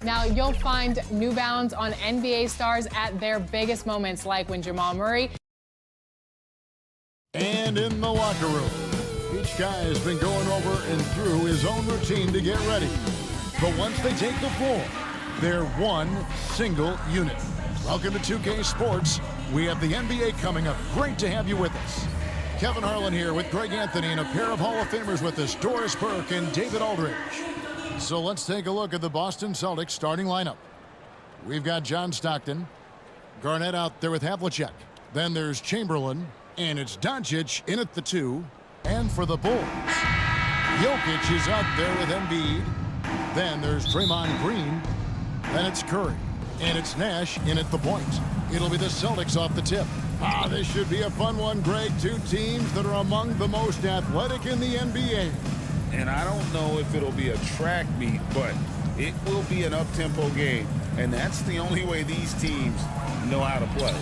Now, you'll find New Balance on NBA stars at their biggest moments, like when Jamal Murray. And in the locker room, each guy has been going over and through his own routine to get ready. But once they take the floor, they're one single unit. Welcome to 2K Sports. We have the NBA coming up. Great to have you with us. Kevin Harlan here with Greg Anthony and a pair of Hall of Famers with us, Doris Burke and David Aldridge. So let's take a look at the Boston Celtics starting lineup. We've got John Stockton, Garnett out there with Havlicek. Then there's Chamberlain, and it's Doncic in at the 2. And for the Bulls, Jokic is out there with Embiid. Then there's Draymond Green. Then it's Curry. And it's Nash in at the point. It'll be the Celtics off the tip. This should be a fun one, Greg. Two teams that are among the most athletic in the NBA. And I don't know if it'll be a track meet, but it will be an up-tempo game. And that's the only way these teams know how to play.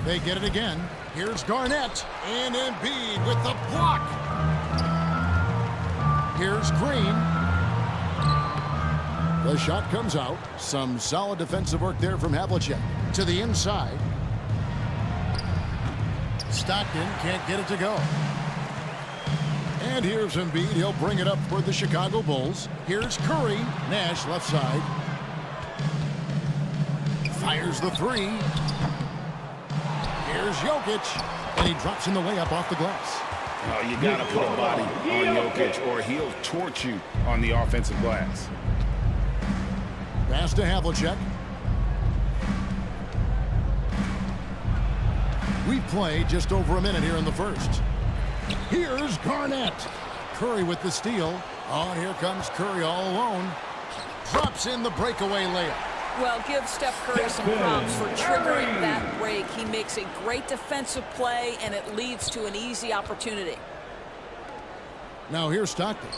They get it again. Here's Garnett and Embiid with the block. Here's Green. The shot comes out. Some solid defensive work there from Havlicek. To the inside. Stockton can't get it to go. And here's Embiid. He'll bring it up for the Chicago Bulls. Here's Curry. Nash left side. Fires the 3. Here's Jokic. And he drops in the layup off the glass. Oh, you got to put a body on Jokic or he'll torch you on the offensive glass. Pass to Havlicek. We play just over a minute here in the first. Here's Garnett. Curry with the steal. Oh, and here comes Curry all alone. Drops in the breakaway layup. Well, give Steph Curry some props for triggering that break. He makes a great defensive play, and it leads to an easy opportunity. Now here's Stockton.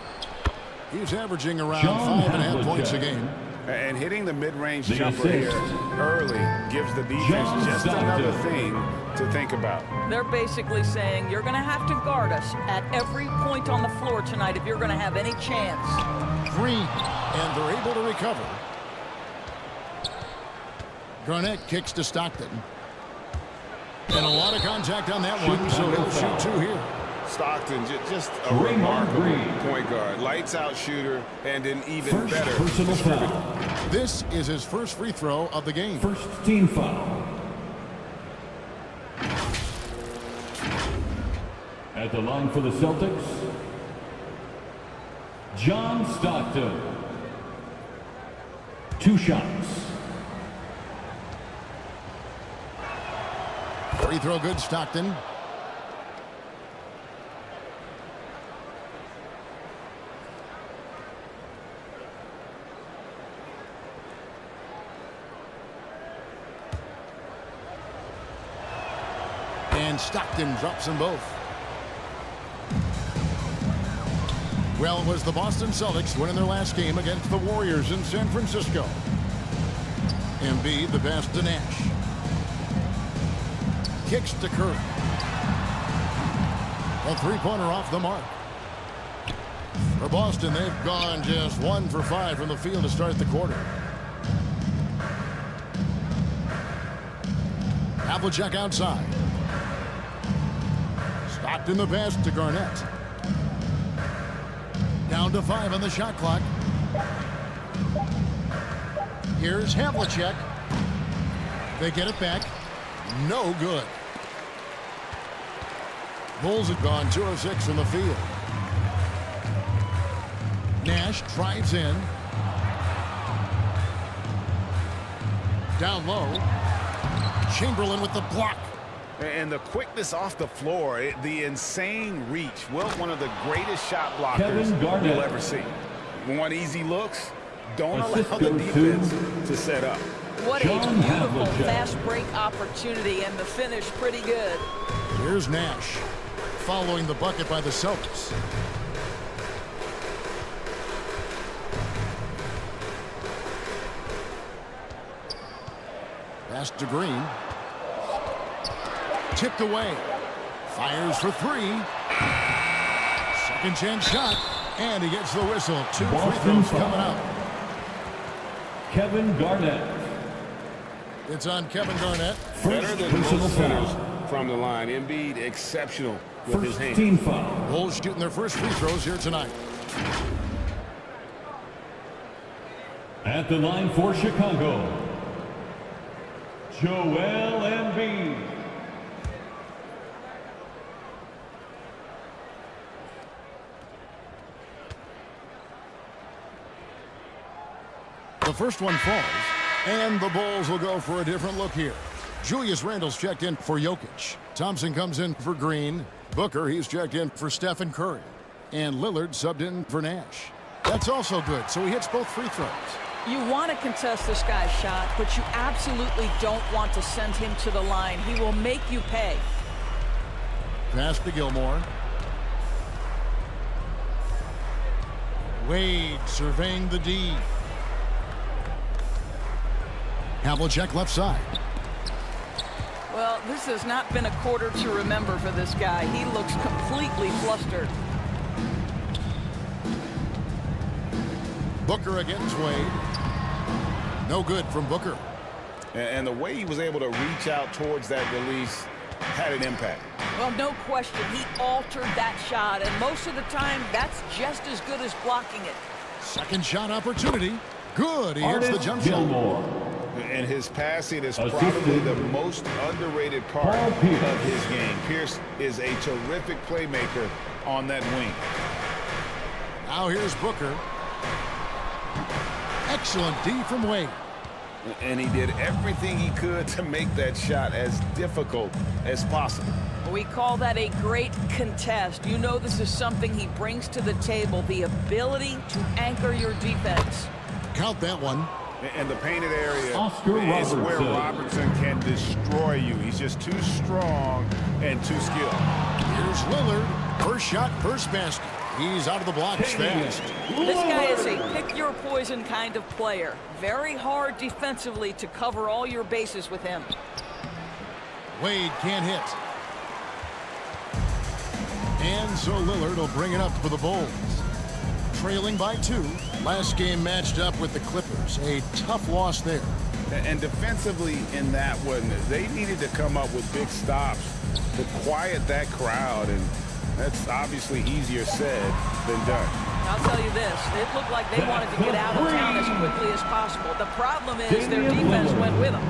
He's averaging around 5.5 points a game. And hitting the mid-range jumper here early gives the defense just another thing to think about. They're basically saying you're going to have to guard us at every point on the floor tonight if you're going to have any chance. Green, and they're able to recover. Garnett kicks to Stockton. And a lot of contact on that one, so he'll shoot 2 here. Stockton, just a remarkable point guard. Lights out shooter and an even better distributor. This is his first free throw of the game. First team foul. At the line for the Celtics, John Stockton. 2 shots. Free throw good, Stockton. And Stockton drops them both. Well, it was the Boston Celtics winning their last game against the Warriors in San Francisco. Embiid, the pass to Nash. Kicks to Curry. A 3-pointer off the mark. For Boston, they've gone just 1 for 5 from the field to start the quarter. Havlicek outside. Stockton the pass to Garnett. Down to 5 on the shot clock. Here's Havlicek. They get it back. No good. Bulls have gone 2 of 6 from the field. Nash drives in. Down low. Chamberlain with the block. And the quickness off the floor, the insane reach. Well, one of the greatest shot blockers you'll ever see. Want easy looks? Don't allow the defense to set up. What a beautiful fast break opportunity, and the finish pretty good. Here's Nash following the bucket by the Celtics. Pass to Green. Tipped away. Fires for 3. Second chance shot. And he gets the whistle. 2 free throws coming out. Kevin Garnett. It's on Kevin Garnett. Better than Personal most centers foul. from the line. Embiid exceptional with his First hands. team foul. Bulls shooting their first free throws here tonight. At the line for Chicago, Joel Embiid. The first one falls, and the Bulls will go for a different look here. Julius Randle's checked in for Jokic. Thompson comes in for Green. Booker, he's checked in for Stephen Curry. And Lillard subbed in for Nash. That's also good, so he hits both free throws. You want to contest this guy's shot, but you absolutely don't want to send him to the line. He will make you pay. Pass to Gilmore. Wade surveying the D. Havlicek left side. Well, this has not been a quarter to remember for this guy. He looks completely flustered. Booker against Wade. No good from Booker. And the way he was able to reach out towards that release had an impact. Well, no question. He altered that shot, and most of the time, that's just as good as blocking it. Second shot opportunity. Good. He hits the jump shot. Gilmore. And his passing is Assisted. probably the most underrated part Paul Pierce. of his game. Pierce is a terrific playmaker on that wing. Now here's Booker. Excellent D from Wade. And he did everything he could to make that shot as difficult as possible. We call that a great contest. You know this is something he brings to the table, the ability to anchor your defense. Count that one. And the painted area Oscar is where Robertson. Robertson can destroy you. He's just too strong and too skilled. Here's Lillard. First shot, first basket. He's out of the blocks fast. This guy is a pick-your-poison kind of player. Very hard defensively to cover all your bases with him. Wade can't hit. And so Lillard will bring it up for the Bulls. Trailing by 2. Last game matched up with the Clippers. A tough loss there. And defensively in that one, they needed to come up with big stops to quiet that crowd. And that's obviously easier said than done. I'll tell you this, it looked like they wanted to get out of town as quickly as possible. The problem is their defense went with them.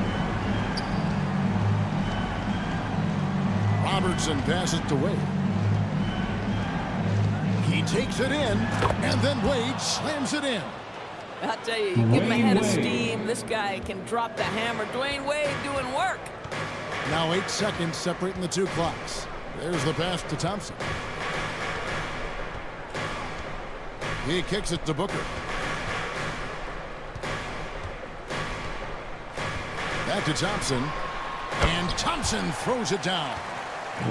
Robertson passes to Wade. He takes it in, and then Wade slams it in. I'll tell you, you give him a head of steam, this guy can drop the hammer. Dwayne Wade doing work. Now 8 seconds separating the 2 clocks. There's the pass to Thompson. He kicks it to Booker. Back to Thompson. And Thompson throws it down.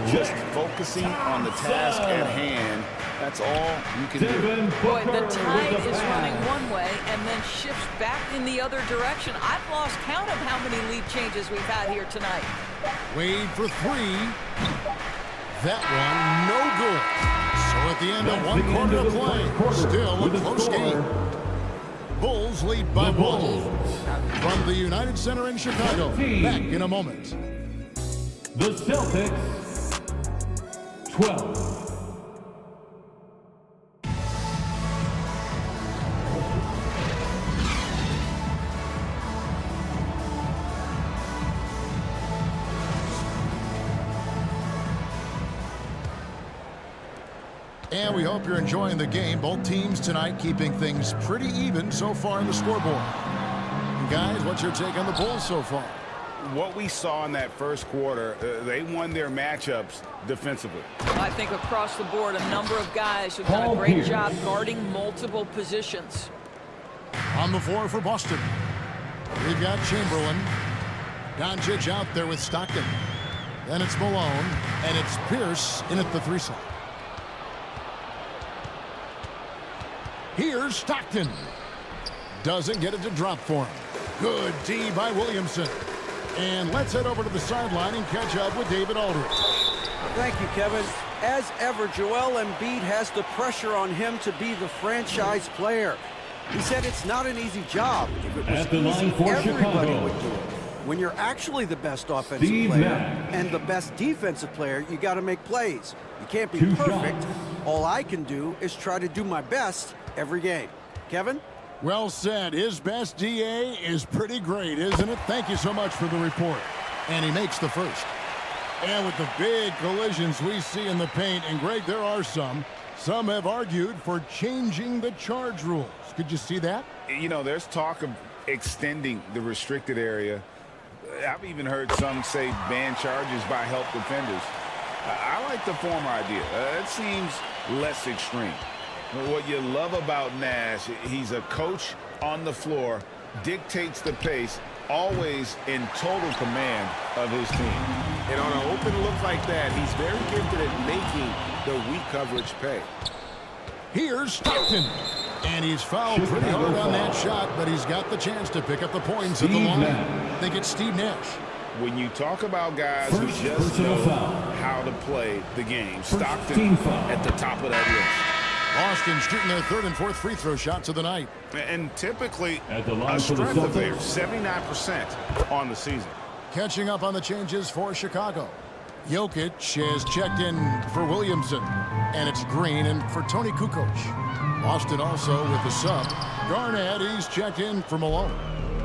Just focusing on the task at hand, that's all you can do. Boy, the tide is running one way and then shifts back in the other direction. I've lost count of how many lead changes we've had here tonight. Wade for 3. That one, no good. So at the end of 1 quarter of play, still a close game. Bulls lead by 1. From the United Center in Chicago, back in a moment. The Celtics, 12. And we hope you're enjoying the game. Both teams tonight keeping things pretty even so far in the scoreboard. Guys, what's your take on the Bulls so far? What we saw in that first quarter, they won their matchups defensively. I think across the board, a number of guys who've done a great job guarding multiple positions. On the floor for Boston, we've got Chamberlain. Doncic out there with Stockton. Then it's Malone, and it's Pierce in at the 3 slot. Here's Stockton. Doesn't get it to drop for him. Good D by Williamson. And let's head over to the sideline and catch up with David Aldridge. Thank you, Kevin. As ever, Joel Embiid has the pressure on him to be the franchise player. He said it's not an easy job. If it was At the line for everybody Chicago, would do it. When you're actually the best offensive Steve player Nash. and the best defensive player, you got to make plays. You can't be 2 perfect. shots. All I can do is try to do my best every game. Kevin? Well said. His best DA is pretty great, isn't it? Thank you so much for the report. And he makes the first. And with the big collisions we see in the paint, and Greg, there are some have argued for changing the charge rules. Could you see that? You know, there's talk of extending the restricted area. I've even heard some say ban charges by help defenders. I like the former idea. It seems less extreme. What you love about Nash, he's a coach on the floor, dictates the pace, always in total command of his team. And on an open look like that, he's very gifted at making the weak coverage pay. Here's Stockton. And he's fouled pretty hard on that shot, but he's got the chance to pick up the points at the line. I think it's Steve Nash. When you talk about guys who just know how to play the game, Stockton at the top of that list. Boston shooting their 3rd and 4th free throw shots of the night. And typically At the line a for the strength of Celtics. theirs, 79% on the season. Catching up on the changes for Chicago. Jokic has checked in for Williamson. And it's Green and for Tony Kukoc. Boston also with the sub. Garnett, he's checked in for Malone.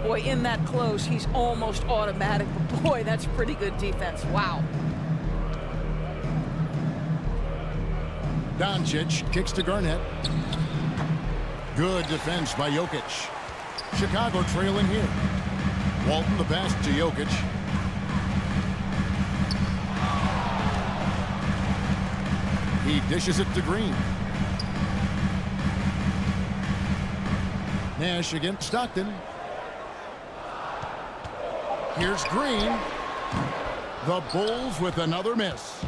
Boy, in that close, he's almost automatic. But boy, that's pretty good defense. Wow. Doncic kicks to Garnett. Good defense by Jokic. Chicago trailing here. Walton the pass to Jokic. He dishes it to Green. Nash against Stockton. Here's Green. The Bulls with another miss.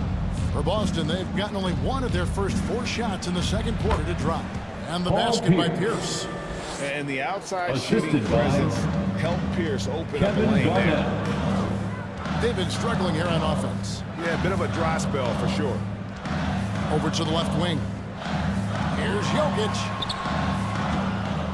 For Boston, they've gotten only one of their first 4 shots in the second quarter to drop. And the basket by Pierce. And the outside Assisted shooting by presence helped Pierce open up the Kevin lane there. Garnett. They've been struggling here on offense. Yeah, a bit of a dry spell for sure. Over to the left wing. Here's Jokic.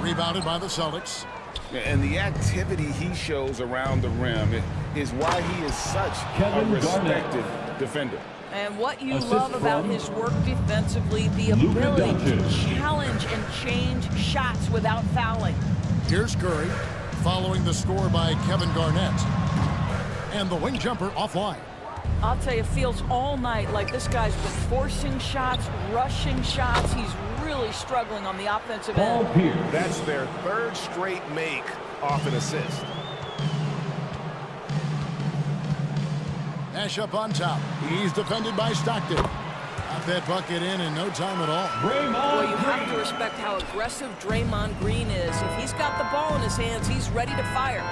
Rebounded by the Celtics. And the activity he shows around the rim is why he is such Kevin a respected Garnett. defender. And what you Assist love about from his work defensively, the Luka ability to Doncic. challenge and change shots without fouling. Here's Curry. Following the score by Kevin Garnett. And the wing jumper offline. I'll tell you, it feels all night like this guy's been forcing shots, rushing shots. He's really struggling on the offensive Paul end. Pierce. That's their 3rd straight make off an assist. Nash up on top. He's defended by Stockton. Got that bucket in no time at all. Boy, you have to respect how aggressive Draymond Green is. If he's got the ball in his hands, he's ready to fire.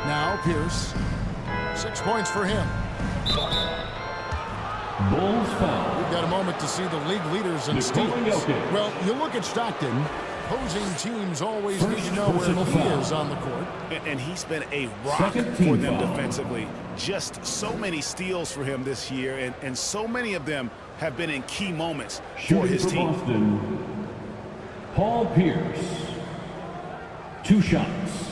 Now Pierce. 6 points for him. Bulls foul. We've got a moment to see the league leaders in Nikola steals. Jokic. Well, you look at Stockton. Opposing teams always need to know where personal he foul. is on the court. And he's been a rock Second for team them foul. defensively. Just so many steals for him this year, and so many of them have been in key moments for Shooting his for team. Boston, Paul Pierce. 2 shots.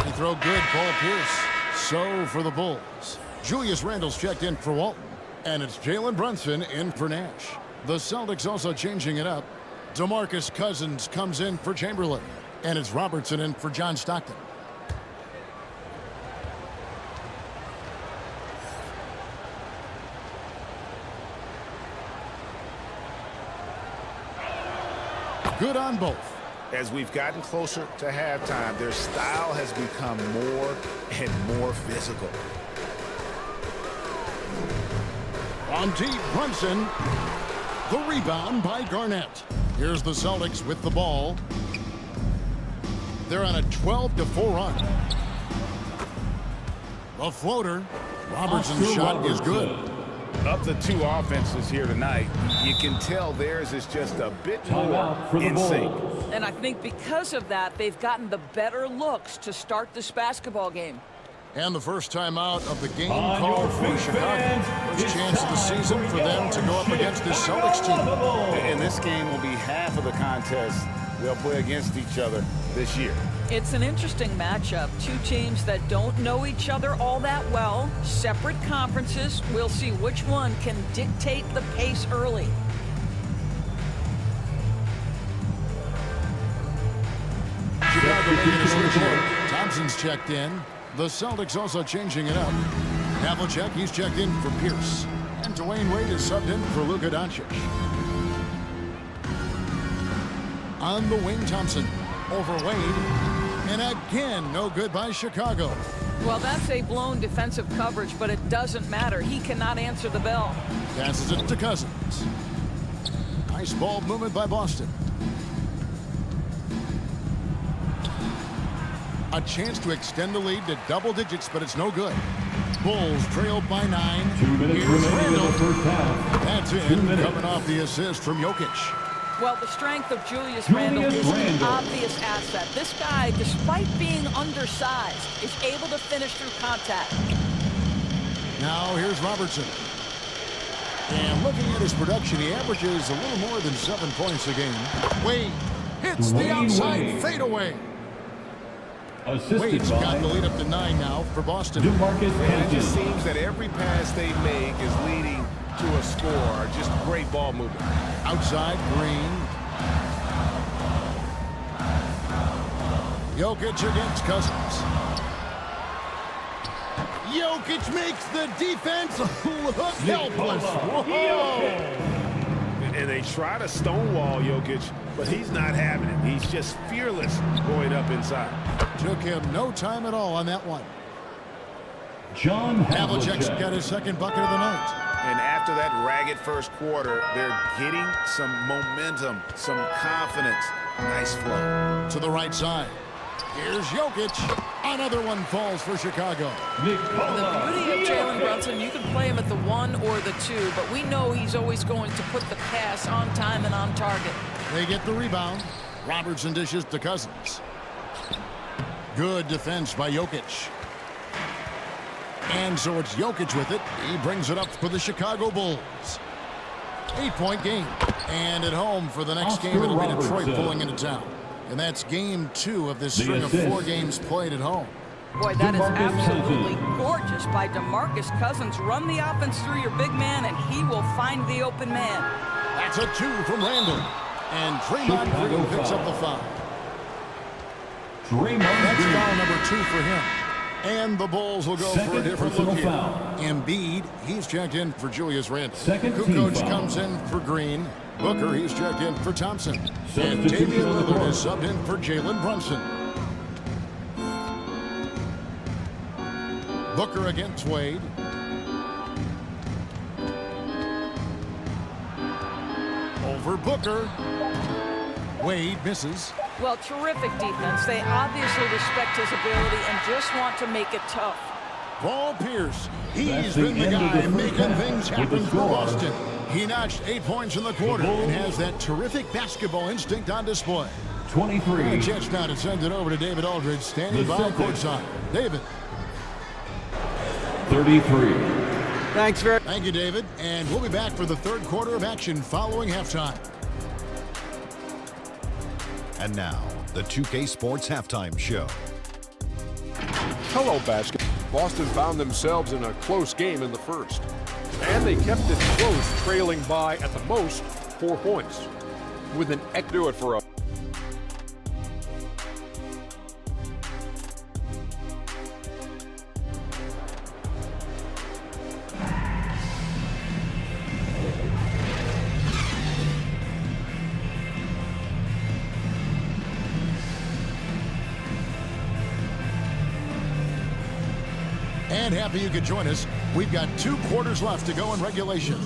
He throw good, Paul Pierce. So for the Bulls. Julius Randle's checked in for Walton. And it's Jalen Brunson in for Nash. The Celtics also changing it up. DeMarcus Cousins comes in for Chamberlain. And it's Robertson in for John Stockton. Good on both. As we've gotten closer to halftime, their style has become more and more physical. On deep, Brunson. The rebound by Garnett. Here's the Celtics with the ball. They're on a 12-4 run. The floater. Robertson's shot is good. Of the two offenses here tonight, you can tell theirs is just a bit more in sync. And I think because of that, they've gotten the better looks to start this basketball game. And the first time out of the game called for Chicago. First chance of the season for them to go up against this Celtics team. And this game will be half of the contest they'll play against each other this year. It's an interesting matchup. Two teams that don't know each other all that well, separate conferences. We'll see which one can dictate the pace early. Chicago making a switch here. Thompson's checked in. The Celtics also changing it up. Havlicek, he's checked in for Pierce. And Dwayne Wade is subbed in for Luka Doncic. On the wing, Thompson. Over Wade. And again, no good by Chicago. Well, that's a blown defensive coverage, but it doesn't matter. He cannot answer the bell. Passes it to Cousins. Nice ball movement by Boston. A chance to extend the lead to double digits, but it's no good. Bulls trailed by 9. 2 minutes remaining in the first half. That's in, coming off the assist from Jokic. Well, the strength of Julius Randle is an obvious asset. This guy, despite being undersized, is able to finish through contact. Now here's Robertson. And looking at his production, he averages a little more than 7 points a game. Wade hits the outside fadeaway. Wade's got the lead up to 9 now for Boston. And it just seems that every pass they make is leading to a score. Just great ball movement. Outside, Green. Jokic against Cousins. Jokic makes the defense look helpless. Whoa! And they try to stonewall Jokic, but he's not having it. He's just fearless going up inside. Took him no time at all on that one. John Havlicek's got his second bucket of the night. And after that ragged first quarter, they're getting some momentum, some confidence. Nice flow. To the right side. Here's Jokic. Another one falls for Chicago. The beauty of Jalen Brunson, you can play him at the 1 or the 2, but we know he's always going to put the pass on time and on target. They get the rebound. Robertson dishes to Cousins. Good defense by Jokic. And so it's Jokic with it. He brings it up for the Chicago Bulls. 8-point game. And at home for the next game, it'll be Detroit pulling into town. And that's game 2 of this string of 4 games played at home. Boy, that is absolutely gorgeous by DeMarcus Cousins. Run the offense through your big man, and he will find the open man. That's a 2 from Randle. And Draymond Green picks up the foul. That's foul number 2 for him. And the Bulls will go for a different look here. Embiid, he's checked in for Julius Randle. Kukoc comes in for Green. Booker, he's checked in for Thompson. And Damian Lillard is subbed in for Jalen Brunson. Booker against Wade. Over Booker. Wade misses. Well, terrific defense. They obviously respect his ability and just want to make it tough. Paul Pierce, he's been the guy making things happen for Boston. He notched 8 points in the quarter and has that terrific basketball instinct on display. 23. And a chance now to send it over to David Aldridge, standing by courtside. David. 33. Thank you, David. And we'll be back for the third quarter of action following halftime. And now, the 2K Sports Halftime Show. Hello, basketball. Boston found themselves in a close game in the first. And they kept it close, trailing by, at the most, 4 points. With an do it for a... And happy you could join us. We've got 2 quarters left to go in regulation.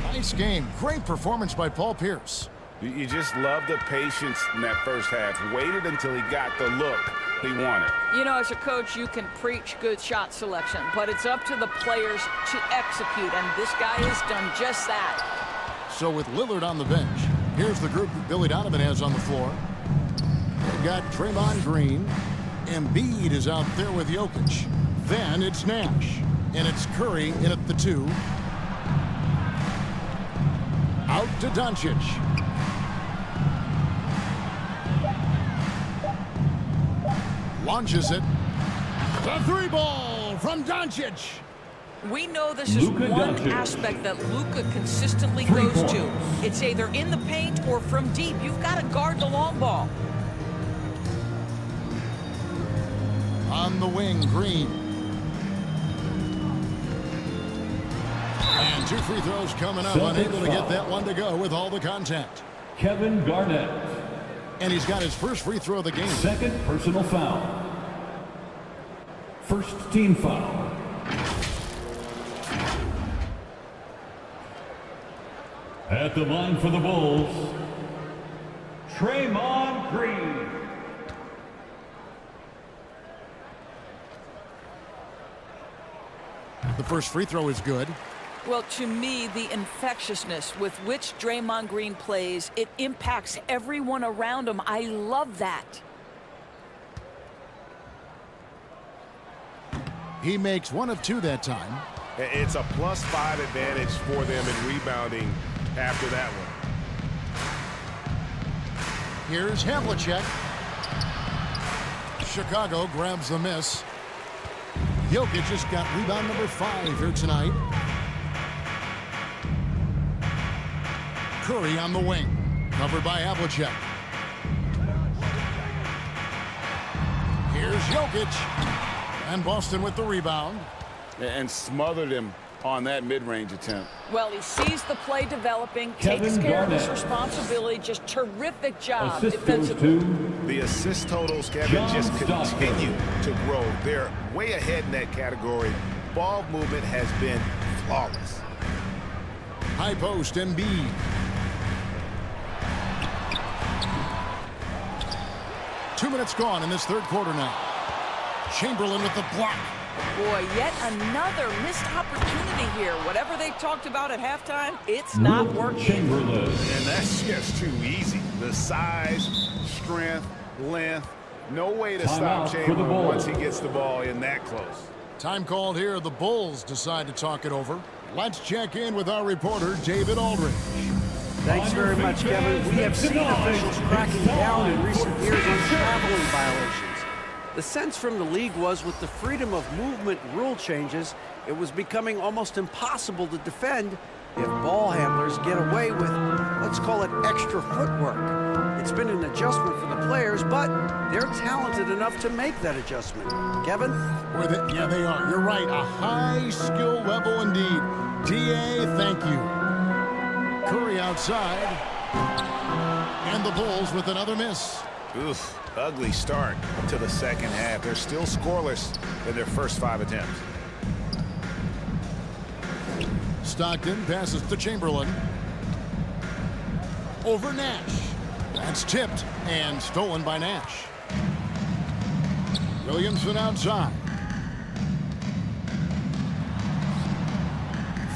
Nice game. Great performance by Paul Pierce. You just love the patience in that first half. Waited until he got the look he wanted. You know, as a coach, you can preach good shot selection, but it's up to the players to execute, and this guy has done just that. So with Lillard on the bench, here's the group that Billy Donovan has on the floor. They've got Draymond Green. Embiid is out there with Jokic. Then it's Nash. And it's Curry in at the 2. Out to Doncic. Launches it. The 3 ball from Doncic. We know this is Luka one Doncic. aspect that Luka consistently 3 goes to. points. It's either in the paint or from deep. You've got to guard the long ball. On the wing, Green. And 2 free throws coming up. Celtics Unable to get foul. that one to go with all the contact. Kevin Garnett. And he's got his first free throw of the game. Second personal foul. First team foul. At the line for the Bulls, Draymond Green. The first free throw is good. Well, to me, the infectiousness with which Draymond Green plays, it impacts everyone around him. I love that. He makes 1 of 2 that time. It's a +5 advantage for them in rebounding after that one. Here's Havlicek. Chicago grabs the miss. Jokic just got rebound number 5 here tonight. Curry on the wing, covered by Havlicek. Here's Jokic. And Boston with the rebound. And smothered him on that mid-range attempt. Well, he sees the play developing, Kevin takes care of his Garnett. responsibility. Just terrific job Assist goes defensively. to The assist totals, Kevin, John just Stockton. continue to grow. They're way ahead in that category. Ball movement has been flawless. High post, Embiid. Two minutes gone in this third quarter now. Chamberlain with the block. Boy, yet another missed opportunity here. Whatever they talked about at halftime, it's not Wilt working. Chamberlain. And that's just too easy. The size, strength, length. No way to Timeout stop for the Chamberlain Bulls. once he gets the ball in that close. Time called here. The Bulls decide to talk it over. Let's check in with our reporter, David Aldridge. Thanks very much, Kevin. We have seen officials cracking down in recent years on traveling violations. The sense from the league was with the freedom of movement rule changes, it was becoming almost impossible to defend if ball handlers get away with, let's call it, extra footwork. It's been an adjustment for the players, but they're talented enough to make that adjustment. Kevin? Yeah, they are. You're right. A high skill level indeed. DA, thank you. Curry outside. And the Bulls with another miss. Oof, ugly start to the second half. They're still scoreless in their first 5 attempts. Stockton passes to Chamberlain. Over Nash. That's tipped and stolen by Nash. Williamson outside.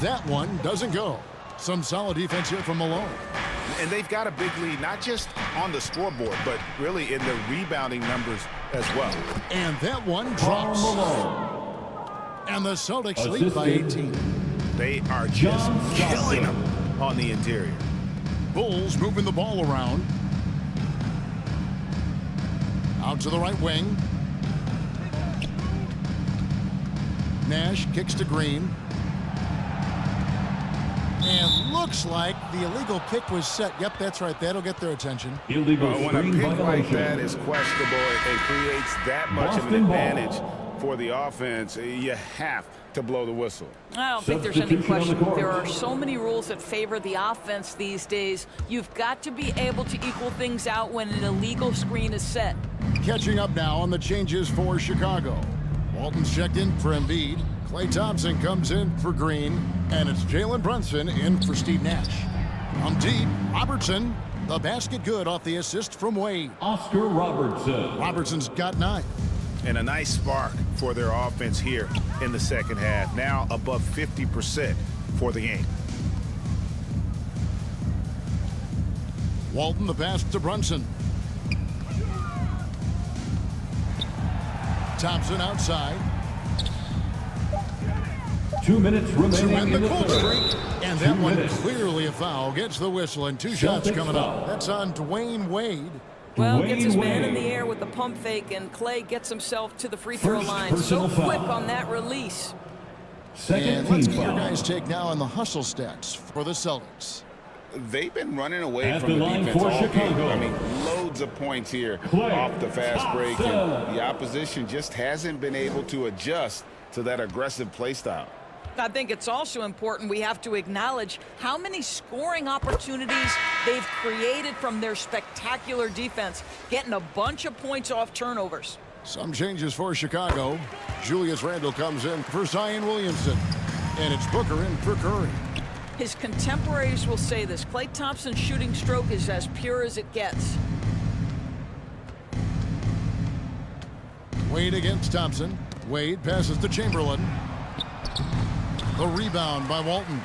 That one doesn't go. Some solid defense here from Malone. And they've got a big lead, not just on the scoreboard, but really in the rebounding numbers as well. And that one Karl drops. Malone. And the Celtics lead by Assisted 18. They are just John killing Stockton. them on the interior. Bulls moving the ball around. Out to the right wing. Nash kicks to Green. And looks like the illegal pick was set. Yep, that's right. That'll get their attention. Illegal When a screen pick like violation. that is questionable, it creates that much of an Boston ball. advantage for the offense. You have to blow the whistle. I don't think there's any Substitution on the question. court. There are so many rules that favor the offense these days. You've got to be able to equal things out when an illegal screen is set. Catching up now on the changes for Chicago. Walton's checked in for Embiid. Klay Thompson comes in for Green. And it's Jalen Brunson in for Steve Nash. From deep, Robertson. The basket good off the assist from Wade. Oscar Robertson. Robertson's got 9. And a nice spark for their offense here in the second half. Now above 50% for the game. Walton the pass to Brunson. Thompson outside. 2 minutes To remaining end in the the cold third. streak. And that 2 one minutes. clearly a foul. Gets the whistle and 2 shots Celtics coming foul. up. That's on Dwayne Wade. Well, Dwayne gets his man in Wade. the air with the pump fake, and Clay gets himself to the free throw First line. So personal quick foul. on that release. Second And let's team get your foul. guys' take now on the hustle stats for the Celtics. They've been running away At from the the line defense for all game. Chicago. I mean, loads of points here Clay off the fast break. And Thompson. the opposition just hasn't been able to adjust to that aggressive play style. I think it's also important we have to acknowledge how many scoring opportunities they've created from their spectacular defense, getting a bunch of points off turnovers. Some changes for Chicago. Julius Randle comes in for Zion Williamson. And it's Booker in for Curry. His contemporaries will say this: Klay Thompson's shooting stroke is as pure as it gets. Wade against Thompson. Wade passes to Chamberlain. The rebound by Walton.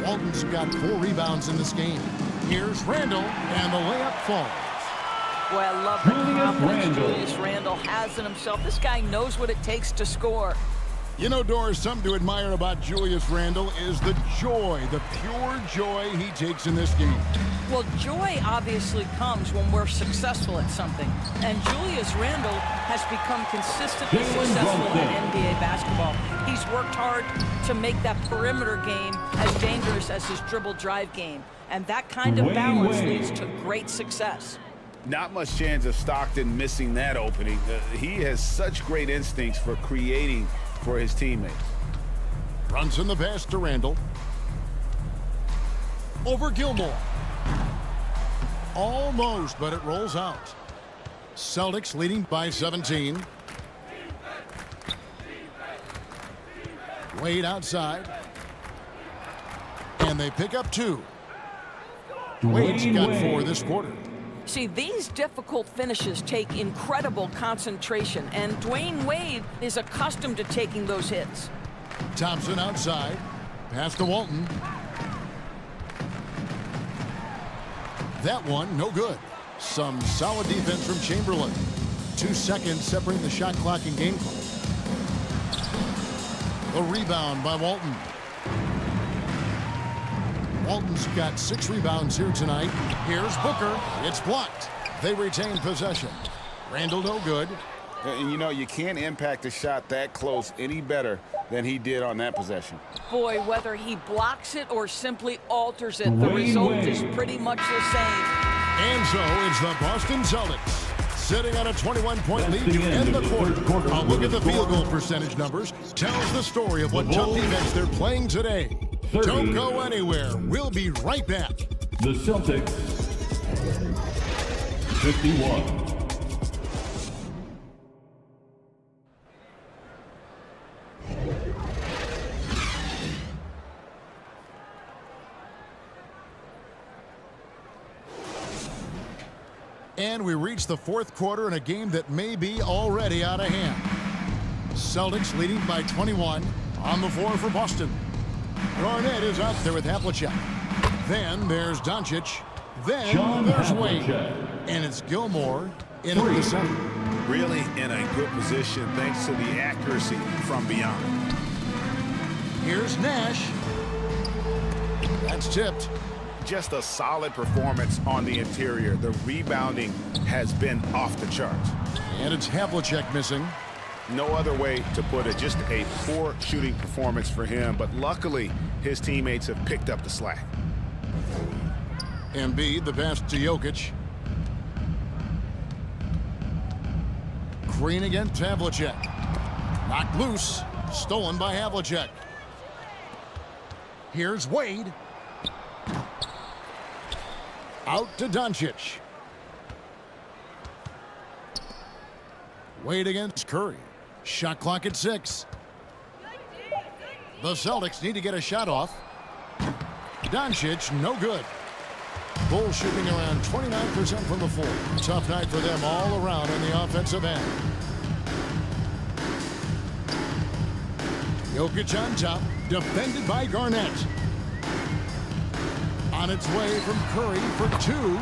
Walton's got 4 rebounds in this game. Here's Randle, and the layup falls. Boy, I love the Julius confidence Randle. Julius Randle has in himself. This guy knows what it takes to score. You know, Doris, something to admire about Julius Randle is the joy, the pure joy he takes in this game. Well, joy obviously comes when we're successful at something. And Julius Randle has become consistently Jalen successful Brunson. in NBA basketball. He's worked hard to make that perimeter game as dangerous as his dribble drive game. And that kind of Dwayne balance Wade. leads to great success. Not much chance of Stockton missing that opening. He has such great instincts for creating for his teammates. Brunson the pass to Randle. Over Gilmore. Almost, but it rolls out. Celtics leading by 17. Wade outside. And they pick up 2. Wade's Dwayne got Wade. 4 this quarter. See, these difficult finishes take incredible concentration, and Dwayne Wade is accustomed to taking those hits. Thompson outside. Pass to Walton. That one, no good. Some solid defense from Chamberlain. 2 seconds separating the shot clock and game clock. The rebound by Walton. Walton's got 6 rebounds here tonight. Here's Booker. It's blocked. They retain possession. Randle no good. And you know, you can't impact a shot that close any better than he did on that possession. Boy, whether he blocks it or simply alters it, the Dwayne result Wade. is pretty much the same. And so it's the Boston Celtics sitting on a 21-point That's lead the to end end of the the quarter. third quarter. A look at the With a field score. goal percentage numbers tells the story of what The tough Bulls. defense they're playing today. 30. Don't go anywhere. We'll be right back. The Celtics 51. And we reach the 4th quarter in a game that may be already out of hand. Celtics leading by 21 on the floor for Boston. Garnett is out there with Havlicek. Then there's Doncic. Then John there's Wade. Havlicek. And it's Gilmore in at the center. Really in a good position thanks to the accuracy from beyond. Here's Nash. That's tipped. Just a solid performance on the interior. The rebounding has been off the charts. And it's Havlicek missing. No other way to put it. Just a poor shooting performance for him. But luckily, his teammates have picked up the slack. Embiid, the pass to Jokic. Green against Havlicek. Knocked loose. Stolen by Havlicek. Here's Wade. Out to Doncic. Wade against Curry. Shot clock at 6. The Celtics need to get a shot off. Doncic, no good. Bulls shooting around 29% from the floor. Tough night for them all around on the offensive end. Jokic on top, defended by Garnett. On its way from Curry for two.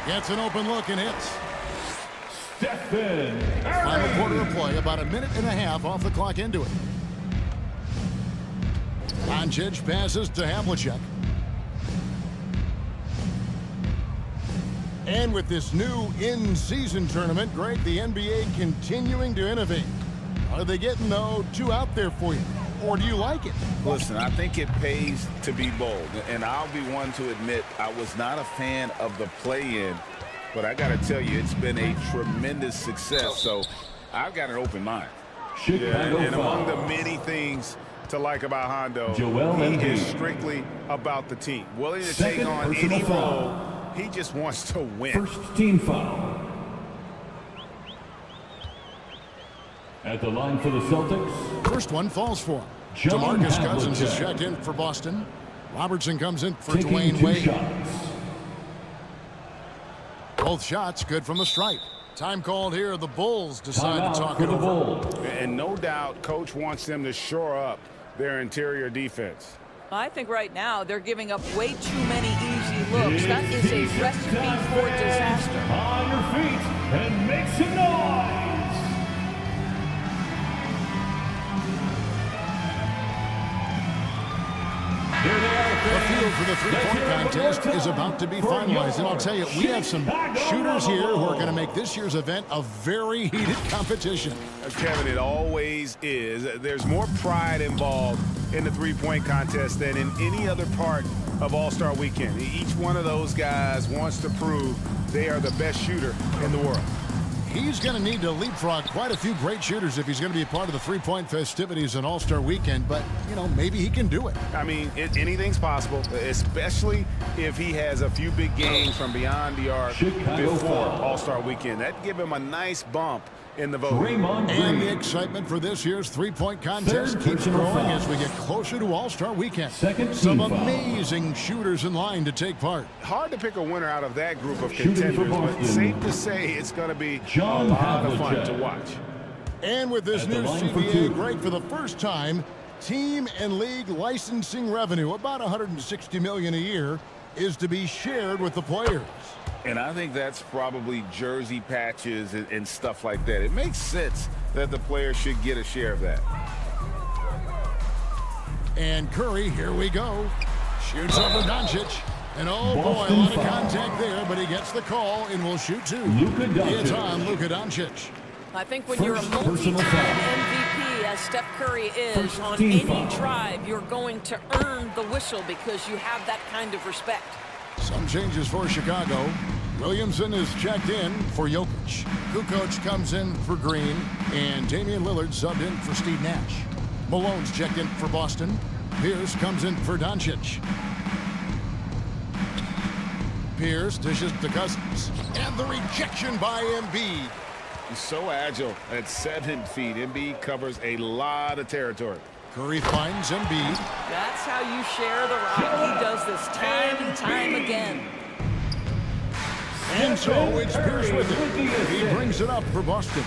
Gets an open look and hits. Final quarter of play, about a minute and a half off the clock into it. Doncic passes to Havlicek. And with this new in-season tournament, Greg, the NBA continuing to innovate. Are they getting, though, too out there for you? Or do you like it? Listen, I think it pays to be bold. And I'll be one to admit I was not a fan of the play-in. But I got to tell you, it's been a tremendous success. So I've got an open mind. And among the many things to like about Hondo, he is strictly about the team. Willing to take on any role. He just wants to win. First team foul. At the line for the Celtics. First one falls for him. DeMarcus Cousins is checked in for Boston. Robertson comes in for Dwayne Wade. Both shots good from the stripe. Time called here. The Bulls decide to talk it over. And no doubt, Coach wants them to shore up their interior defense. I think right now they're giving up way too many easy looks. That is a recipe for disaster. On your feet and make some noise. The field for the three-point contest is about to be finalized. And I'll tell you, we have some shooters here who are going to make this year's event a very heated competition. Kevin, it always is. There's more pride involved in the three-point contest than in any other part of All-Star Weekend. Each one of those guys wants to prove they are the best shooter in the world. He's going to need to leapfrog quite a few great shooters if he's going to be a part of the three-point festivities in All-Star Weekend. But, you know, maybe he can do it. I mean, anything's possible, especially if he has a few big games from beyond the arc before All-Star Weekend. That'd give him a nice bump in the voting. And the excitement for this year's three-point contest keeps growing as we get closer to All-Star Weekend. Some amazing shooters in line to take part. Hard to pick a winner out of that group of contenders, but safe to say it's going to be a lot of fun to watch. And with this new CBA, Greg, for the first time, team and league licensing revenue, about $160 million a year, is to be shared with the players. And I think that's probably jersey patches and stuff like that. It makes sense that the players should get a share of that. And Curry, here we go. Shoots over Doncic. And oh boy, a lot of contact there, but he gets the call and will shoot two. It's on Luka Doncic. I think when you're a multi-time MVP, as Steph Curry is, on any drive, you're going to earn the whistle because you have that kind of respect. Some changes for Chicago. Williamson is checked in for Jokic. Kukoc comes in for Green, and Damian Lillard subbed in for Steve Nash. Malone's checked in for Boston. Pierce comes in for Doncic. Pierce dishes to Cousins. And the rejection by Embiid. He's so agile at 7 feet. Embiid covers a lot of territory. Curry finds Embiid. That's how you share the rock. He does this time and time again. And so it's Pierce with it. He brings it up for Boston.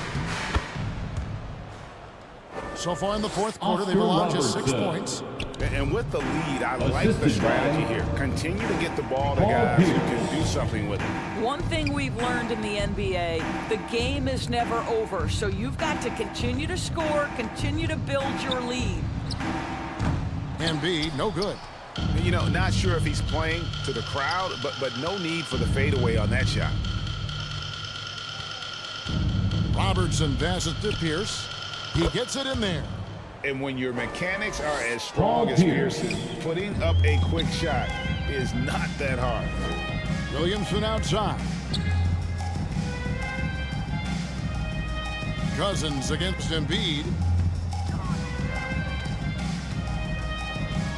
So far in the fourth quarter, they've allowed just 6 points. And with the lead, I like the strategy here. Continue to get the ball to guys who can do something with it. One thing we've learned in the NBA, the game is never over. So you've got to continue to score, continue to build your lead. Embiid, no good. You know, not sure if he's playing to the crowd, but no need for the fadeaway on that shot. Robertson passes to Pierce. He gets it in there. And when your mechanics are as strong as Pierce's, putting up a quick shot is not that hard. Williamson outside. Cousins against Embiid.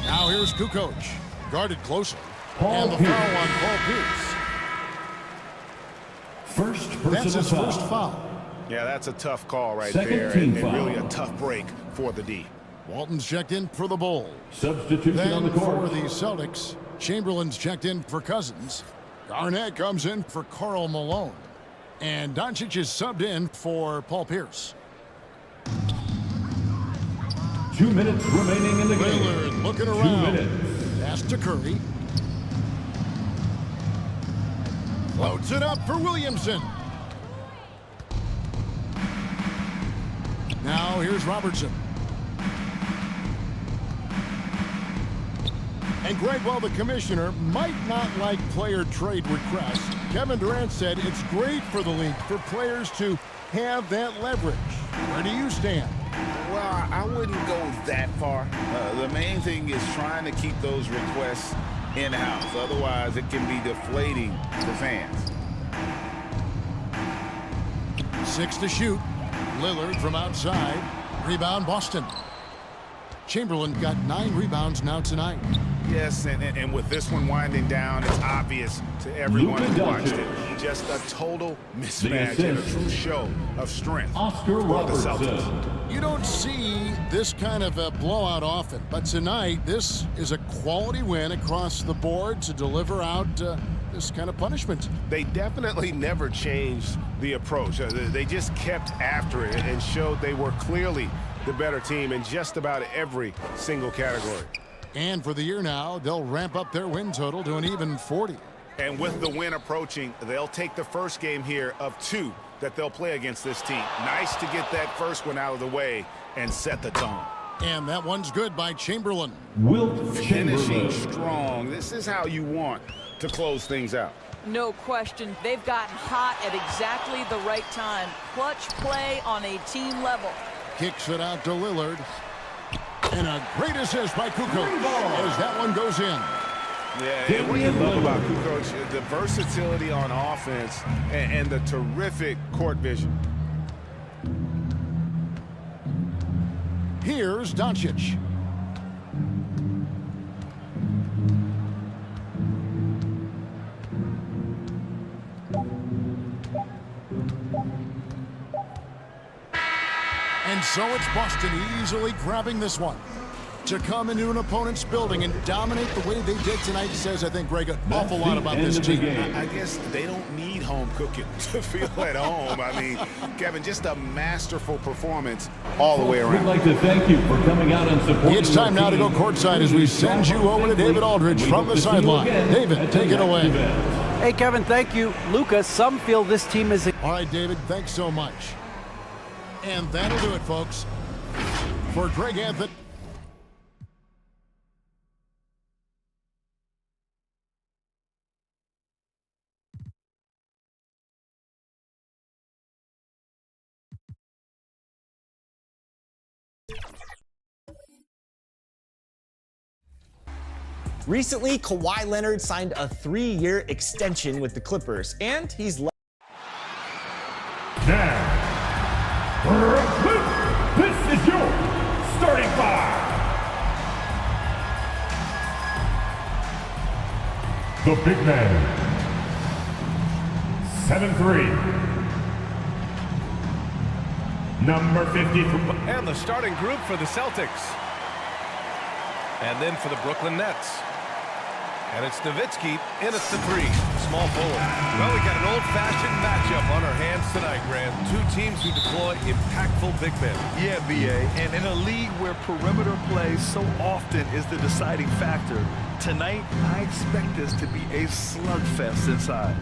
Now here's Kukoc. Guarded closely. And the foul on Paul Pierce. That's his first foul. Yeah, that's a tough call right there, and really a tough break for the D. Walton's checked in for the Bulls. Substitution on the court. For the Celtics, Chamberlain's checked in for Cousins. Garnett comes in for Karl Malone. And Doncic is subbed in for Paul Pierce. 2 minutes remaining in the game. Lillard looking 2 around. minutes. Pass to Curry. Floats it up for Williamson. Now here's Robertson. And Greg, while the commissioner might not like player trade requests, Kevin Durant said it's great for the league for players to have that leverage. Where do you stand? Well, I wouldn't go that far. The main thing is trying to keep those requests in-house. Otherwise, it can be deflating to fans. 6 to shoot. Lillard from outside. Rebound, Boston. Chamberlain got 9 rebounds now tonight. Yes, and with this one winding down, it's obvious to everyone who watched it. Just a total mismatch and a true show of strength Oscar for the Celtics. Robertson. You don't see this kind of a blowout often, but tonight this is a quality win across the board to deliver out this kind of punishment. They definitely never changed the approach. They just kept after it and showed they were clearly the better team in just about every single category. And for the year now, they'll ramp up their win total to an even 40. And with the win approaching, they'll take the first game here of 2 that they'll play against this team. Nice to get that first one out of the way and set the tone. And that one's good by Chamberlain. Wilt Finishing Chamberlain. strong. This is how you want to close things out. No question. They've gotten hot at exactly the right time. Clutch play on a team level. Kicks it out to Lillard. And a great assist by Kukoc as that one goes in. Yeah, and what you love about Kukoc, the versatility on offense and the terrific court vision. Here's Doncic. And so it's Boston easily grabbing this one. To come into an opponent's building and dominate the way they did tonight says, I think, Greg, an awful lot about this team. I guess they don't need home cooking to feel at home. I mean, Kevin, just a masterful performance all the way around. We'd like to thank you for coming out and supporting. It's time now to go courtside as we send you over to David Aldridge from the sideline. David, take it away. Hey, Kevin, thank you. Lucas, some feel this team is... All right, David, thanks so much. And that'll do it, folks. For Greg Anthony. Recently, Kawhi Leonard signed a 3-year extension with the Clippers, and he's Now, this is your starting 5. The big man, 7'3", number 53. And the starting group for the Celtics. And then for the Brooklyn Nets. And it's Nowitzki in at the 3, small forward. Well, we got an old-fashioned matchup on our hands tonight, Grant. 2 teams who deploy impactful big men. Yeah, B.A., and in a league where perimeter play so often is the deciding factor, tonight I expect this to be a slugfest inside.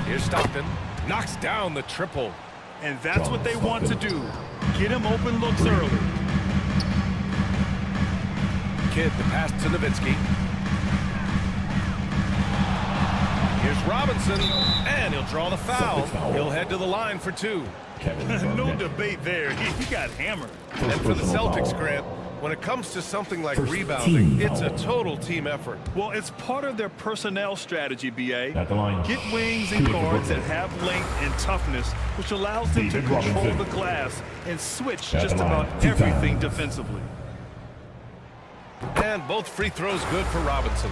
Here's Stockton. Knocks down the triple. And that's what they want to do. Get him open looks early. Kidd, the pass to Nowitzki. Here's Robinson, and he'll draw the foul. He'll head to the line for 2. No debate there. He got hammered. And for the Celtics, Grant, when it comes to something like rebounding, it's a total team effort. Well, it's part of their personnel strategy, B.A. At the line. Get wings and guards that have length and toughness, which allows them to control the glass and switch just about everything defensively. And both free throws good for Robinson.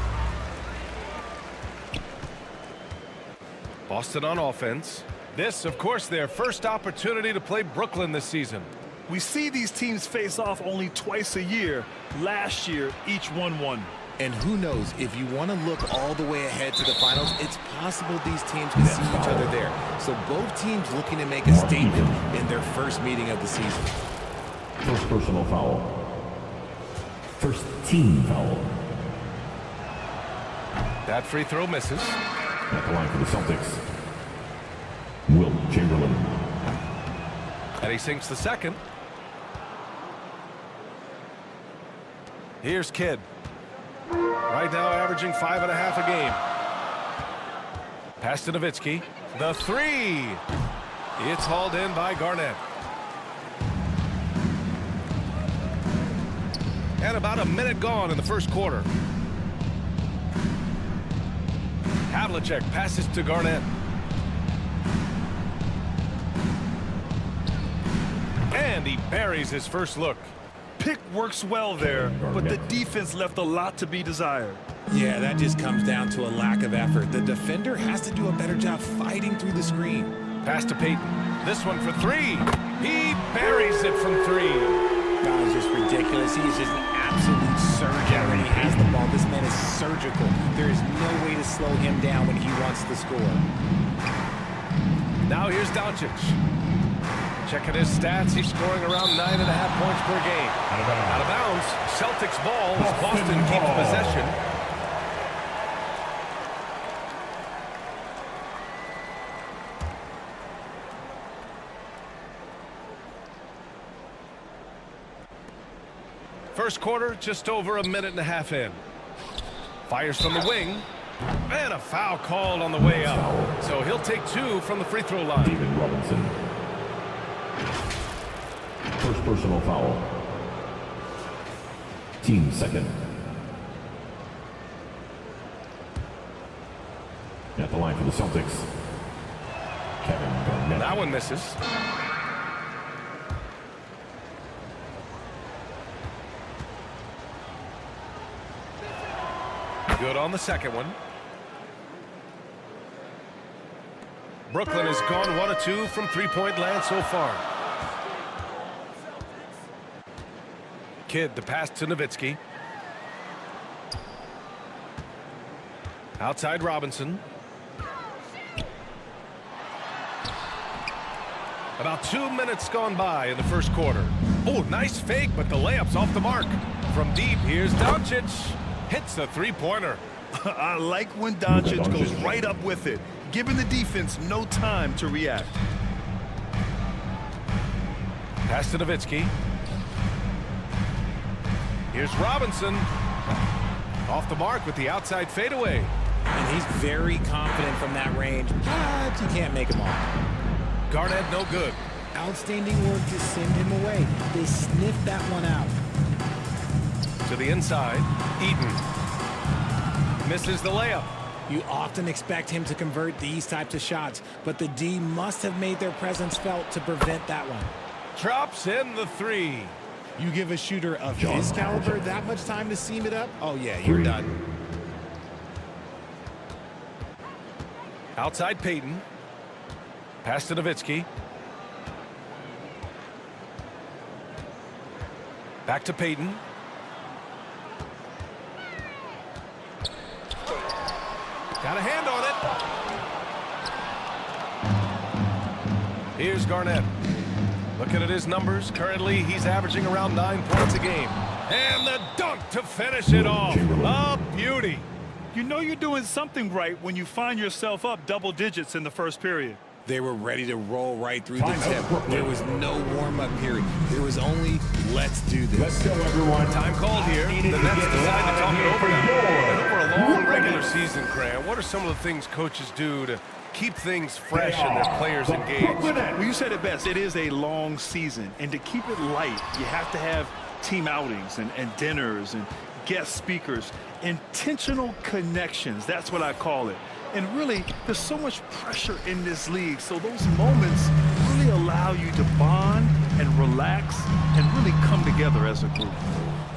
Boston on offense. This, of course, their first opportunity to play Brooklyn this season. We see these teams face off only twice a year. Last year, each won one. And who knows, if you want to look all the way ahead to the finals, it's possible these teams can see each other there. So both teams looking to make a statement in their first meeting of the season. First personal foul. First team foul. That free throw misses. At the line for the Celtics, Wilt Chamberlain. And he sinks the second. Here's Kidd. Right now averaging 5.5 a game. Pass to Nowitzki. The three. It's hauled in by Garnett. And about a minute gone in the first quarter. Havlicek passes to Garnett. And he buries his first look. Pick works well there, but the defense left a lot to be desired. Yeah, that just comes down to a lack of effort. The defender has to do a better job fighting through the screen. Pass to Payton. This one for three. He buries it from three. That was just ridiculous. He's just an absolute surgeon when he has the ball. This man is surgical. There is no way to slow him down when he wants to score. Now here's Doncic. Checking his stats, he's scoring around 9.5 points per game. Out of bounds. Celtics ball as Boston keeps possession. First quarter, just over a minute and a half in. Fires from the wing. And a foul called on the way up. So he'll take two from the free throw line. David Robinson. First personal foul. Team second. At the line for the Celtics, Kevin Garnett. That one misses. Good on the second one. Brooklyn has gone 1 of 2 from three-point land so far. Kidd, the pass to Nowitzki. Outside Robinson. About 2 minutes gone by in the first quarter. Oh, nice fake, but the layup's off the mark. From deep, here's Doncic. Hits the three-pointer. I like when Doncic goes right up with it, giving the defense no time to react. Pass to Nowitzki. Here's Robinson. Off the mark with the outside fadeaway. And he's very confident from that range, but you can't make him off. Garnett no good. Outstanding work to send him away. They sniffed that one out. To the inside, Eaton. Misses the layup. You often expect him to convert these types of shots, but the D must have made their presence felt to prevent that one. Drops in the three. You give a shooter of his caliber that much time to seam it up? Oh, yeah, you're done. Outside Payton. Pass to Nowitzki. Back to Payton. Got a hand on it. Here's Garnett. Looking at his numbers, currently he's averaging around 9 points a game. And the dunk to finish it off. A beauty. You know you're doing something right when you find yourself up double digits in the first period. They were ready to roll right through the tip. There was no warm-up period. There was only, let's do this. Let's go, everyone. Time called here. The Nets decide to talk it over now. And over a long regular season, Graham, what are some of the things coaches do to keep things fresh and their players engaged? Well, you said it best. It is a long season. And to keep it light, you have to have team outings and dinners and guest speakers. Intentional connections. That's what I call it. And really, there's so much pressure in this league. So those moments really allow you to bond and relax and really come together as a group.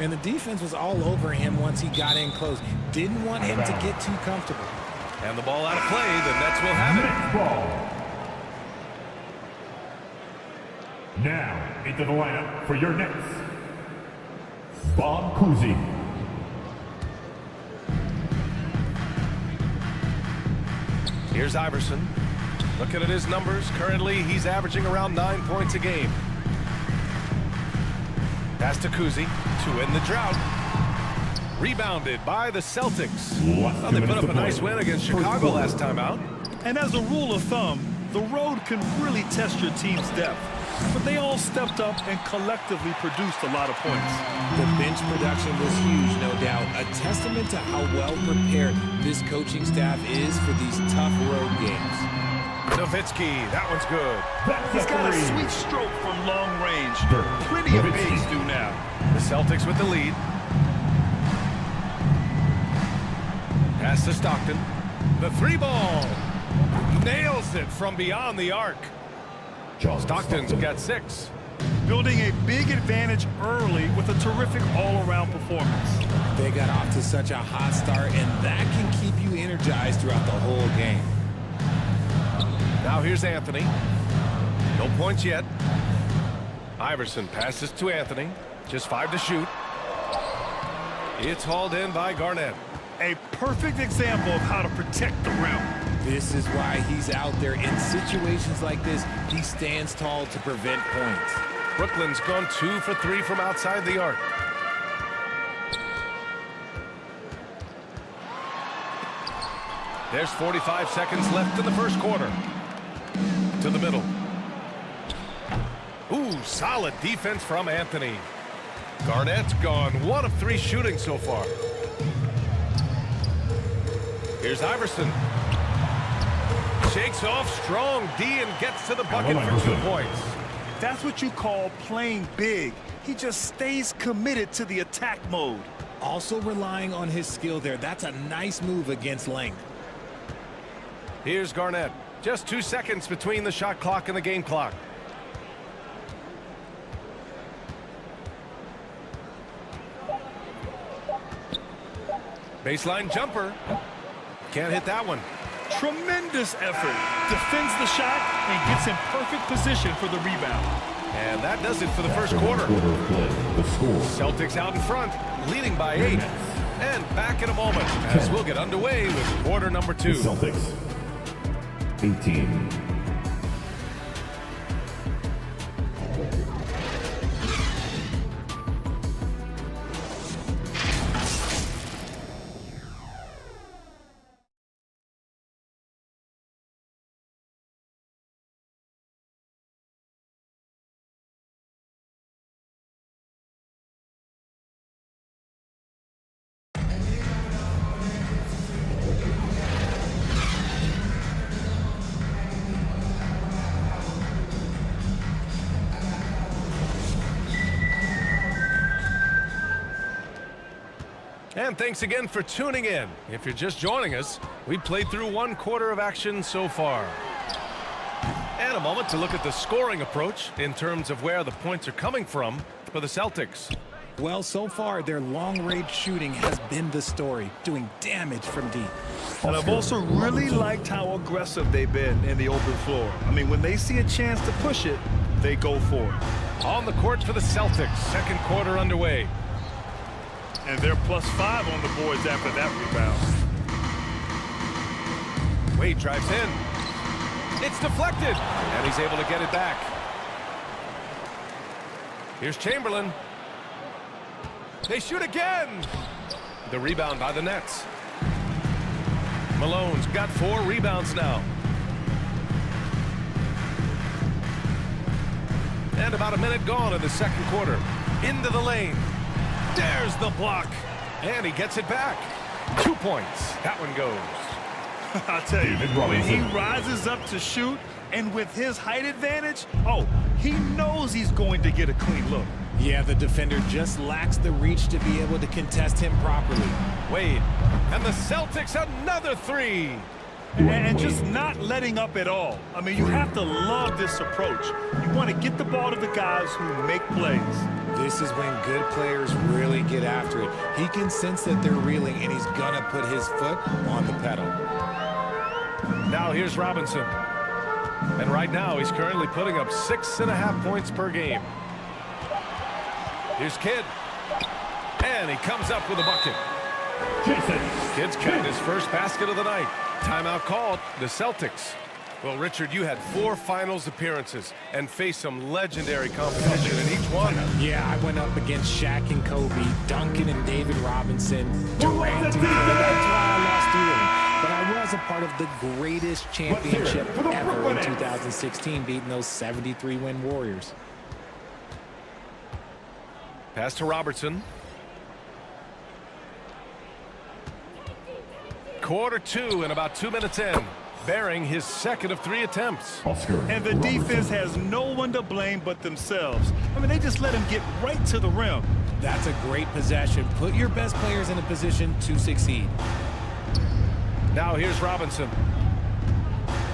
And the defense was all over him once he got in close. Didn't want him to get too comfortable. And the ball out of play. The Nets will have it. Now, into the lineup for your Knicks, Bob Cousy. Here's Iverson. Looking at his numbers, currently he's averaging around 9 points a game. Pass to Kuzi to end the drought. Rebounded by the Celtics. Well, they put up a nice win against Chicago last time out. And as a rule of thumb, the road can really test your team's depth. But they all stepped up and collectively produced a lot of points. The bench production was huge, no doubt. A testament to how well prepared this coaching staff is for these tough road games. Nowitzki, that one's good. He's got a sweet stroke from long range. Plenty of bigs do now. The Celtics with the lead. Pass to Stockton. The 3-ball. Nails it from beyond the arc. Stockton's got 6. Building a big advantage early with a terrific all-around performance. They got off to such a hot start, and that can keep you energized throughout the whole game. Now here's Anthony. No points yet. Iverson passes to Anthony. Just 5 to shoot. It's hauled in by Garnett. A perfect example of how to protect the rim. This is why he's out there. In situations like this, he stands tall to prevent points. Brooklyn's gone 2 for 3 from outside the arc. There's 45 seconds left in the first quarter. To the middle. Ooh, solid defense from Anthony. Garnett's gone 1 of 3 shooting so far. Here's Iverson. Shakes off strong D and gets to the bucket for 2 points. That's what you call playing big. He just stays committed to the attack mode. Also relying on his skill there. That's a nice move against length. Here's Garnett. Just 2 seconds between the shot clock and the game clock. Baseline jumper. Can't hit that one. Tremendous effort. Defends the shot and gets in perfect position for the rebound. And that does it for the first quarter. Celtics out in front, leading by 8. And back in a moment as we'll get underway with quarter number 2. Celtics 18. And thanks again for tuning in. If you're just joining us, we played through 1 quarter of action so far. And a moment to look at the scoring approach in terms of where the points are coming from for the Celtics. Well, so far, their long-range shooting has been the story, doing damage from deep. And I've also really liked how aggressive they've been in the open floor. I mean, when they see a chance to push it, they go for it. On the court for the Celtics, second quarter underway. And they're +5 on the boards after that rebound. Wade drives in. It's deflected, and he's able to get it back. Here's Chamberlain. They shoot again. The rebound by the Nets. Malone's got 4 rebounds now. And about a minute gone in the second quarter. Into the lane. There's the block. And he gets it back. 2 points. That one goes. I'll tell you, when he rises up to shoot, and with his height advantage, he knows he's going to get a clean look. Yeah, the defender just lacks the reach to be able to contest him properly. Wade, and the Celtics another 3. And just not letting up at all. I mean, you have to love this approach. You want to get the ball to the guys who make plays. This is when good players really get after it. He can sense that they're reeling, and he's gonna put his foot on the pedal. Now here's Robinson. And right now, he's currently putting up 6.5 points per game. Here's Kidd. And he comes up with a bucket. Kidd's got his first basket of the night. Timeout called, the Celtics. Well, Richard, you had 4 finals appearances and faced some legendary competition in each one. Yeah, I went up against Shaq and Kobe, Duncan and David Robinson, Durant and Curry. That's why I lost to him. But I was a part of the greatest championship ever in 2016, beating those 73-win Warriors. Pass to Robertson. Quarter 2 and about 2 minutes in. Bearing his second of 3 attempts. And the defense has no one to blame but themselves. I mean, they just let him get right to the rim. That's a great possession. Put your best players in a position to succeed. Now here's Robinson.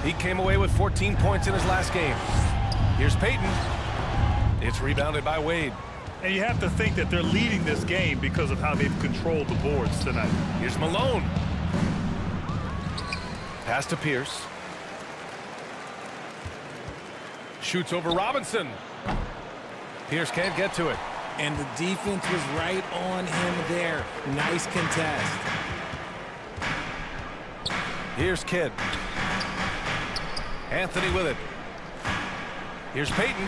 He came away with 14 points in his last game. Here's Payton. It's rebounded by Wade. And you have to think that they're leading this game because of how they've controlled the boards tonight. Here's Malone. Pass to Pierce. Shoots over Robinson. Pierce can't get to it. And the defense was right on him there. Nice contest. Here's Kidd. Anthony with it. Here's Payton.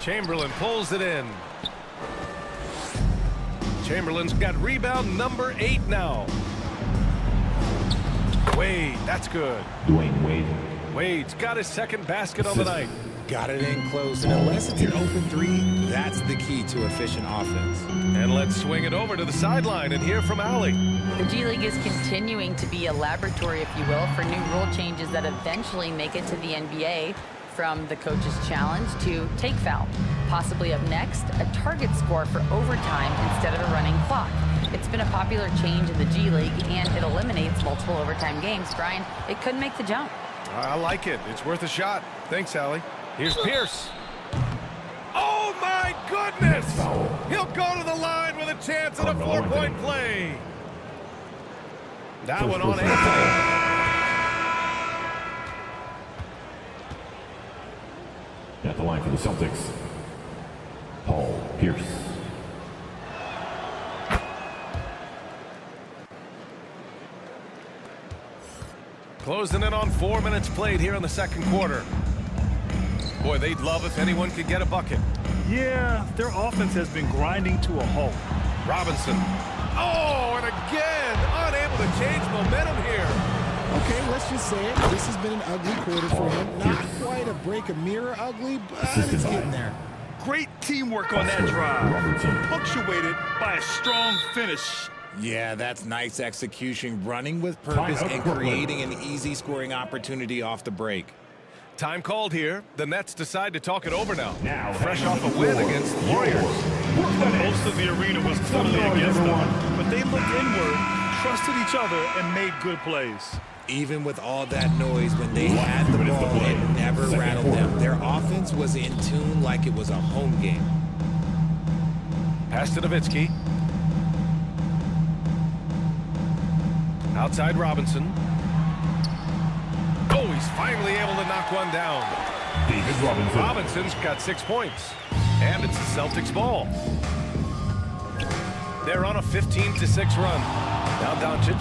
Chamberlain pulls it in. Chamberlain's got rebound number 8 now. Wade, that's good. Dwayne Wade. Wade's got his second basket on the night. Got it in close, and unless it's an open 3, that's the key to efficient offense. And let's swing it over to the sideline and hear from Allie. The G League is continuing to be a laboratory, if you will, for new rule changes that eventually make it to the NBA, from the coach's challenge to take foul. Possibly up next, a target score for overtime instead of a running clock. It's been a popular change in the G League, and it eliminates multiple overtime games. Brian, it could make the jump. I like it. It's worth a shot. Thanks, Allie. Here's Pierce. Oh, my goodness! He'll go to the line with a chance at a 4-point play. That one on Anthony. At the line for the Celtics, Paul Pierce. Closing in on 4 minutes played here in the second quarter. Boy, they'd love if anyone could get a bucket. Yeah, their offense has been grinding to a halt. Robinson. Oh, and again, unable to change momentum here. Okay, let's just say it. This has been an ugly quarter for him. Not quite a break a mirror ugly, but it's getting there. Great teamwork on that drive. Punctuated by a strong finish. Yeah, that's nice execution, running with purpose and creating an easy scoring opportunity off the break. Time called here. The Nets decide to talk it over now. Fresh off a win against the Warriors. Most of the arena was totally against them, but they looked inward, trusted each other, and made good plays. Even with all that noise, when they had the ball, it never rattled them. Their offense was in tune like it was a home game. Pass to Nowitzki. Outside Robinson. Oh, he's finally able to knock one down. David Robinson. Robinson's got 6 points. And it's the Celtics ball. They're on a 15-6 run. Now Doncic.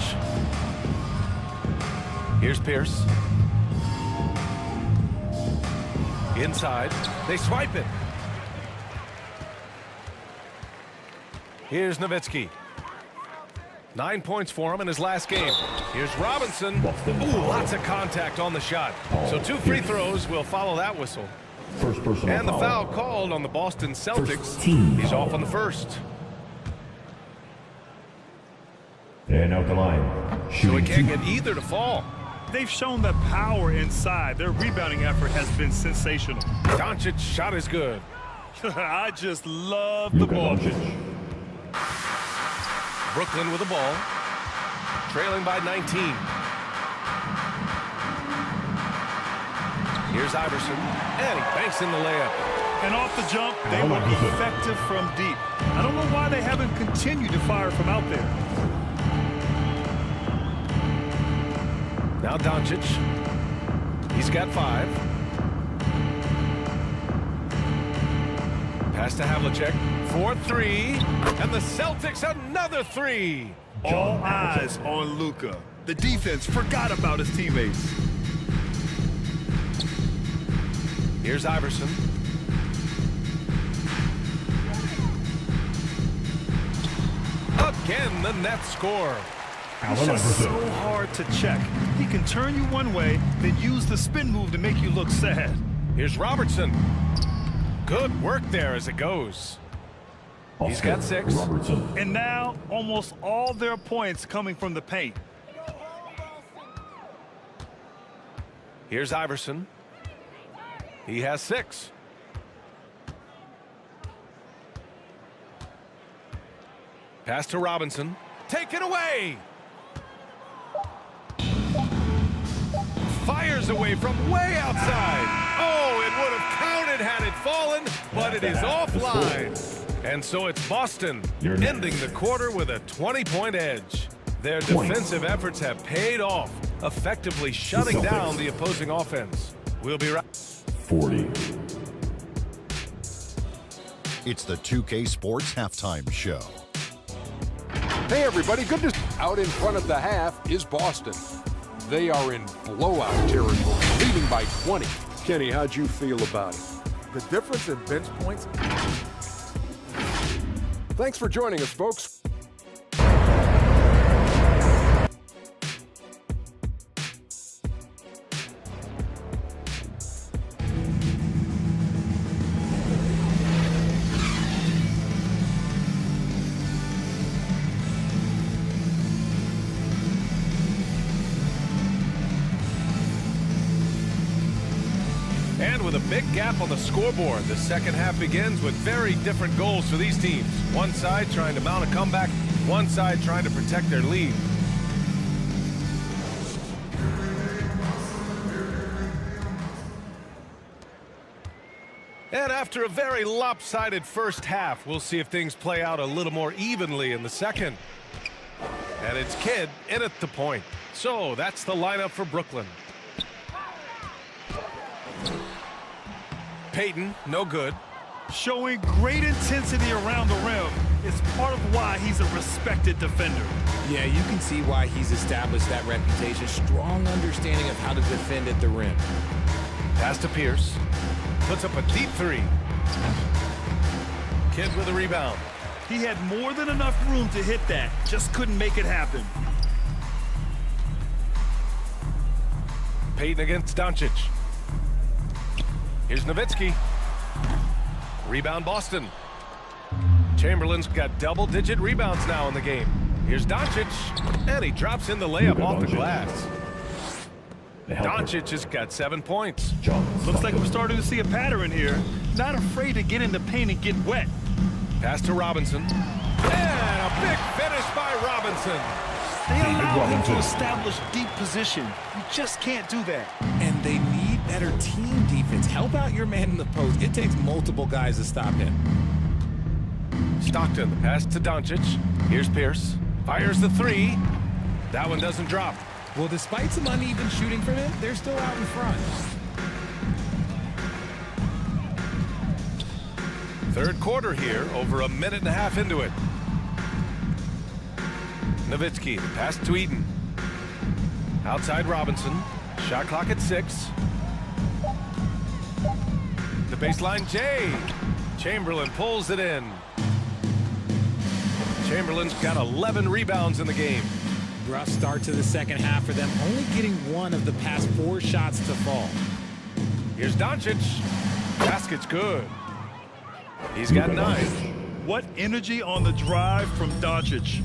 Here's Pierce. Inside. They swipe it. Here's Nowitzki. 9 points for him in his last game. Here's Robinson. Ooh, lots of contact on the shot. So 2 free throws will follow that whistle. First personal and the foul called on the Boston Celtics. He's off on the first. And out the line. So he can't get either to fall. They've shown the power inside. Their rebounding effort has been sensational. Doncic's shot is good. I just love the ball. Brooklyn with the ball, trailing by 19. Here's Iverson, and he banks in the layup. And off the jump, they were effective from deep. I don't know why they haven't continued to fire from out there. Now Doncic, he's got 5. Pass to Havlicek. 4-3, and the Celtics another 3. All eyes on Luka. The defense forgot about his teammates. Here's Iverson. Again, the Nets score. It's just so hard to check. He can turn you one way, then use the spin move to make you look sad. Here's Robertson. Good work there as it goes. He's got 6. And now, almost all their points coming from the paint. Here's Iverson. He has 6. Pass to Robinson. Taken away. Fires away from way outside. Oh, it would have counted had it fallen, but it is offline. And so it's Boston ending the quarter with a 20-point edge. Their defensive efforts have paid off, effectively shutting down the opposing offense. We'll be right. 40. It's the 2K Sports Halftime Show. Hey everybody, good to out in front of the half is Boston. They are in blowout territory, leading by 20. Kenny, how'd you feel about it? The difference in bench points. Thanks for joining us, folks. And with a big gap on the scoreboard, the second half begins with very different goals for these teams. One side trying to mount a comeback, one side trying to protect their lead. And after a very lopsided first half, we'll see if things play out a little more evenly in the second. And it's Kidd in at the point. So that's the lineup for Brooklyn. Payton, no good. Showing great intensity around the rim is part of why he's a respected defender. Yeah, you can see why he's established that reputation. Strong understanding of how to defend at the rim. Pass to Pierce. Puts up a deep 3. Kidd with a rebound. He had more than enough room to hit that. Just couldn't make it happen. Payton against Doncic. Here's Nowitzki. Rebound Boston. Chamberlain's got double-digit rebounds now in the game. Here's Doncic, and he drops in the layup off the glass. Doncic has got 7 points. Looks like we're starting to see a pattern here. Not afraid to get in the paint and get wet. Pass to Robinson. And a big finish by Robinson. They allow him to establish deep position. You just can't do that. And they need better team defense. Help out your man in the post. It takes multiple guys to stop him. Stockton, the pass to Doncic. Here's Pierce. Fires the 3. That one doesn't drop. Well, despite some uneven shooting from him, they're still out in front. Third quarter here, over a minute and a half into it. Nowitzki, the pass to Eaton. Outside Robinson. Shot clock at 6. The baseline, Jay. Chamberlain pulls it in. Chamberlain's got 11 rebounds in the game. Rough start to the second half for them, only getting 1 of the past 4 shots to fall. Here's Doncic. Basket's good. He's got 9. What energy on the drive from Doncic.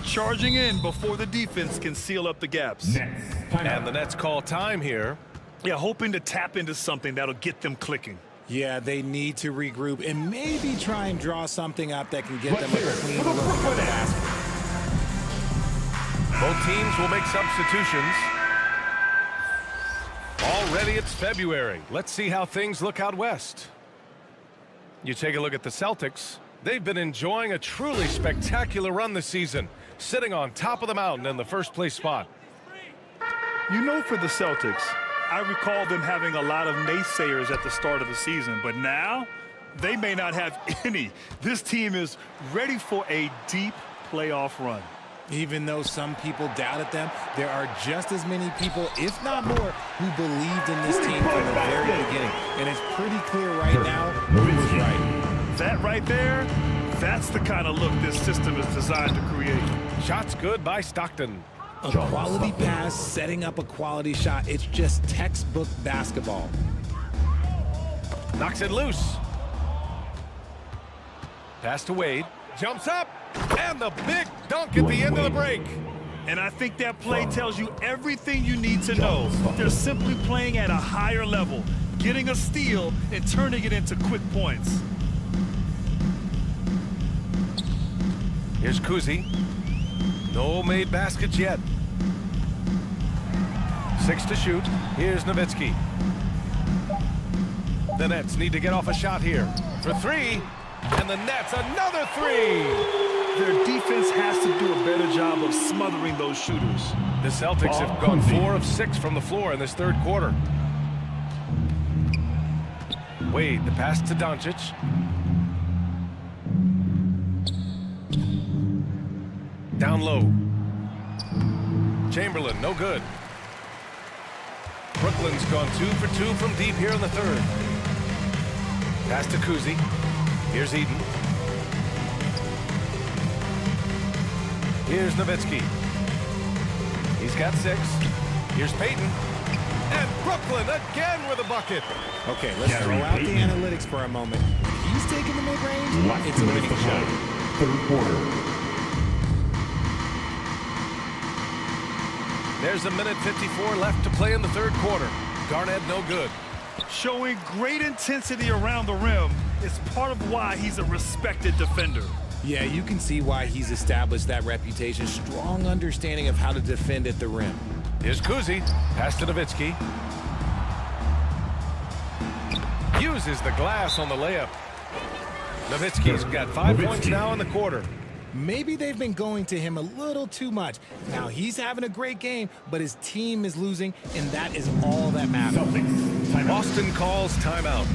Charging in before the defense can seal up the gaps. And the Nets call time here. Yeah, hoping to tap into something that'll get them clicking. Yeah, they need to regroup and maybe try and draw something up that can get them a clean look at the basket. Both teams will make substitutions. Already it's February. Let's see how things look out west. You take a look at the Celtics. They've been enjoying a truly spectacular run this season, sitting on top of the mountain in the first place spot. You know, for the Celtics, I recall them having a lot of naysayers at the start of the season, but now they may not have any. This team is ready for a deep playoff run. Even though some people doubted them, there are just as many people, if not more, who believed in this team from the very beginning. And it's pretty clear right now who was right. That right there, that's the kind of look this system is designed to create. Shots good by Stockton. A quality pass, setting up a quality shot. It's just textbook basketball. Knocks it loose. Pass to Wade. Jumps up. And the big dunk at the end of the break. And I think that play tells you everything you need to know. They're simply playing at a higher level, getting a steal and turning it into quick points. Here's Kuzi. No made baskets yet. 6 to shoot. Here's Nowitzki. The Nets need to get off a shot here. For 3. And the Nets, another 3. Their defense has to do a better job of smothering those shooters. The Celtics have gone 4 of 6 from the floor in this third quarter. Wade, the pass to Doncic. Down low. Chamberlain, no good. Brooklyn's gone 2 for 2 from deep here in the third. Pass to Kuzi. Here's Eden. Here's Nowitzki. He's got 6. Here's Payton. And Brooklyn again with a bucket. Okay, let's throw out the analytics for a moment. He's taking the mid-range. It's a winning shot. Third quarter. There's a minute 54 left to play in the third quarter. Garnett no good. Showing great intensity around the rim is part of why he's a respected defender. Yeah, you can see why he's established that reputation. Strong understanding of how to defend at the rim. Here's Kuzi. Pass to Nowitzki. Uses the glass on the layup. Nowitzki's got 5 points now in the quarter. Maybe they've been going to him a little too much. Now, he's having a great game, but his team is losing, and that is all that matters. Boston calls timeout.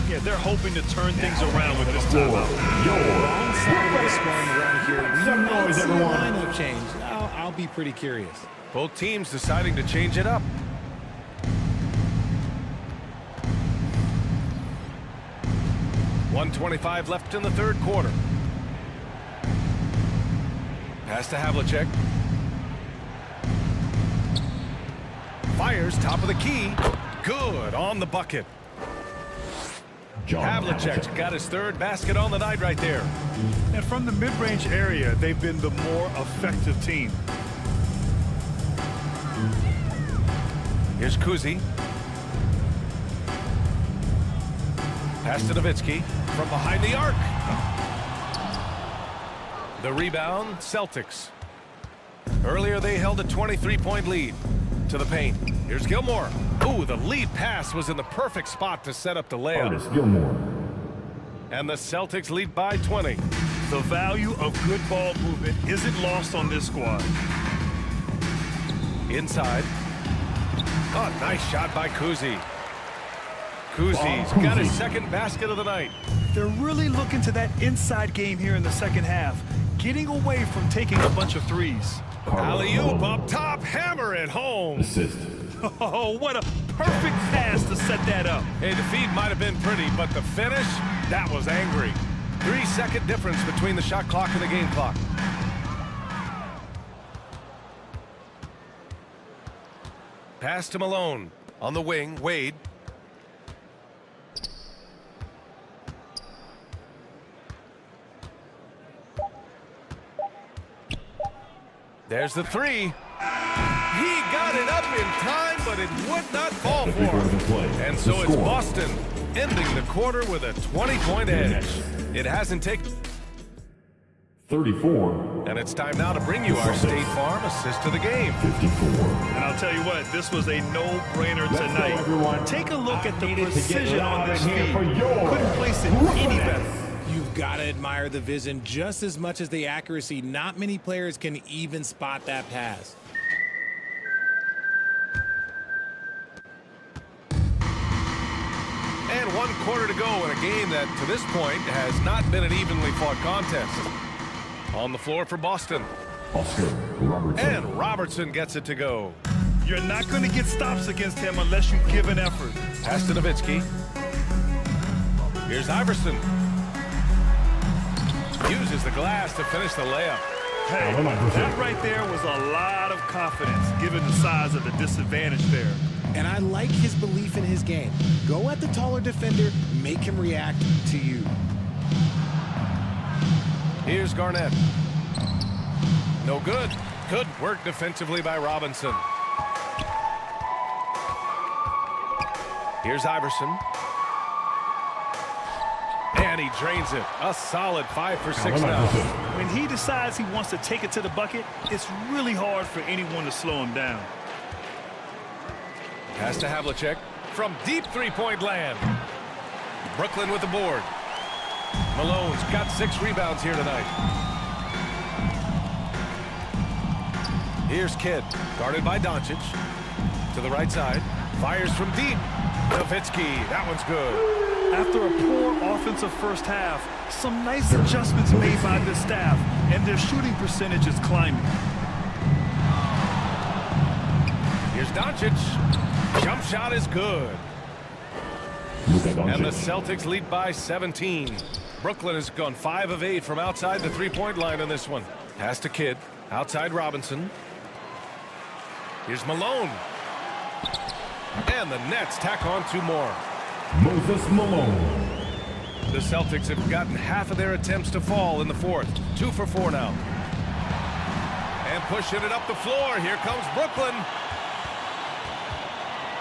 Yeah, they're hoping to turn things around with this timeout. Wrong side of the scoring around here. We might see a lineup change. I'll be pretty curious. Both teams deciding to change it up. .125 left in the third quarter. Pass to Havlicek. Fires top of the key. Good on the bucket. Havlicek's got his third basket on the night right there. And from the mid-range area, they've been the more effective team. Here's Kuzi. Pass to Nowitzki from behind the arc. The rebound, Celtics. Earlier they held a 23-point lead. To the paint. Here's Gilmore. Ooh, the lead pass was in the perfect spot to set up the layup. Gilmore. And the Celtics lead by 20. The value of good ball movement isn't lost on this squad. Inside. Oh, nice shot by Kuzi. Kuzi's got his second basket of the night. They're really looking to that inside game here in the second half, getting away from taking a bunch of threes. Alley-oop up top, hammer it home. Assist. Oh, what a perfect pass to set that up. Hey, the feed might have been pretty, but the finish, that was angry. 3-second difference between the shot clock and the game clock. Pass to Malone. On the wing, Wade. There's the 3. He got it up in time, but it would not fall for him. And so it's Boston ending the quarter with a 20-point edge. It hasn't taken 34. And it's time now to bring you our State Farm assist to the game. 54. And I'll tell you what, this was a no-brainer tonight. Take a look at the precision on this feed. Couldn't place it any better. You've got to admire the vision just as much as the accuracy. Not many players can even spot that pass. And 1 quarter to go in a game that, to this point, has not been an evenly fought contest. On the floor for Boston. And Robertson gets it to go. You're not going to get stops against him unless you give an effort. Pass to Nowitzki. Here's Iverson. Uses the glass to finish the layup. Hey, that right there was a lot of confidence, given the size of the disadvantage there. And I like his belief in his game. Go at the taller defender, make him react to you. Here's Garnett. No good. Good work defensively by Robinson. Here's Iverson. And he drains it. A solid 5 for 6 now. When he decides he wants to take it to the bucket, it's really hard for anyone to slow him down. Pass to Havlicek from deep three-point land. Brooklyn with the board. Malone's got 6 rebounds here tonight. Here's Kidd, guarded by Doncic. To the right side, fires from deep. Nowitzki, that one's good. After a poor offensive first half, some nice adjustments made by the staff, and their shooting percentage is climbing. Here's Doncic. Jump shot is good. And the Celtics lead by 17. Brooklyn has gone 5 of 8 from outside the three-point line in this one. Pass to Kidd. Outside Robinson. Here's Malone. And the Nets tack on 2 more. Moses Malone. The Celtics have gotten half of their attempts to fall in the fourth. 2 for 4 now. And pushing it up the floor. Here comes Brooklyn.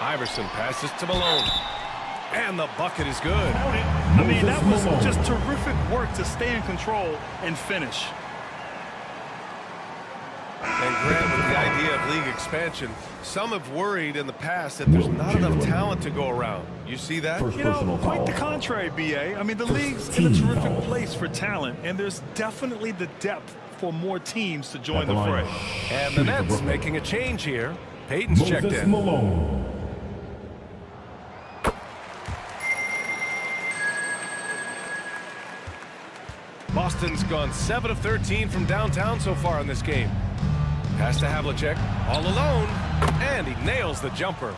Iverson passes to Malone. And the bucket is good. I mean, that was just terrific work to stay in control and finish. And Grant, with the idea of league expansion, some have worried in the past that there's not enough talent to go around. You see that? You know, quite the contrary, B.A. I mean, the league's in a terrific place for talent, and there's definitely the depth for more teams to join the fray. And the Nets making a change here. Payton's checked in. Malone. Boston's gone 7 of 13 from downtown so far in this game. Pass to Havlicek, all alone, and he nails the jumper.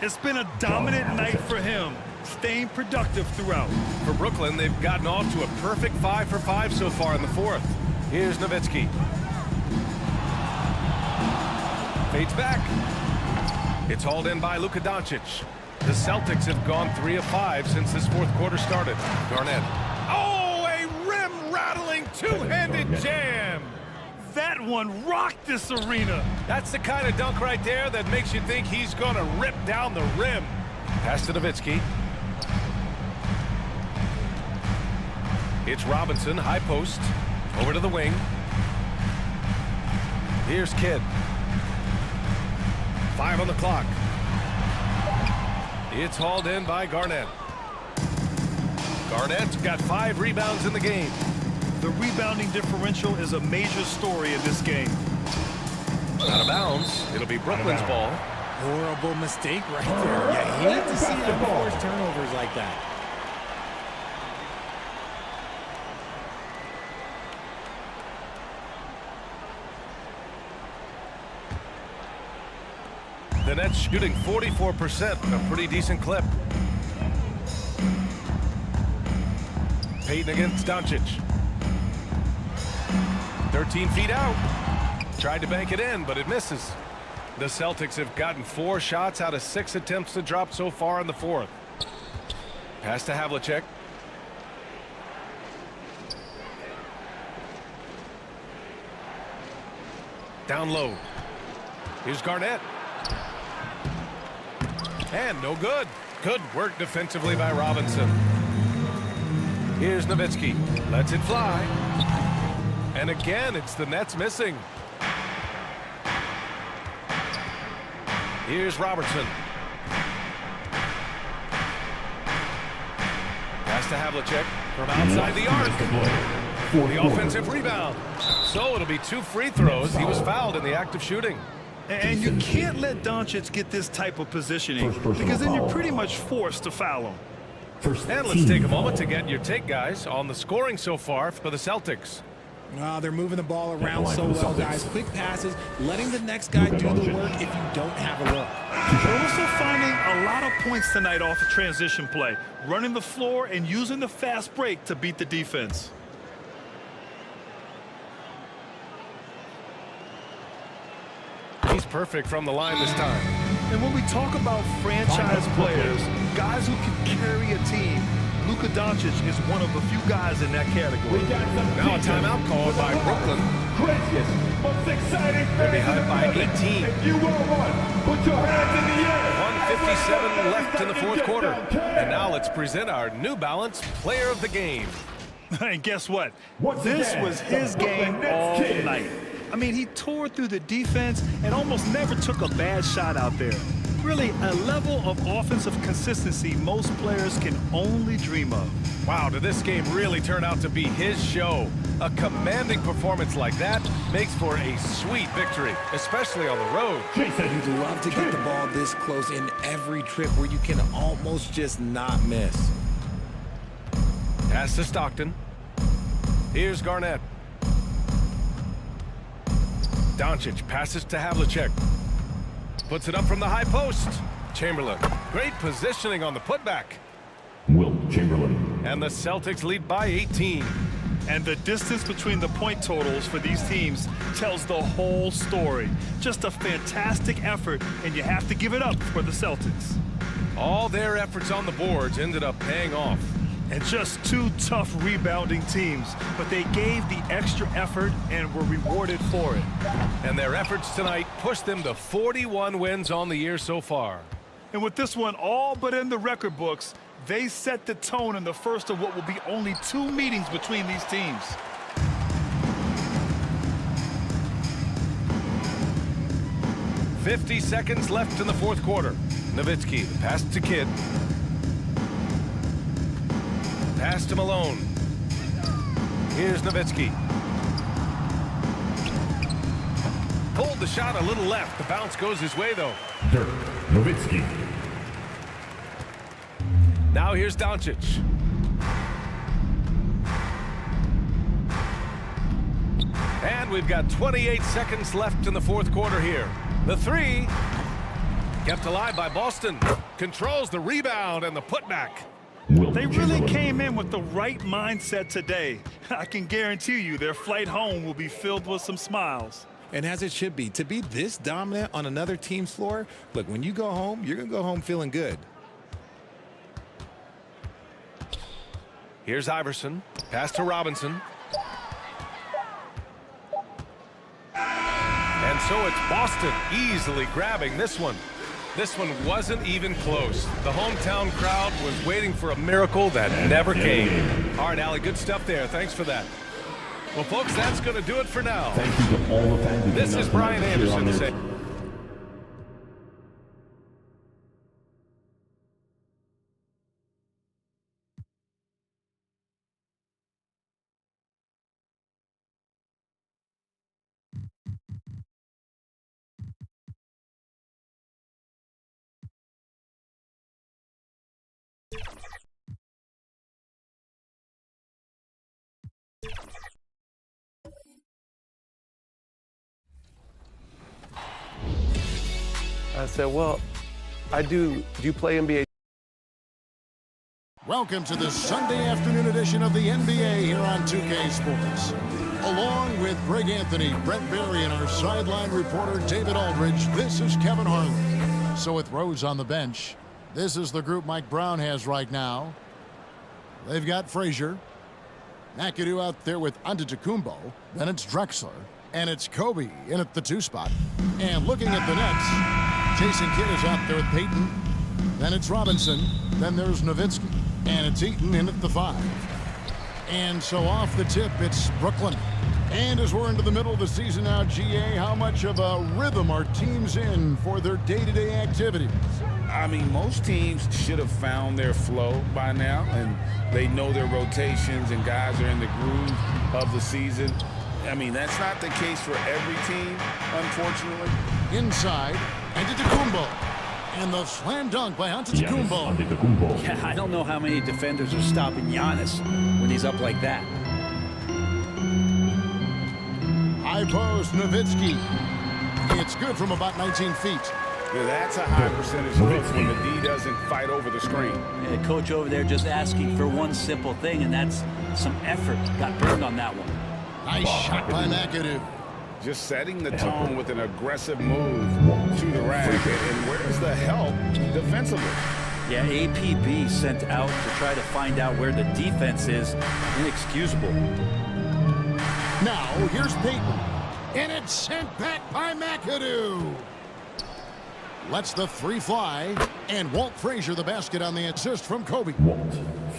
It's been a dominant night for him, staying productive throughout. For Brooklyn, they've gotten off to a perfect 5 for 5 so far in the fourth. Here's Nowitzki. Fades back. It's hauled in by Luka Doncic. The Celtics have gone 3 of 5 since this fourth quarter started. Garnett. Oh, a rim-rattling two-handed jam. That one rocked this arena. That's the kind of dunk right there that makes you think he's going to rip down the rim. Pass to Nowitzki. It's Robinson, high post. Over to the wing. Here's Kidd. 5 on the clock. It's hauled in by Garnett. Garnett's got 5 rebounds in the game. The rebounding differential is a major story in this game. Out of bounds. It'll be Brooklyn's ball. Horrible mistake right there. You hate to see unforced turnovers like that. The Nets shooting 44%, a pretty decent clip. Payton against Doncic. 13 feet out. Tried to bank it in, but it misses. The Celtics have gotten 4 shots out of 6 attempts to drop so far in the fourth. Pass to Havlicek. Down low. Here's Garnett. And no good. Good work defensively by Robinson. Here's Nowitzki. Lets it fly. And again, it's the Nets missing. Here's Robertson. Pass to Havlicek from outside the arc. The offensive rebound. So it'll be 2 free throws. He was fouled in the act of shooting. And you can't let Doncic get this type of positioning because then you're pretty much forced to foul him. And let's take a moment to get your take, guys, on the scoring so far for the Celtics. They're moving the ball around so well, guys. Quick passes, letting the next guy do the work if you don't have a look. They're also finding a lot of points tonight off the transition play, running the floor and using the fast break to beat the defense. He's perfect from the line this time. And when we talk about franchise players, guys who can carry a team, Luka Doncic is one of the few guys in that category. Now a timeout called by Brooklyn. They're behind by 18. Put your hands in the air. 1:57 left in the fourth quarter. And now let's present our New Balance Player of the Game. And guess what? This was his game all night. I mean, he tore through the defense and almost never took a bad shot out there. Really, a level of offensive consistency most players can only dream of. Wow, did this game really turn out to be his show? A commanding performance like that makes for a sweet victory, especially on the road. You'd love to get the ball this close in every trip where you can almost just not miss. Pass to Stockton. Here's Garnett. Doncic passes to Havlicek. Puts it up from the high post. Chamberlain. Great positioning on the putback. Will Chamberlain. And the Celtics lead by 18. And the distance between the point totals for these teams tells the whole story. Just a fantastic effort, and you have to give it up for the Celtics. All their efforts on the boards ended up paying off. And just two tough rebounding teams, but they gave the extra effort and were rewarded for it. And their efforts tonight pushed them to 41 wins on the year so far. And with this one all but in the record books, they set the tone in the first of what will be only 2 meetings between these teams. "50 seconds left in the fourth quarter. Nowitzki, pass to Kidd. Pass to Malone. Here's Nowitzki. Pulled the shot a little left. The bounce goes his way, though. Dirk Nowitzki. Now here's Doncic. And we've got 28 seconds left in the fourth quarter here. The three kept alive by Boston. Controls the rebound and the putback. They really came in with the right mindset today. I can guarantee you their flight home will be filled with some smiles. And as it should be, to be this dominant on another team's floor, look, when you go home, you're going to go home feeling good. Here's Iverson. Pass to Robinson. And so it's Boston easily grabbing this one. This one wasn't even close. The hometown crowd was waiting for a miracle that never came. All right, Allie, good stuff there. Thanks for that. Well, folks, that's going to do it for now. Thank you to all the fans. This is Brian Anderson saying. I said, well, I do. Do you play NBA? Welcome to the Sunday afternoon edition of the NBA here on 2K Sports. Along with Greg Anthony, Brent Barry, and our sideline reporter David Aldridge, this is Kevin Harlan. So with Rose on the bench, this is the group Mike Brown has right now. They've got Frazier, McAdoo out there with Antetokounmpo, then it's Drexler, and it's Kobe in at the 2 spot. And looking at the Nets, Jason Kidd is out there with Payton, then it's Robinson, then there's Nowitzki, and it's Eaton in at the 5. And so off the tip, it's Brooklyn. And as we're into the middle of the season now, GA, how much of a rhythm are teams in for their day-to-day activities? I mean, most teams should have found their flow by now, and they know their rotations, and guys are in the groove of the season. I mean, that's not the case for every team, unfortunately. Inside, Antetokounmpo. And the slam dunk by Antetokounmpo. Yeah, I don't know how many defenders are stopping Giannis when he's up like that. High post, Nowitzki. It's good from about 19 feet. Yeah, that's a high percentage look when the D doesn't fight over the screen. Yeah, coach over there just asking for one simple thing, and that's some effort. Got burned on that one. Nice shot by McAdoo. Just setting the tone with an aggressive move to the rack. And where's the help defensively? Yeah, APB sent out to try to find out where the defense is. Inexcusable. Now, here's Payton. And it's sent back by McAdoo. Lets the three fly. And Walt Frazier the basket on the assist from Kobe.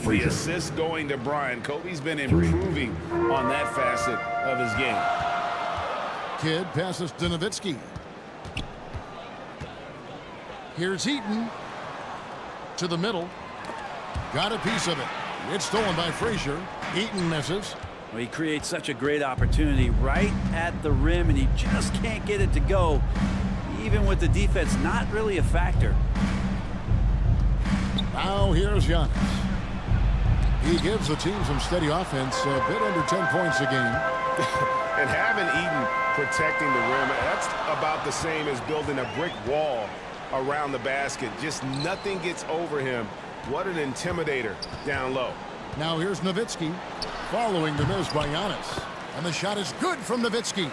The assist going to Brian. Kobe's been improving on that facet of his game. Kidd passes to Nowitzki. Here's Eaton. To the middle. Got a piece of it. It's stolen by Frazier. Eaton misses. Well, he creates such a great opportunity right at the rim, and he just can't get it to go, even with the defense not really a factor. Now here's Giannis. He gives the team some steady offense, a bit under 10 points a game. And having Eaton protecting the rim, that's about the same as building a brick wall around the basket. Just nothing gets over him. What an intimidator down low. Now here's Nowitzki following the miss by Giannis. And the shot is good from Nowitzki.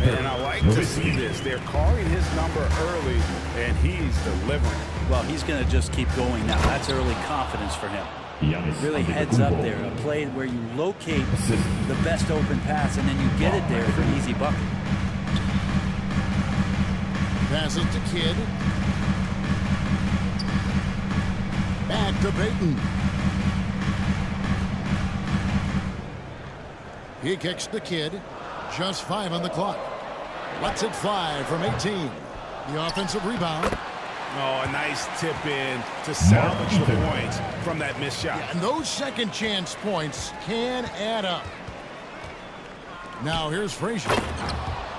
And I like to see this. They're calling his number early, and he's delivering. Well, he's going to just keep going now. That's early confidence for him. Really heads up there. A play where you locate the best open pass, and then you get it there for an easy bucket. Passes to Kidd. Back to Payton. He kicks the Kidd. Just 5 on the clock. Lets it fly from 18. The offensive rebound. Oh, a nice tip in to salvage the points from that missed shot. Yeah, and those second chance points can add up. Now here's Frazier.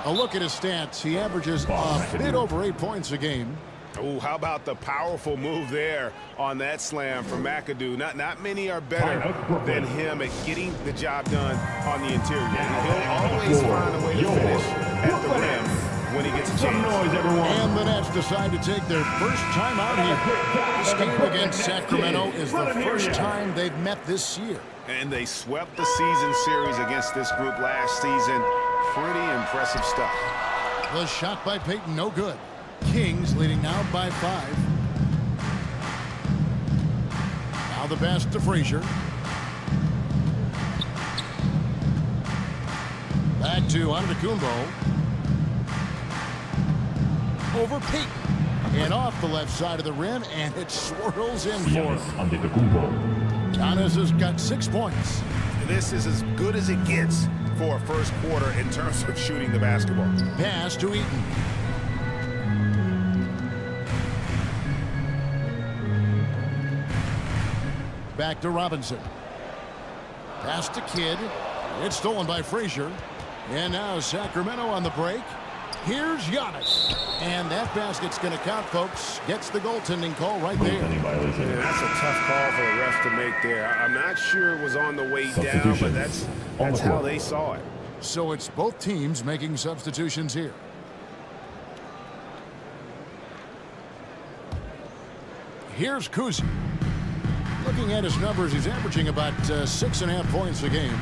A look at his stats. He averages a bit over 8 points a game. Oh, how about the powerful move there on that slam from McAdoo? Not many are better than him at getting the job done on the interior. He'll always find a way to finish at the rim when he gets a chance. And the Nets decide to take their first time out here. This game against Sacramento is the first time they've met this year. And they swept the season series against this group last season. Pretty impressive stuff. The shot by Payton, no good. Kings leading now by 5. Now the pass to Frazier. Back to Antetokounmpo. Over Payton. And off the left side of the rim, and it swirls in for him. Giannis has got 6 points. This is as good as it gets for a first quarter in terms of shooting the basketball. Pass to Eaton. Back to Robinson. Pass to Kidd. It's stolen by Frazier. And now Sacramento on the break. Here's Giannis. And that basket's going to count, folks. Gets the goaltending call right there. Yeah, that's a tough call for the refs to make there. I'm not sure it was on the way down, but that's how they saw it. So it's both teams making substitutions here. Here's Kuzi. Looking at his numbers, he's averaging about 6.5 points a game.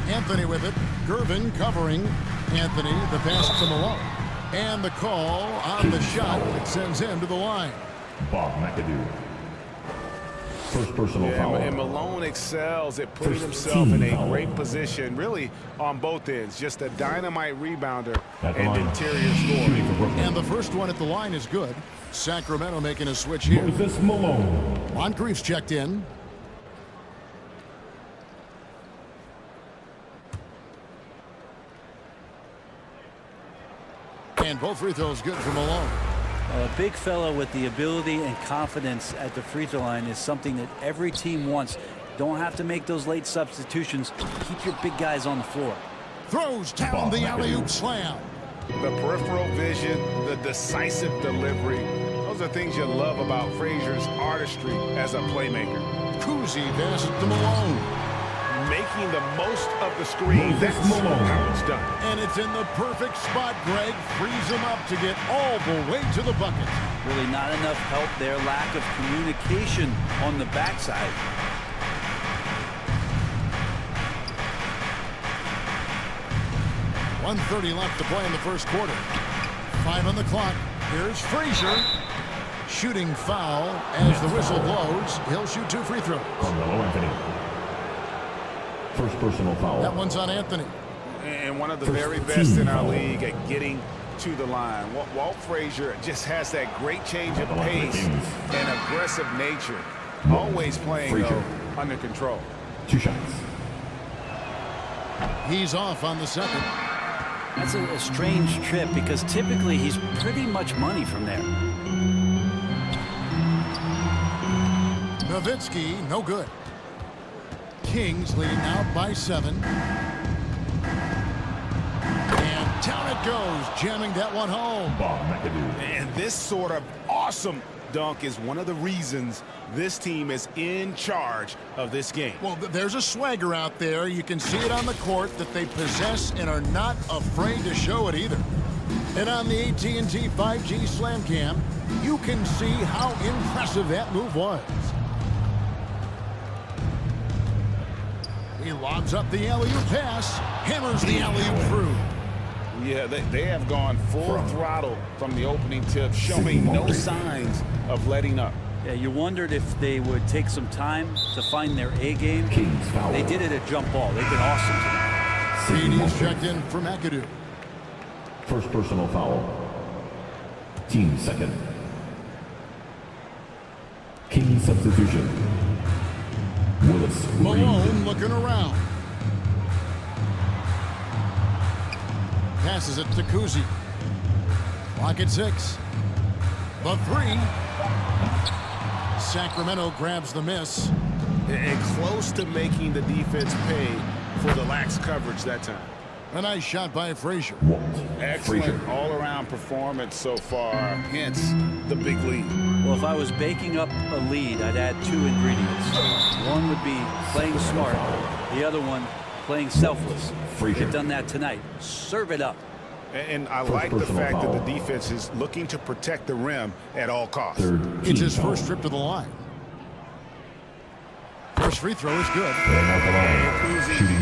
Anthony with it. Gervin covering Anthony. The pass to Malone. And the call on the shot that sends him to the line. Bob McAdoo. First personal foul. And Malone excels at putting himself in a great position, really on both ends. Just a dynamite rebounder and interior scorer. And the first one at the line is good. Sacramento making a switch here. Moses Malone. Moncrief's checked in. And both free throws good for Malone. A big fellow with the ability and confidence at the free throw line is something that every team wants. Don't have to make those late substitutions. Keep your big guys on the floor. Throws down the alley-oop slam. The peripheral vision, the decisive delivery. Those are things you love about Frazier's artistry as a playmaker. Kuzi passes to Malone. making the most of the screen. That's how it's done. And it's in the perfect spot, Greg. Frees him up to get all the way to the bucket. Really not enough help there. Lack of communication on the backside. .130 left to play in the first quarter. 5 on the clock. Here's Frazier. Shooting foul as the whistle blows. He'll shoot 2 free throws. Carmelo Anthony. First personal foul. That one's on Anthony. And one of the very best in our league at getting to the line. Walt Frazier just has that great change of pace and aggressive nature. Always playing, though, under control. 2 shots. He's off on the second. That's a strange trip because typically he's pretty much money from there. Nowitzki, no good. Kings leading out by 7. And down it goes, jamming that one home. And this sort of awesome dunk is one of the reasons this team is in charge of this game. Well, there's a swagger out there. You can see it on the court that they possess and are not afraid to show it either. And on the AT&T 5G Slam Cam, you can see how impressive that move was. He lobs up the alley-oop pass, hammers the alley-oop through. Yeah, they have gone full throttle from the opening tip, showing no signs of letting up. Yeah, you wondered if they would take some time to find their A game. They did it at jump ball. They've been awesome tonight. CD's checked in for McAdoo. First personal foul. Team second. King substitution. Willis Malone looking around. Passes it to Kuzi. Clock at 6. The 3. Sacramento grabs the miss. And close to making the defense pay for the lax coverage that time. A nice shot by Frazier. Excellent all-around performance so far, hence the big lead. Well, if I was baking up a lead, I'd add 2 ingredients. One would be playing smart. The other one, playing selfless. They've done that tonight. Serve it up. And I like the fact that the defense is looking to protect the rim at all costs. It's his first trip to the line. First free throw is good.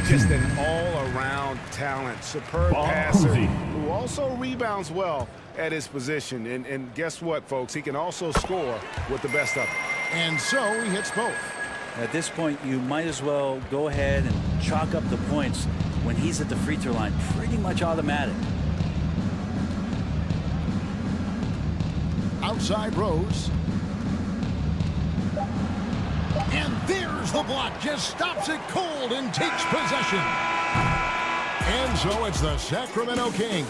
Just an all-around talent, superb passer who also rebounds well at his position. And guess what, folks? He can also score with the best of them. And so he hits both. At this point, you might as well go ahead and chalk up the points when he's at the free throw line. Pretty much automatic. Outside Rose. And there's the block. Just stops it cold and takes possession. And so it's the Sacramento Kings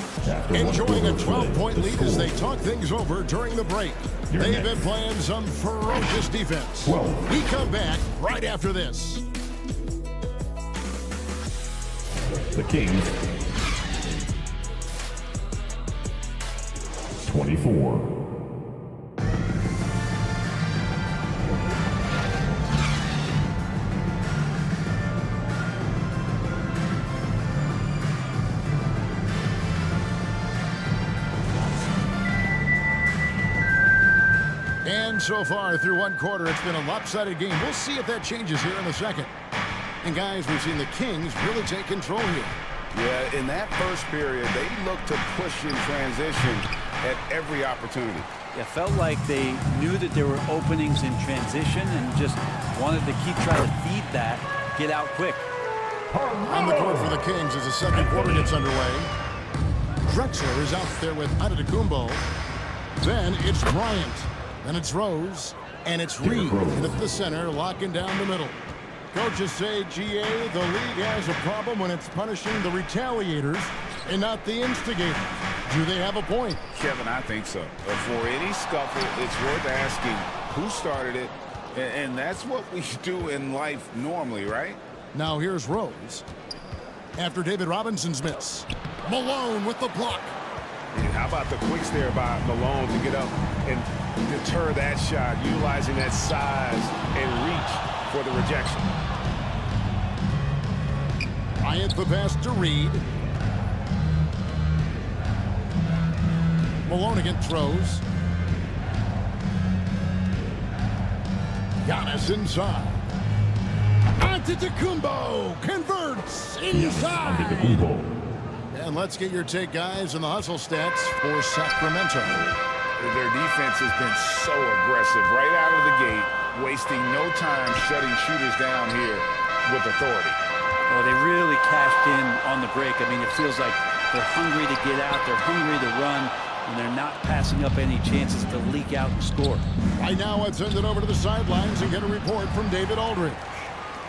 enjoying a 12-point lead as they talk things over during the break. They've been playing some ferocious defense. We come back right after this. The Kings 24. And so far through one quarter, it's been a lopsided game. We'll see if that changes here in the second. And guys, we've seen the Kings really take control here. Yeah, in that first period, they looked to push in transition at every opportunity. It felt like they knew that there were openings in transition and just wanted to keep trying to feed that, get out quick. On the court for the Kings as the second quarter gets underway. Drexler is out there with Antetokounmpo. Then it's Bryant. Then it's Rose. And it's Reed in at the center, locking down the middle. Coaches say, GA, the league has a problem when it's punishing the retaliators and not the instigators. Do they have a point? Kevin, I think so. For any scuffle, it's worth asking who started it, and that's what we do in life normally, right? Now here's Rose. After David Robinson's miss. Malone with the block. How about the quicks there by Malone to get up and deter that shot, utilizing that size and reach for the rejection. Bryant the pass to Reed. Malone again throws. Giannis inside. Antetokounmpo converts inside. And let's get your take, guys, on the hustle stats for Sacramento. Their defense has been so aggressive right out of the gate, wasting no time shutting shooters down here with authority. Well, they really cashed in on the break. I mean, it feels like they're hungry to get out, they're hungry to run, and they're not passing up any chances to leak out and score. Right now, let's send it over to the sidelines and get a report from David Aldridge.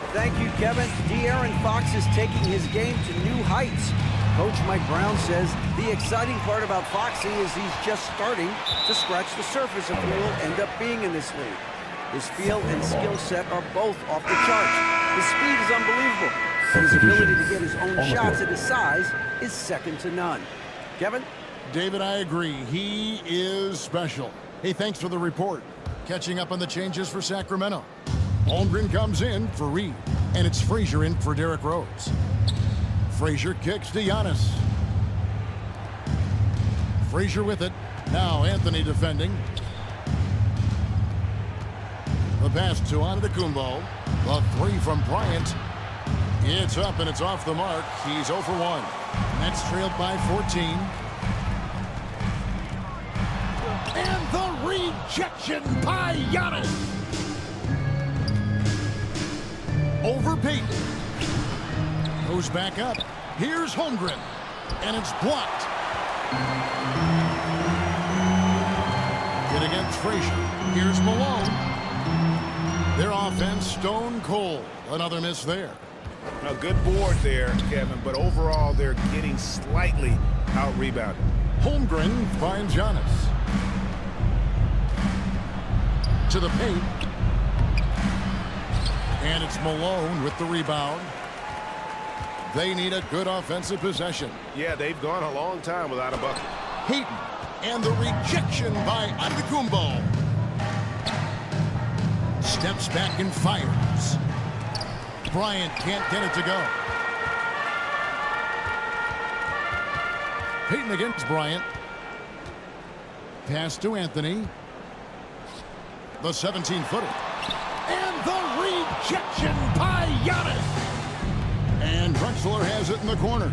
Thank you, Kevin. De'Aaron Fox is taking his game to new heights. Coach Mike Brown says the exciting part about Foxy is he's just starting to scratch the surface of who will end up being in this league. His feel and skill set are both off the charts. His speed is unbelievable. And his ability to get his own shots at his size is second to none. Kevin? David, I agree. He is special. Hey, thanks for the report. Catching up on the changes for Sacramento. Holmgren comes in for Reed, and it's Frazier in for Derrick Rose. Frazier kicks to Giannis. Frazier with it. Now Anthony defending. The pass to Antetokounmpo. The three from Bryant. It's up and it's off the mark. He's 0 for 1. Nets trailed by 14. And the rejection by Giannis. Over Peyton. Goes back up. Here's Holmgren. And it's blocked. Hit against Frazier. Here's Malone. Their offense stone cold. Another miss there. A good board there, Kevin, but overall they're getting slightly out-rebounded. Holmgren finds Giannis. To the paint. And it's Malone with the rebound. They need a good offensive possession. Yeah, they've gone a long time without a bucket. Hayton. And the rejection by Antetokounmpo. Steps back and fires. Bryant can't get it to go. Peyton against Bryant. Pass to Anthony. The 17-footer. And the rejection by Giannis. And Drexler has it in the corner.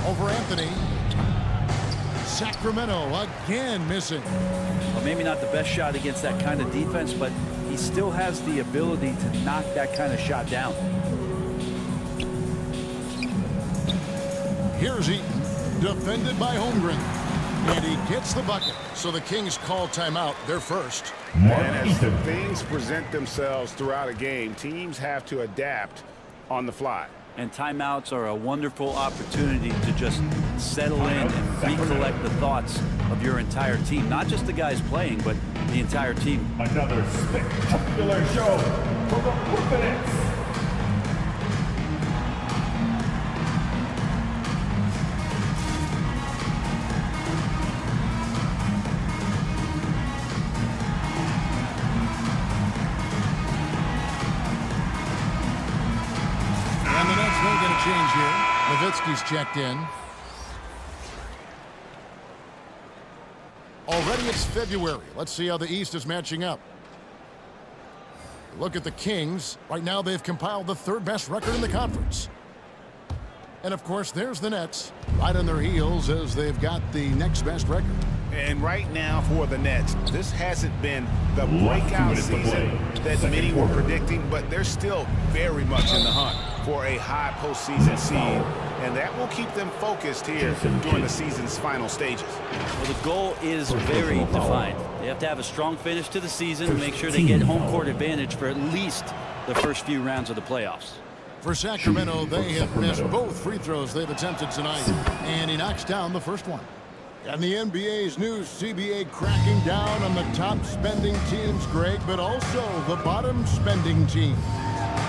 Over Anthony. Sacramento again missing. Well, maybe not the best shot against that kind of defense, but he still has the ability to knock that kind of shot down. Here's Eaton, defended by Holmgren. And he gets the bucket. So the Kings call timeout, their first. And as things present themselves throughout a game, teams have to adapt on the fly. And timeouts are a wonderful opportunity to just settle in and recollect the thoughts of your entire team. Not just the guys playing, but the entire team. Another spectacular show from the Brooklyn Nets. Change here. Nowitzki's checked in. Already it's February. Let's see how the East is matching up. Look at the Kings. Right now they've compiled the third best record in the conference. And of course there's the Nets right on their heels as they've got the next best record. And right now for the Nets, this hasn't been the breakout season that many were predicting, but they're still very much in the hunt for a high postseason seed, and that will keep them focused here during the season's final stages. Well, the goal is very defined. They have to have a strong finish to the season and make sure they get home court advantage for at least the first few rounds of the playoffs. For Sacramento, they have missed both free throws they've attempted tonight, and he knocks down the first one. And the NBA's new CBA cracking down on the top spending teams, Greg, but also the bottom spending teams.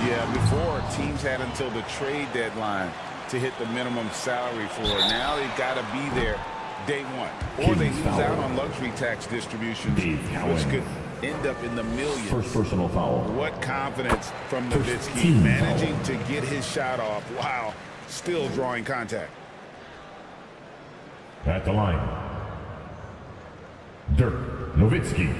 Yeah, before teams had until the trade deadline to hit the minimum salary floor. Now they've got to be there day one, or they lose out on luxury tax distributions, which could end up in the millions. First personal foul. What confidence from Nowitzki managing to get his shot off. Wow, still drawing contact. At the line, Dirk Nowitzki.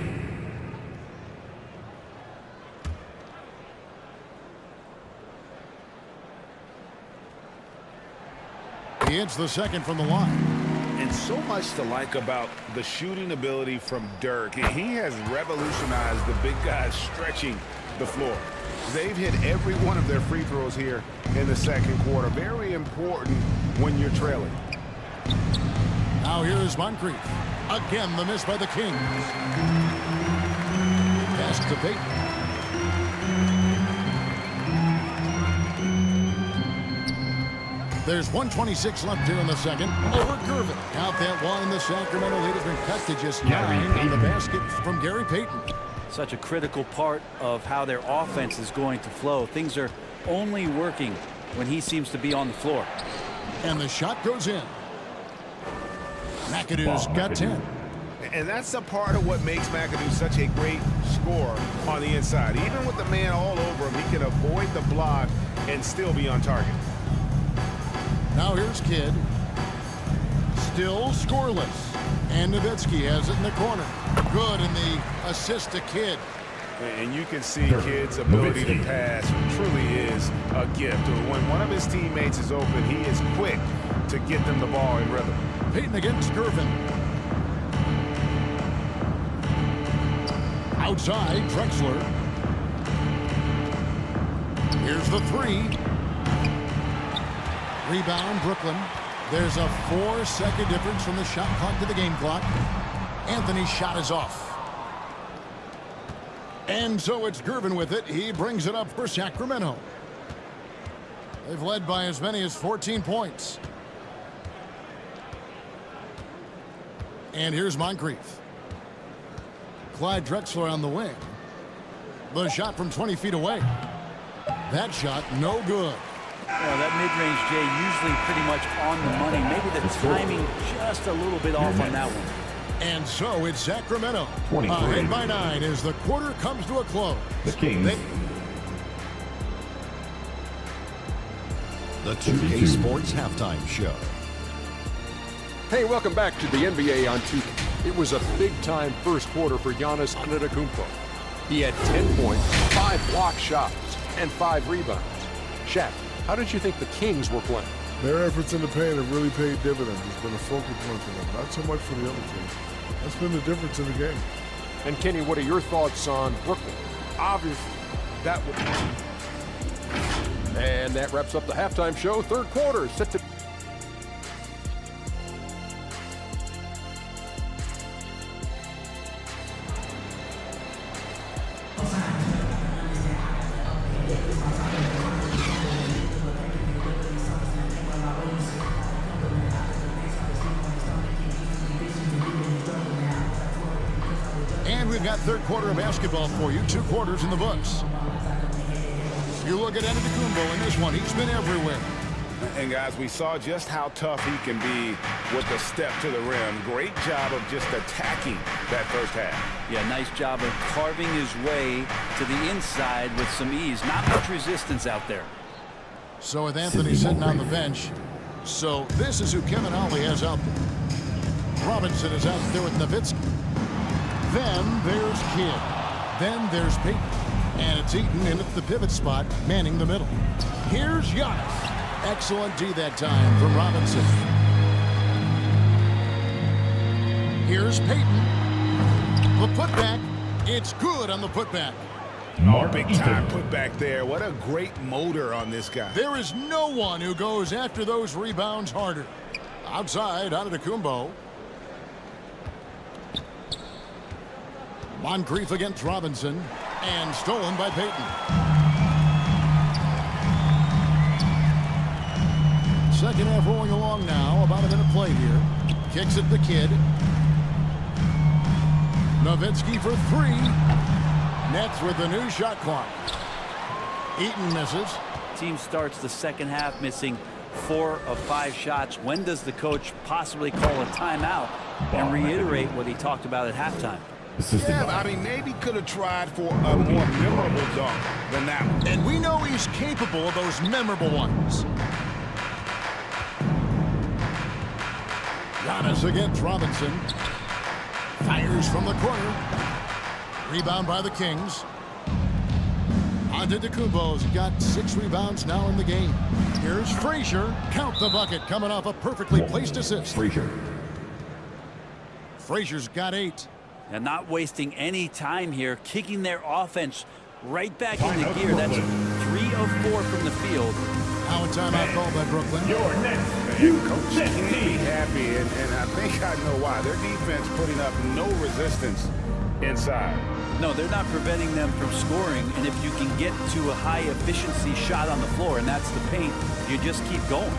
He hits the second from the line. And so much to like about the shooting ability from Dirk. He has revolutionized the big guys stretching the floor. They've hit every one of their free throws here in the second quarter. Very important when you're trailing. Now here is Moncrief. Again, the miss by the Kings. Pass to Payton. There's 1:26 left here in the second. Over Gervin. Count that one, and the Sacramento lead has been cut to just 9 on the basket from Gary Payton. Such a critical part of how their offense is going to flow. Things are only working when he seems to be on the floor. And the shot goes in. McAdoo's got 10. And that's a part of what makes McAdoo such a great scorer on the inside. Even with the man all over him, he can avoid the block and still be on target. Now here's Kidd. Still scoreless. And Nowitzki has it in the corner. Good in the assist to Kidd. And you can see Kidd's ability to pass truly is a gift. When one of his teammates is open, he is quick to get them the ball in rhythm. Payton against Gervin. Outside, Drexler. Here's the three. Rebound, Brooklyn. There's a 4-second difference from the shot clock to the game clock. Anthony's shot is off. And so it's Gervin with it. He brings it up for Sacramento. They've led by as many as 14 points. And here's Moncrief. Clyde Drexler on the wing. The shot from 20 feet away. That shot, no good. Well, that mid-range, Jay, usually pretty much on the money. Maybe the timing just a little bit off on that one. And so it's Sacramento. Ahead by 9 as the quarter comes to a close. The Kings. The 2K Sports Halftime Show. Hey, welcome back to the NBA on 2K. It was a big-time first quarter for Giannis Antetokounmpo. He had 10 points, 5 block shots, and 5 rebounds. Shaq, how did you think the Kings were playing? Their efforts in the paint have really paid dividends. It's been a focal point for them, not so much for the other teams. That's been the difference in the game. And Kenny, what are your thoughts on Brooklyn? Obviously, that would. And that wraps up the halftime show. Third quarter set to. We've got third quarter of basketball for you. 2 quarters in the books. You look at Antetokounmpo in this one. He's been everywhere. And, guys, we saw just how tough he can be with the step to the rim. Great job of just attacking that first half. Yeah, nice job of carving his way to the inside with some ease. Not much resistance out there. So with Anthony sitting on the bench, so this is who Kevin Ollie has out there. Robinson is out there with Nowitzki. Then there's Kidd. Then there's Payton. And it's Eaton in at the pivot spot, manning the middle. Here's Giannis. Excellent D that time from Robinson. Here's Payton. The putback. It's good on the putback. Big time putback there. What a great motor on this guy. There is no one who goes after those rebounds harder. Outside, Antetokounmpo. Moncrief against Robinson, and stolen by Payton. Second half rolling along now, about a minute play here. Kicks it to Kidd. Nowitzki for 3. Nets with the new shot clock. Eaton misses. Team starts the second half missing 4 of 5 shots. When does the coach possibly call a timeout and reiterate what he talked about at halftime? Yeah, I mean, maybe could have tried for a more memorable dunk than that one. And we know he's capable of those memorable ones. Giannis against Robinson. Fires from the corner. Rebound by the Kings. Antetokounmpo's got 6 rebounds now in the game. Here's Frazier. Count the bucket, coming off a perfectly placed assist. Frazier's got 8. And not wasting any time here, kicking their offense right back into gear. That's 3 of 4 from the field. Now a timeout called by Brooklyn. Coach can't be happy, and I think I know why. Their defense putting up no resistance inside. No, they're not preventing them from scoring, and if you can get to a high-efficiency shot on the floor, and that's the paint, you just keep going.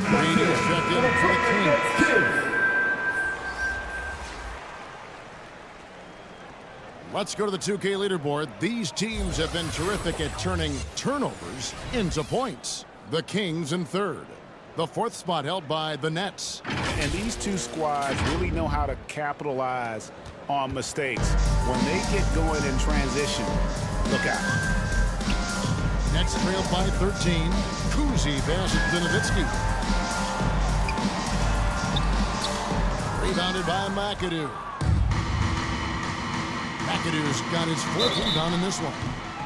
Green is checked in for the Kings. Let's go to the 2K leaderboard. These teams have been terrific at turning turnovers into points. The Kings in 3rd. The 4th spot held by the Nets. And these two squads really know how to capitalize on mistakes. When they get going in transition, look out. Nets trailed by 13. Kuzi passes to Nowitzki. Rebounded by McAdoo. McAdoo's got his 4th rebound in this one.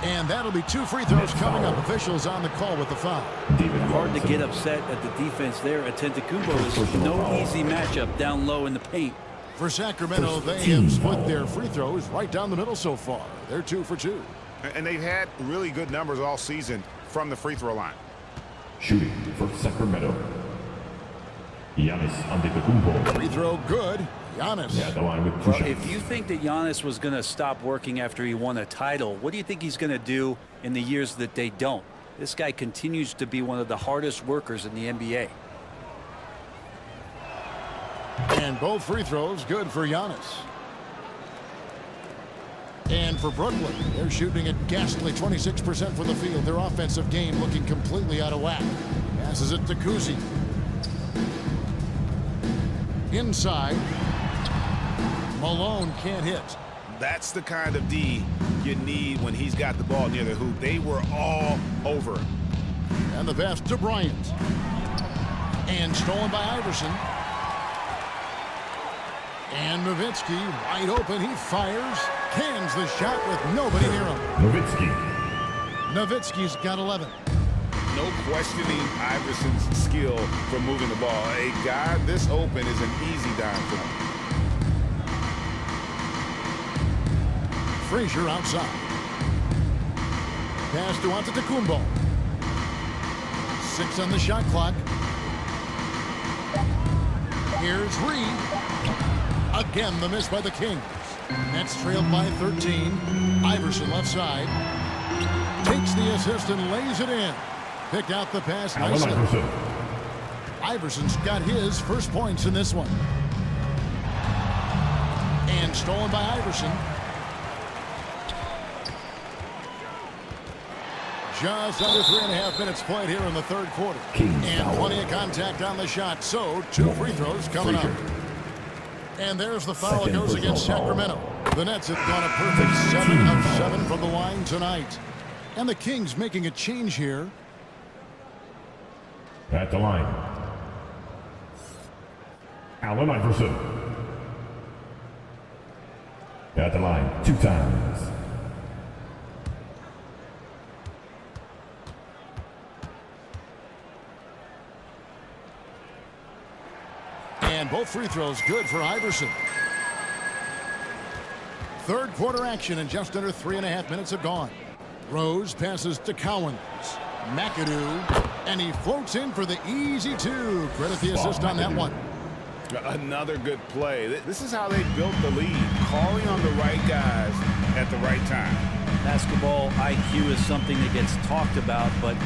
And that'll be 2 free throws coming up. Officials on the call with the foul. Hard to get upset at the defense there. Antetokounmpo is no easy matchup down low in the paint. For Sacramento, they have split their free throws right down the middle so far. They're 2 for 2. And they've had really good numbers all season from the free throw line. Shooting for Sacramento. Giannis Antetokounmpo. Free throw good. Giannis. At the line with 2 Well, shots. if you think that Giannis was going to stop working after he won a title, what do you think he's going to do in the years that they don't? This guy continues to be one of the hardest workers in the NBA. And both free throws good for Giannis. And for Brooklyn, they're shooting at ghastly 26% from the field. Their offensive game looking completely out of whack. Passes it to Kuzi. Inside. Malone can't hit. That's the kind of D you need when he's got the ball near the hoop. They were all over it. And the pass to Bryant. And stolen by Iverson. And Nowitzki wide open. He fires. Cans the shot with nobody near him. Nowitzki's got 11. No questioning Iverson's skill for moving the ball. A guy this open is an easy dime for him. Frazier outside. Pass to Antetokounmpo. 6 on the shot clock. Here's Reed. Again, the miss by the Kings. Nets trailed by 13. Iverson left side. Takes the assist and lays it in. Picked out the pass nicely. Iverson's got his first points in this one. And stolen by Iverson. Just under 3.5 minutes played here in the 3rd quarter. And plenty of contact on the shot, so 2 free throws coming up. And there's the foul that goes against Sacramento. The Nets have gone a perfect 7 of 7 from the line tonight. And the Kings making a change here. At the line, Allen Iverson. At the line 2 times. And both free throws good for Iverson. 3rd quarter action and just under 3.5 minutes have gone. Rose passes to Cowens. McAdoo. And he floats in for the easy 2. Credit the assist on that one. Another good play. This is how they built the lead. Calling on the right guys at the right time. Basketball IQ is something that gets talked about, but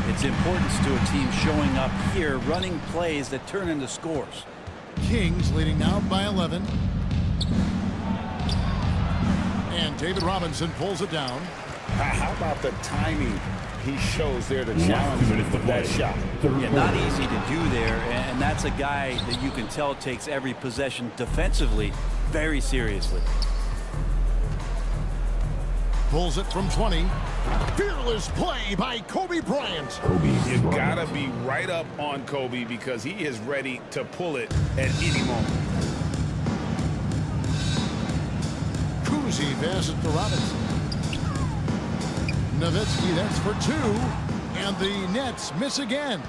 its importance to a team showing up here, running plays that turn into scores. Kings leading now by 11. And David Robinson pulls it down. How about the timing he shows there to challenge that shot? Yeah, not easy to do there, and that's a guy that you can tell takes every possession defensively very seriously. Pulls it from 20. Fearless play by Kobe Bryant. You gotta be right up on Kobe because he is ready to pull it at any moment. Cousy passes to Robinson. Nowitzki, that's for 2. And the Nets miss again.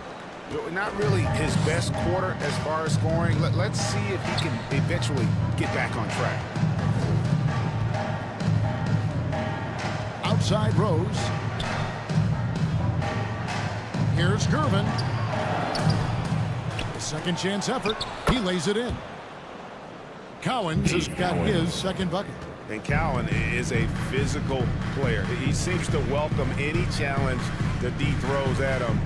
Not really his best quarter as far as scoring. Let's see if he can eventually get back on track. Outside Rose. Here's Gervin. A second chance effort. He lays it in. Cowens has got his second bucket. And Cowan is a physical player. He seems to welcome any challenge that D throws at him.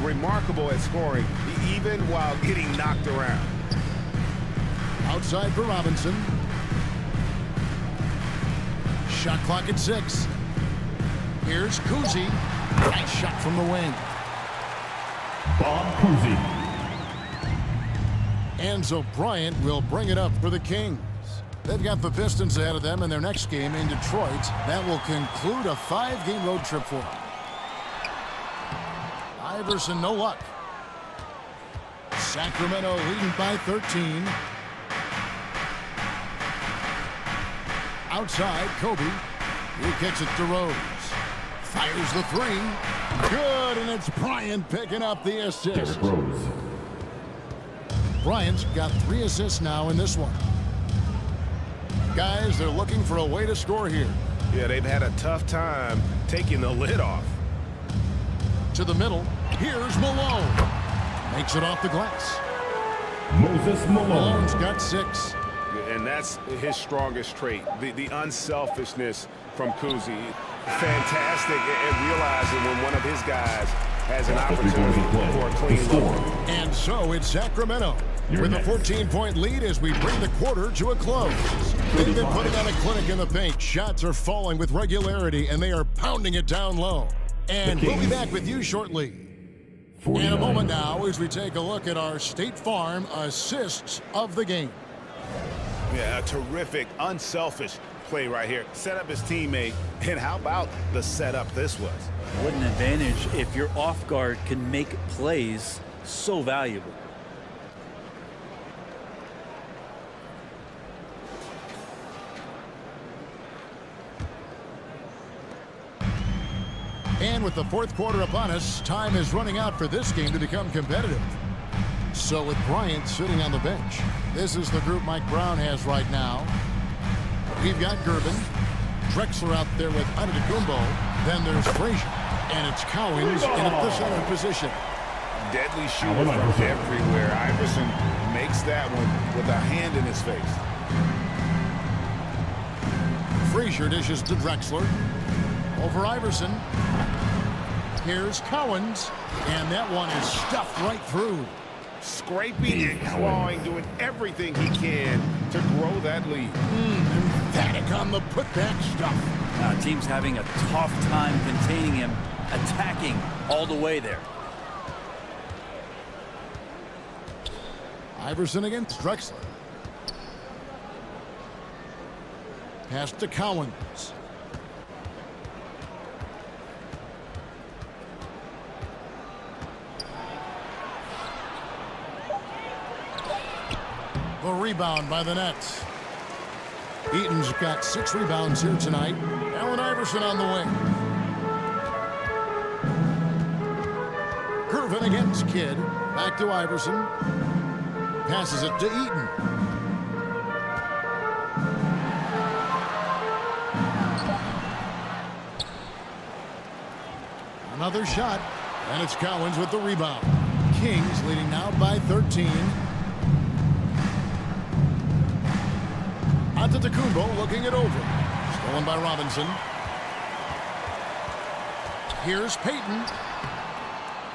Remarkable at scoring, even while getting knocked around. Outside for Robinson. Shot clock at 6. Here's Cousy. Nice shot from the wing. Bob Cousy. Enzo Bryant will bring it up for the Kings. They've got the Pistons ahead of them in their next game in Detroit. That will conclude a 5-game road trip for them. Iverson, no luck. Sacramento leading by 13. Outside, Kobe. He kicks it to Rose. Fires the 3. Good, and it's Bryant picking up the assist. Bryant's got 3 assists now in this one. Guys, they're looking for a way to score here. Yeah, they've had a tough time taking the lid off. To the middle. Here's Malone. Makes it off the glass. Moses Malone. Malone's got 6. And that's his strongest trait, the unselfishness from Cousy. Fantastic at realizing when one of his guys has an opportunity for a clean look. And so it's Sacramento with a 14-point lead as we bring the quarter to a close. They've been putting on a clinic in the paint. Shots are falling with regularity, and they are pounding it down low. And we'll be back with you shortly. In a moment now as we take a look at our State Farm assists of the game. Yeah, a terrific, unselfish play right here. Set up his teammate, and how about the setup this was? What an advantage if your off guard can make plays so valuable. And with the fourth quarter upon us, time is running out for this game to become competitive. So with Bryant sitting on the bench, this is the group Mike Brown has right now. We've got Gervin, Drexler out there with Antetokounmpo. Then there's Frazier, and it's Cowens in at the center position. Deadly shooter from everywhere. Iverson makes that one with a hand in his face. Frazier dishes to Drexler. Over Iverson. Here's Cowens, and that one is stuffed right through. Scraping and clawing, doing everything he can to grow that lead. Emphatic on the putback stuff. Team's having a tough time containing him, attacking all the way there. Iverson against Drexler. Pass to Cowens. The rebound by the Nets. Eaton's got 6 rebounds here tonight. Allen Iverson on the wing. Gervin against Kidd. Back to Iverson. Passes it to Eaton. Another shot. And it's Cowens with the rebound. Kings leading now by 13. Antetokounmpo looking it over. Stolen by Robinson. Here's Payton.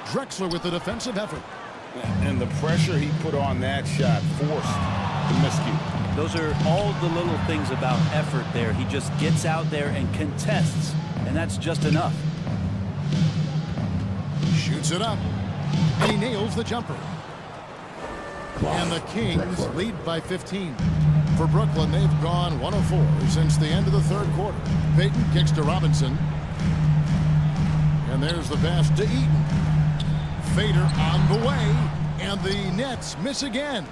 Drexler with the defensive effort. And the pressure he put on that shot forced the miscue. Those are all the little things about effort there. He just gets out there and contests, and that's just enough. Shoots it up. And he nails the jumper. And the Kings lead by 15. For Brooklyn, they've gone 1 of 4 since the end of the third quarter. Payton kicks to Robinson. And there's the pass to Eaton. Fader on the way, and the Nets miss again.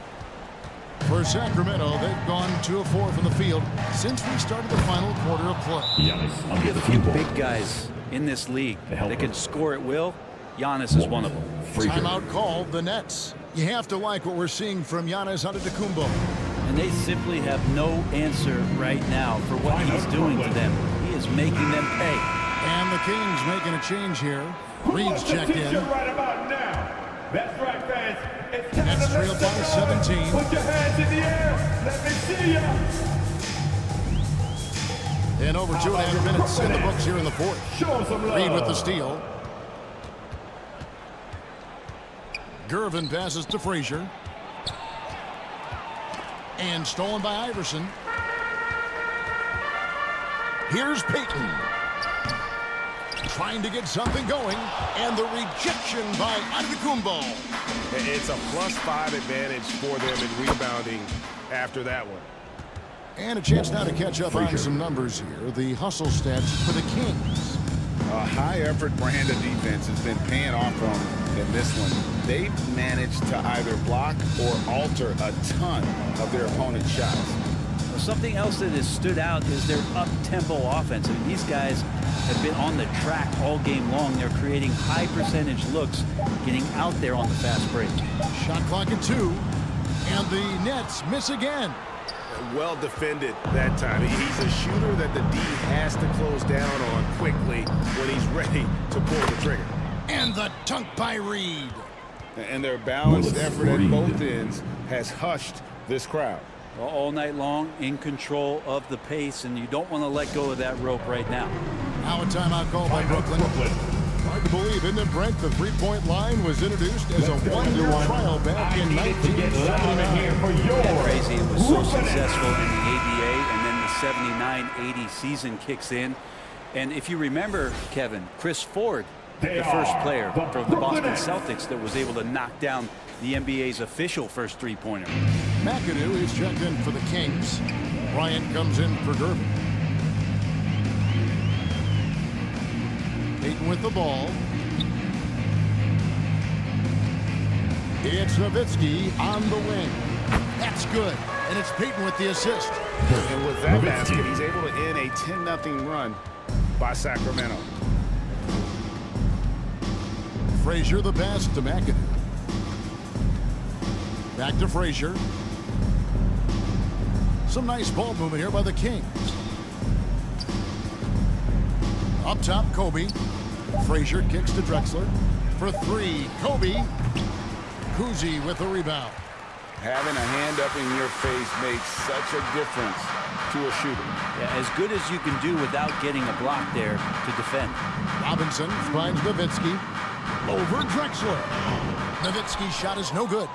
For Sacramento, they've gone 2 of 4 from the field since we started the final quarter of play. You have a few big guys in this league that can score at will. Giannis is one of them. Timeout called the Nets. You have to like what we're seeing from Giannis Antetokounmpo. And they simply have no answer right now for what he's doing to them. He is making them pay. And the Kings making a change here. Reed's checked in. Right about now. That's right, fans. Nets trail by 17. Put your hands in the air. Let me see ya. And over 2.5 minutes in the books here in the fourth. Reed with the steal. Gervin passes to Frazier. And stolen by Iverson. Here's Payton. Trying to get something going. And the rejection by Antetokounmpo. It's a +5 advantage for them in rebounding after that one. And a chance now to catch up on some numbers here. The hustle stats for the Kings. A high-effort brand of defense has been paying off for them in this one. They've managed to either block or alter a ton of their opponent's shots. Well, something else that has stood out is their up-tempo offense. I mean, these guys have been on the track all game long. They're creating high-percentage looks, getting out there on the fast break. Shot clock at 2. And the Nets miss again. Well defended that time. He's a shooter that the D has to close down on quickly when he's ready to pull the trigger. And the dunk by Reed. And their balanced effort at both ends has hushed this crowd. All night long, in control of the pace, and you don't want to let go of that rope right now. Now a timeout call by Brooklyn. Hard to believe, isn't it, Brent? The three-point line was introduced as a one-year trial back in 1979. Crazy. It was so successful in the ABA, and then the 79-80 season kicks in. And if you remember, Kevin, Chris Ford, the first player from the Boston Celtics that was able to knock down the NBA's official first three-pointer. McAdoo is checked in for the Kings. Bryant comes in for Gervin. Payton with the ball. It's Nowitzki on the wing. That's good. And it's Payton with the assist. And with that basket, he's able to end a 10-0 run by Sacramento. Frazier the pass to McAdoo. Back to Frazier. Some nice ball movement here by the Kings. Up top, Kobe. Frazier kicks to Drexler. For 3, Kobe. Kuzi with the rebound. Having a hand up in your face makes such a difference to a shooter. Yeah, as good as you can do without getting a block there to defend. Robinson finds Nowitzki. Over Drexler. Nowitzki's shot is no good.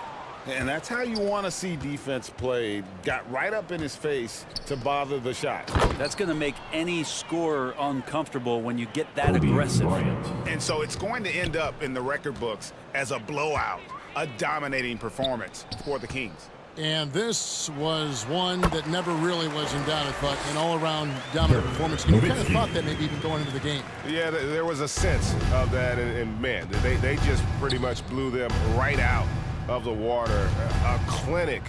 And that's how you want to see defense played. Got right up in his face to bother the shot. That's going to make any scorer uncomfortable when you get that aggressive. And so it's going to end up in the record books as a blowout, a dominating performance for the Kings. And this was one that never really was in doubt, I thought, an all-around dominant performance. And you kind of thought that maybe even going into the game. Yeah, there was a sense of that, and man, they just pretty much blew them right out of the water. A clinic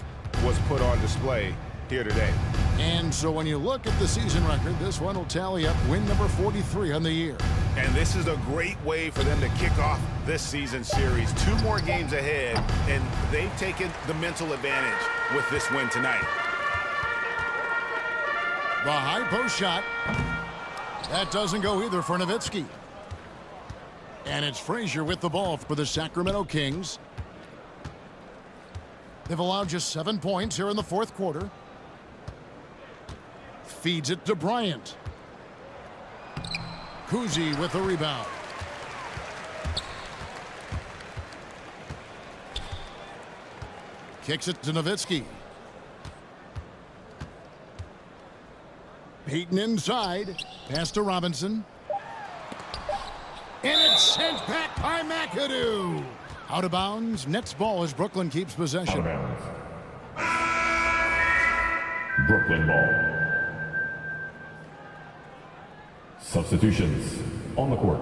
was put on display here today. And so when you look at the season record, this one will tally up win number 43 on the year. And this is a great way for them to kick off this season series. 2 more games ahead, and they've taken the mental advantage with this win tonight. The high post shot. That doesn't go either for Nowitzki. And it's Frazier with the ball for the Sacramento Kings. They've allowed just 7 points here in the fourth quarter. Feeds it to Bryant. Kuzi with the rebound. Kicks it to Nowitzki. Payton inside. Pass to Robinson. And it's sent back by McAdoo. Out of bounds. Nets ball as Brooklyn keeps possession. Out of bounds. Brooklyn ball. Substitutions on the court.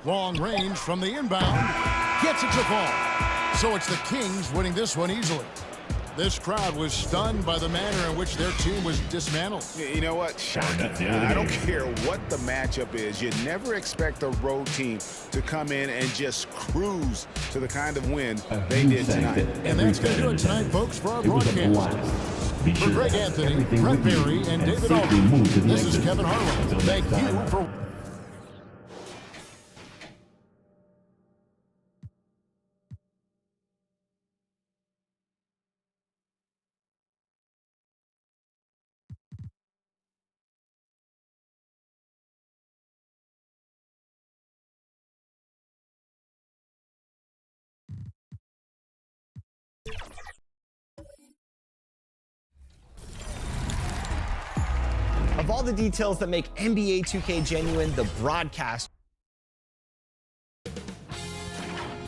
Long range from the inbound. Gets it to fall. So it's the Kings winning this one easily. This crowd was stunned by the manner in which their team was dismantled. You know what? Shocking. I don't care what the matchup is. You never expect a road team to come in and just cruise to the kind of win they did tonight. And that's going to do it tonight, folks, for our broadcast. For Greg Anthony, Brent Berry, and David Aldridge, this is Kevin Harlan. Thank you for... Of all the details that make NBA 2K genuine, the broadcast.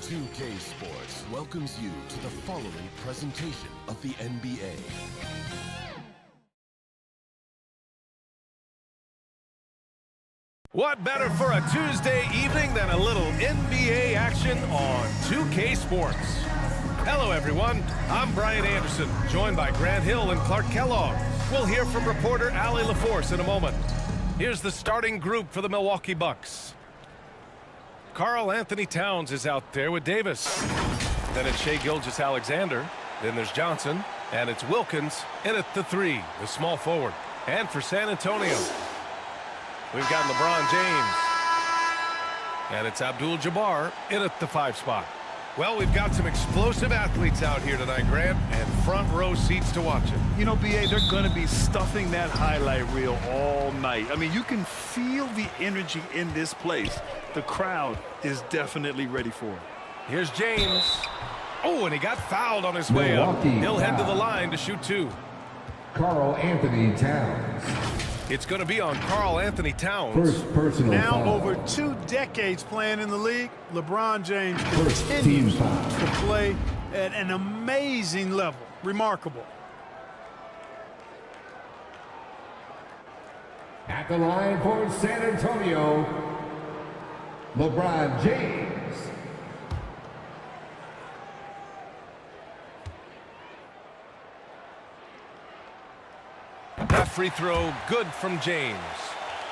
2K Sports welcomes you to the following presentation of the NBA. What better for a Tuesday evening than a little NBA action on 2K Sports? Hello, everyone. I'm Brian Anderson, joined by Grant Hill and Clark Kellogg. We'll hear from reporter Allie LaForce in a moment. Here's the starting group for the Milwaukee Bucks. Karl Anthony Towns is out there with Davis. Then it's Shai Gilgeous-Alexander. Then there's Johnson. And it's Wilkins in at the 3, the small forward. And for San Antonio, we've got LeBron James. And it's Abdul-Jabbar in at the 5 spot. Well, we've got some explosive athletes out here tonight, Grant, and front row seats to watch it. You know, B.A., they're going to be stuffing that highlight reel all night. I mean, you can feel the energy in this place. The crowd is definitely ready for it. Here's James. Oh, and he got fouled on his way up. He'll head to the line to shoot 2. Karl Anthony Towns. It's going to be on Karl Anthony Towns. First personal now foul. Over 2 decades playing in the league, LeBron James continues to play at an amazing level. Remarkable. At the line for San Antonio, LeBron James. That free throw good from James.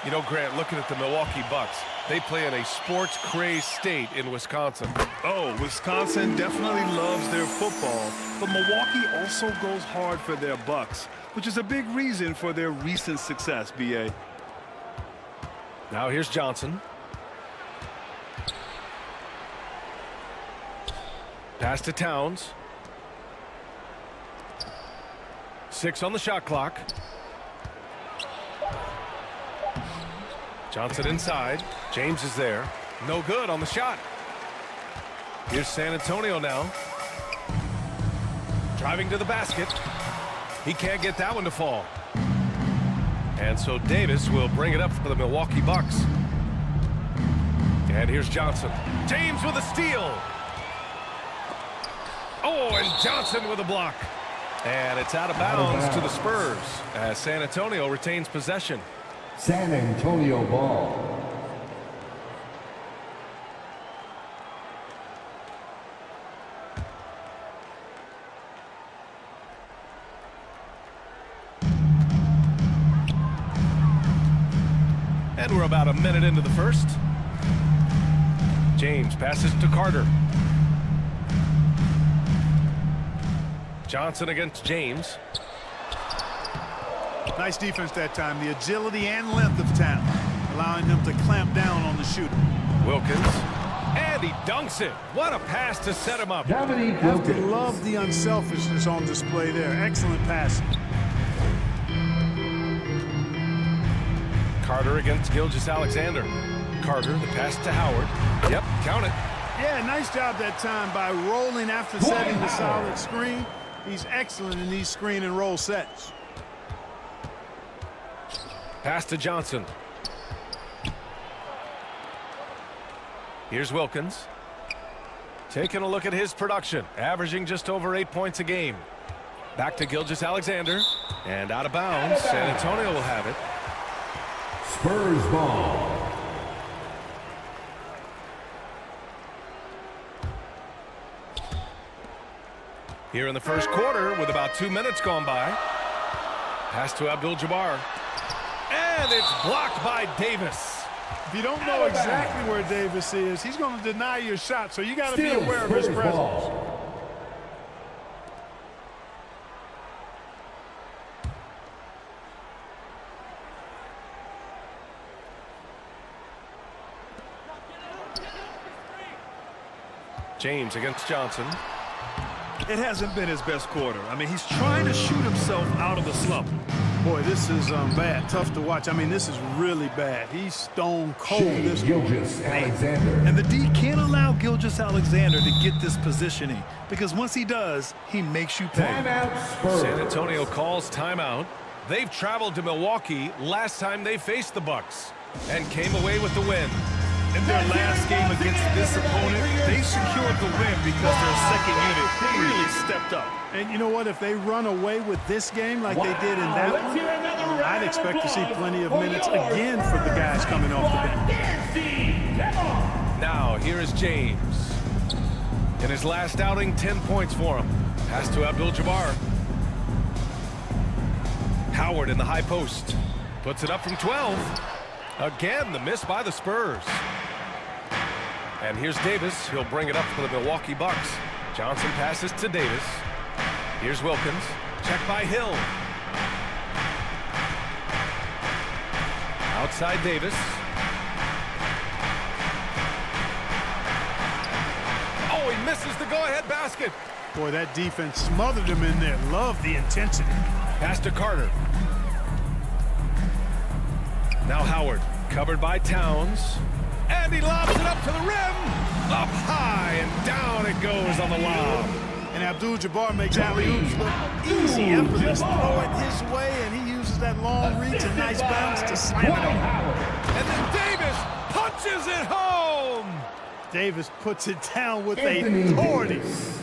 You know, Grant, looking at the Milwaukee Bucks, they play in a sports-crazed state in Wisconsin. Oh, Wisconsin definitely loves their football, but Milwaukee also goes hard for their Bucks, which is a big reason for their recent success, B.A. Now here's Johnson. Pass to Towns. 6 on the shot clock. Johnson inside. James is there. No good on the shot. Here's San Antonio now. Driving to the basket. He can't get that one to fall. And so Davis will bring it up for the Milwaukee Bucks. And here's Johnson. James with a steal. Oh, and Johnson with a block. And it's out of bounds to the Spurs as San Antonio retains possession. San Antonio ball. And we're about a minute into the first. James passes to Carter. Johnson against James. Nice defense that time. The agility and length of Towns, allowing him to clamp down on the shooter. Wilkins. And he dunks it. What a pass to set him up. Have to love the unselfishness on display there. Excellent passing. Carter against Gilgeous-Alexander. Carter, the pass to Howard. Yep, count it. Yeah, nice job that time by rolling after setting the solid screen. He's excellent in these screen and roll sets. Pass to Johnson. Here's Wilkins. Taking a look at his production, averaging just over 8 points a game. Back to Gilgeous-Alexander. And out of bounds. San Antonio will have it. Spurs ball. Here in the first quarter with about 2 minutes gone by. Pass to Abdul-Jabbar. And it's blocked by Davis. If you don't know exactly where Davis is, he's going to deny your shot, so you got to be aware of his presence. James against Johnson. It hasn't been his best quarter. I mean, he's trying to shoot himself out of the slump. Boy, this is bad. Tough to watch. I mean, this is really bad. He's stone cold this Gilgeous-Alexander. And the D can't allow Gilgeous-Alexander to get this positioning, because once he does, he makes you pay. San Antonio calls timeout. They've traveled to Milwaukee last time they faced the Bucks and came away with the win. In their last game against this opponent, they secured the win because their second unit really stepped up. And you know what? If they run away with this game like they did in that one, I'd expect to see plenty of minutes again for the guys coming off the bench. Now, here is James. In his last outing, 10 points for him. Pass to Abdul-Jabbar. Howard in the high post. Puts it up from 12. Again, the miss by the Spurs. And here's Davis. He'll bring it up for the Milwaukee Bucks. Johnson passes to Davis. Here's Wilkins. Check by Hill. Outside Davis. Oh, he misses the go-ahead basket. Boy, that defense smothered him in there. Love the intensity. Pass to Carter. Now Howard, covered by Towns. And he lobs it up to the rim. Up high and down it goes on the lob. And Abdul-Jabbar makes alley-oops look easy, effortless. Throw it his way, and he uses that long reach and nice bounce to slam it home. And then Davis punches it home. Davis puts it down with authority.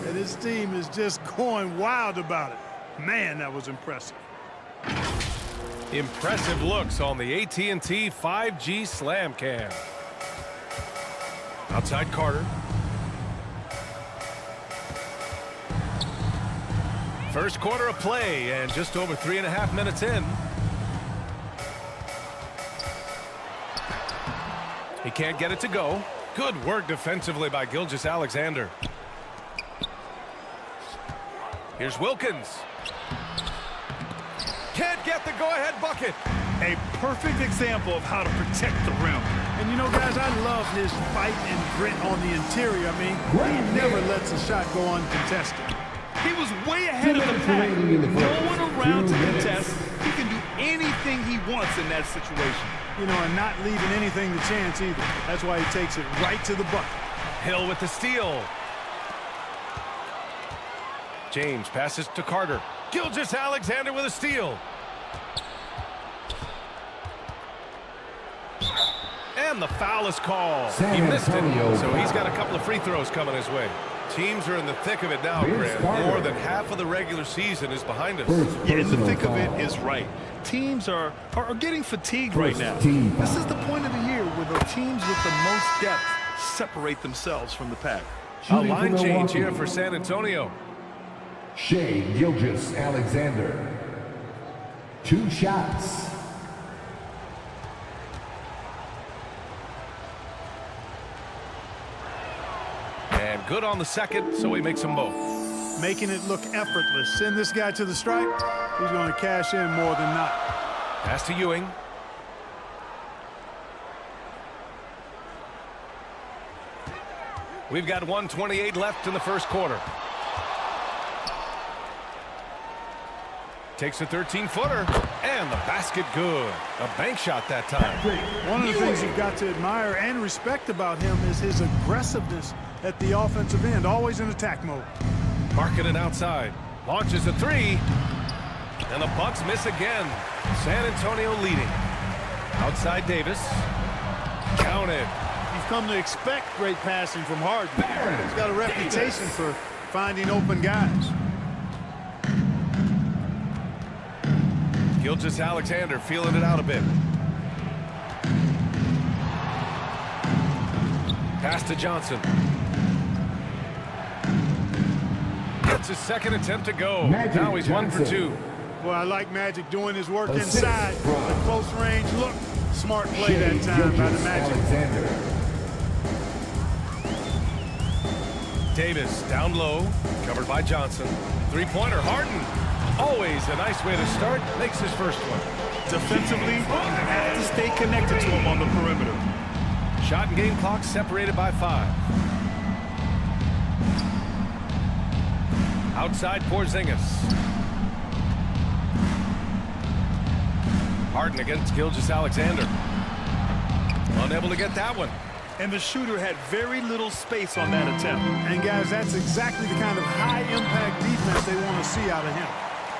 And his team is just going wild about it. Man, that was impressive. Impressive looks on the AT&T 5G Slam Cam. Outside Carter. First quarter of play and just over 3.5 minutes in. He can't get it to go. Good work defensively by Gilgeous-Alexander. Here's Wilkins. Can't get the go-ahead bucket. A perfect example of how to protect the rim. And you know, guys, I love his fight and grit on the interior. I mean, he never lets a shot go uncontested. He was way ahead of the pack. No one around to contest. He can do anything he wants in that situation. You know, and not leaving anything to chance either. That's why he takes it right to the bucket. Hill with the steal. James passes to Carter. Gilgeous-Alexander with a steal. And the foul is called. He missed it, so he's got a couple of free throws coming his way. Teams are in the thick of it now, Grant. More than half of the regular season is behind us. Yeah, in the thick of it is right. Teams are getting fatigued right now. This is the point of the year where the teams with the most depth separate themselves from the pack. A line change here for San Antonio. Shai Gilgeous-Alexander. 2 shots. And good on the second, so he makes them both. Making it look effortless. Send this guy to the stripe. He's going to cash in more than not. Pass to Ewing. We've got 1:28 left in the first quarter. Takes a 13-footer, and the basket good. A bank shot that time. One of the things you've got to admire and respect about him is his aggressiveness at the offensive end, always in attack mode. Marking it outside. Launches a three, and the Bucks miss again. San Antonio leading. Outside Davis. Counted. You've come to expect great passing from Harden. He's got a reputation for finding open guys. Gilgeous-Alexander feeling it out a bit. Pass to Johnson. Gets Here's his second attempt to go. Now he's 1 for 2. Well, I like Magic doing his work inside. The close range look. Smart play that time by the Magic. Davis down low, covered by Johnson. Three-pointer, Harden. Always a nice way to start. Makes his first one. Defensively, you have to stay connected to him on the perimeter. Shot and game clock separated by 5. Outside Porzingis. Harden against Gilgeous-Alexander. Unable to get that one. And the shooter had very little space on that attempt. And guys, that's exactly the kind of high-impact defense they want to see out of him.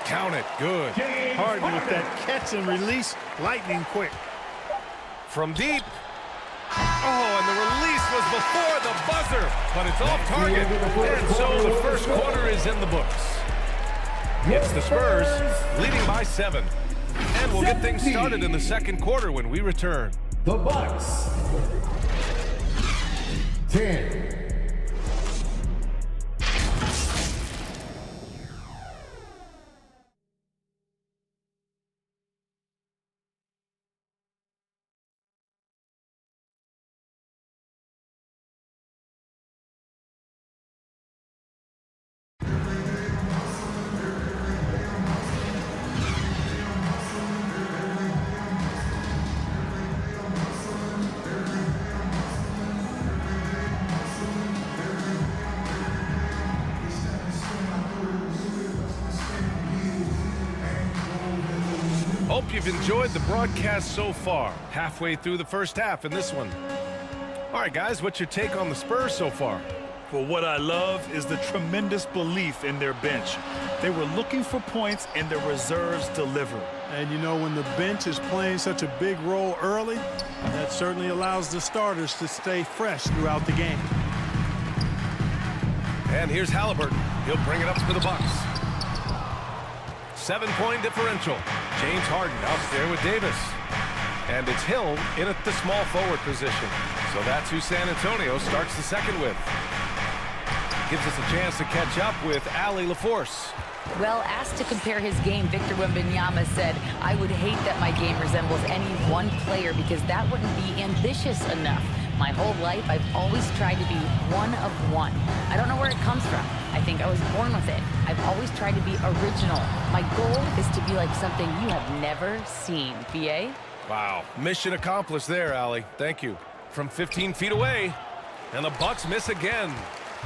Count it. Good. Harden with that catch and release, lightning quick. From deep. Oh, and the release was before the buzzer, but it's off target. And so the first quarter is in the books. It's the Spurs leading by 7. And we'll get things started in the second quarter when we return. The Bucks. 10. Hope you've enjoyed the broadcast so far. Halfway through the first half in this one. All right, guys, what's your take on the Spurs so far? Well, what I love is the tremendous belief in their bench. They were looking for points, and their reserves delivered. And, you know, when the bench is playing such a big role early, that certainly allows the starters to stay fresh throughout the game. And here's Halliburton. He'll bring it up for the Bucks. 7-point differential. James Harden out there with Davis. And it's Hill in at the small forward position. So that's who San Antonio starts the second with. Gives us a chance to catch up with Allie LaForce. Well, asked to compare his game, Victor Wembanyama said, "I would hate that my game resembles any one player because that wouldn't be ambitious enough. My whole life, I've always tried to be one of one. I don't know where it comes from. I think I was born with it. I've always tried to be original. My goal is to be like something you have never seen." BA? Wow. Mission accomplished there, Allie. Thank you. From 15 feet away, and the Bucks miss again.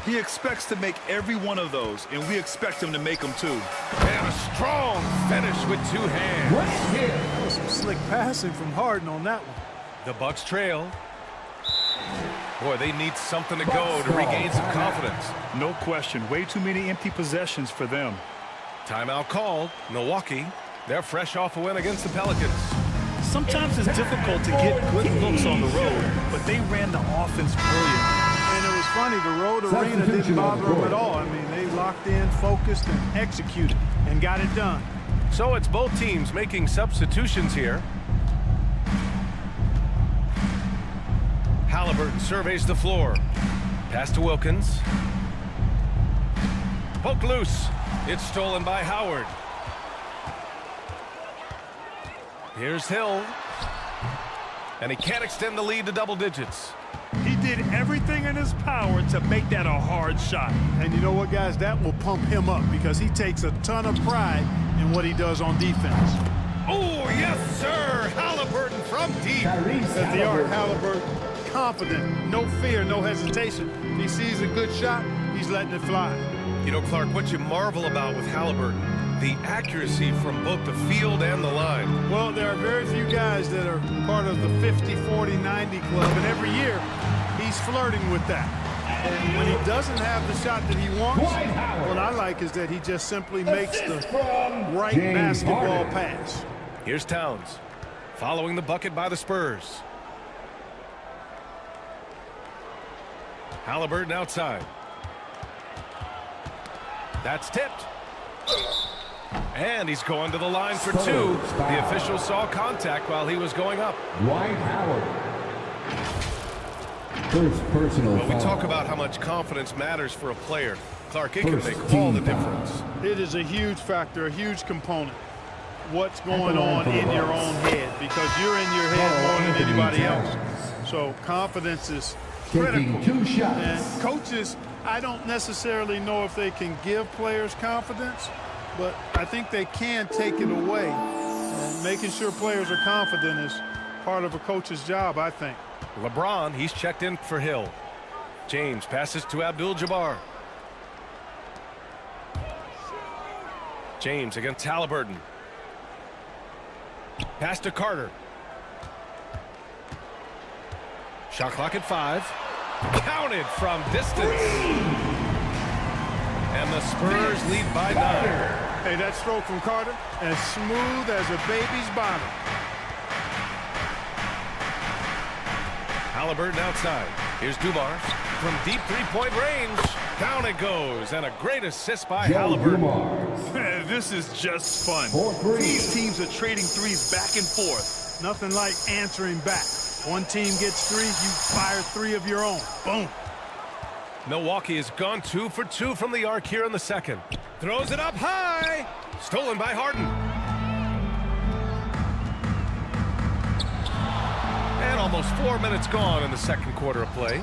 He expects to make every one of those, and we expect him to make them too. And a strong finish with 2 hands. Right here. That was some slick passing from Harden on that one. The Bucks trail. Boy, they need something to go to regain some confidence. No question. Way too many empty possessions for them. Timeout called. Milwaukee. They're fresh off a win against the Pelicans. Sometimes it's difficult to get good looks on the road, but they ran the offense brilliant. And it was funny, the road arena didn't bother them at all. I mean, they locked in, focused, and executed, and got it done. So it's both teams making substitutions here. Halliburton surveys the floor. Pass to Wilkins. Poked loose. It's stolen by Howard. Here's Hill. And he can't extend the lead to double digits. He did everything in his power to make that a hard shot. And you know what, guys? That will pump him up because he takes a ton of pride in what he does on defense. Oh, yes, sir. Halliburton from deep. At the arc, Halliburton, confident, no fear, no hesitation. If he sees a good shot, he's letting it fly. You know, Clark, what you marvel about with Halliburton, the accuracy from both the field and the line. Well, there are very few guys that are part of the 50, 40, 90 club, and every year he's flirting with that. And when he doesn't have the shot that he wants, what I like is that he just simply makes the right basketball pass. Here's Towns, following the bucket by the Spurs. Halliburton outside. That's tipped. And he's going to the line for 2. The official saw contact while he was going up. Dwight Howard. First personal Well, we foul. talk about how much confidence matters for a player. Clark, it can make all the difference. It is a huge factor, a huge component. What's going on in your own head, because you're in your head more than anybody else. So confidence is critical. And coaches, I don't necessarily know if they can give players confidence, but I think they can take it away. And making sure players are confident is part of a coach's job, I think. LeBron, he's checked in for Hill. James passes to Abdul-Jabbar. James against Halliburton. Pass to Carter. Shot clock at 5. Counted from distance. And the Spurs lead by 9. Hey, that stroke from Carter, as smooth as a baby's bottom. Halliburton outside. Here's Dumars from deep three-point range. Down it goes, and a great assist by Halliburton. This is just fun. These teams are trading threes back and forth. Nothing like answering back. One team gets 3, you fire 3 of your own. Boom. Milwaukee has gone 2 for 2 from the arc here in the second. Throws it up high. Stolen by Harden. And almost 4 minutes gone in the second quarter of play.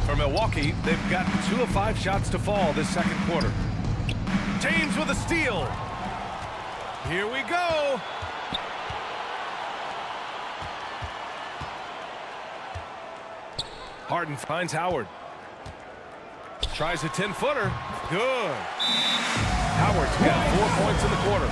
For Milwaukee, they've got 2 of 5 shots to fall this second quarter. James with a steal. Here we go. Harden finds Howard. Tries a 10-footer. Good. Howard's got 4 points in the quarter.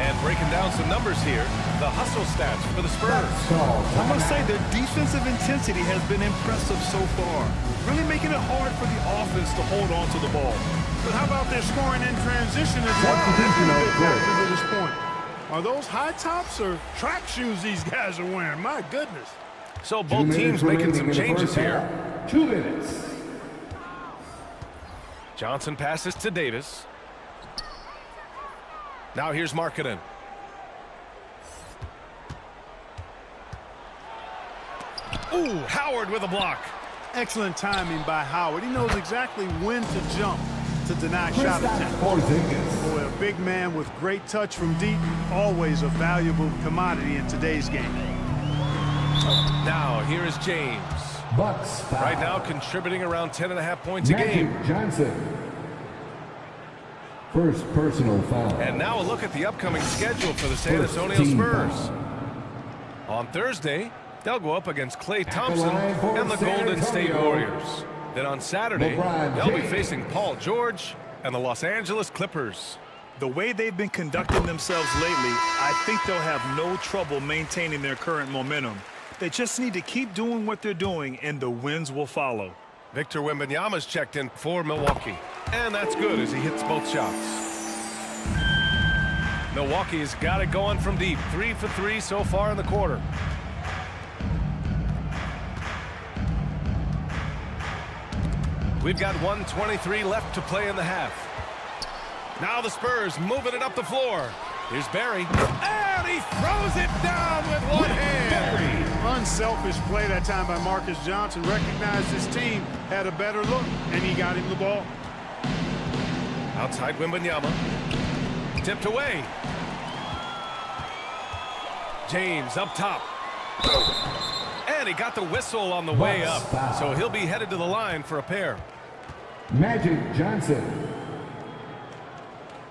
And breaking down some numbers here, the hustle stats for the Spurs. I must say their defensive intensity has been impressive so far. Really making it hard for the offense to hold on to the ball. But how about their scoring in transition as well? To this point. Are those high tops or track shoes these guys are wearing? My goodness. So both teams making some changes here. 2 minutes. Johnson passes to Davis. Now here's Markkanen. Ooh, Howard with a block. Excellent timing by Howard. He knows exactly when to jump to deny shot attempt. Boy, a big man with great touch from deep, always a valuable commodity in today's game. Now here is James. Bucks foul. Right now contributing around 10.5 points a game. Johnson. First personal foul. And now a look at the upcoming schedule for the San Antonio Spurs. On Thursday, they'll go up against Klay Thompson and the Golden State Warriors. Then on Saturday, they'll be facing Paul George and the Los Angeles Clippers. The way they've been conducting themselves lately, I think they'll have no trouble maintaining their current momentum. They just need to keep doing what they're doing, and the wins will follow. Victor Wembanyama's checked in for Milwaukee. And that's good as he hits both shots. Milwaukee's got it going from deep. 3 for 3 so far in the quarter. We've got 1:23 left to play in the half. Now the Spurs moving it up the floor. Here's Barry. And he throws it down with one hand. Unselfish play that time by Marcus Johnson. Recognized his team had a better look, and he got him the ball. Outside Wembanyama. Tipped away. James up top. And he got the whistle on the way up. So he'll be headed to the line for a pair. Magic Johnson.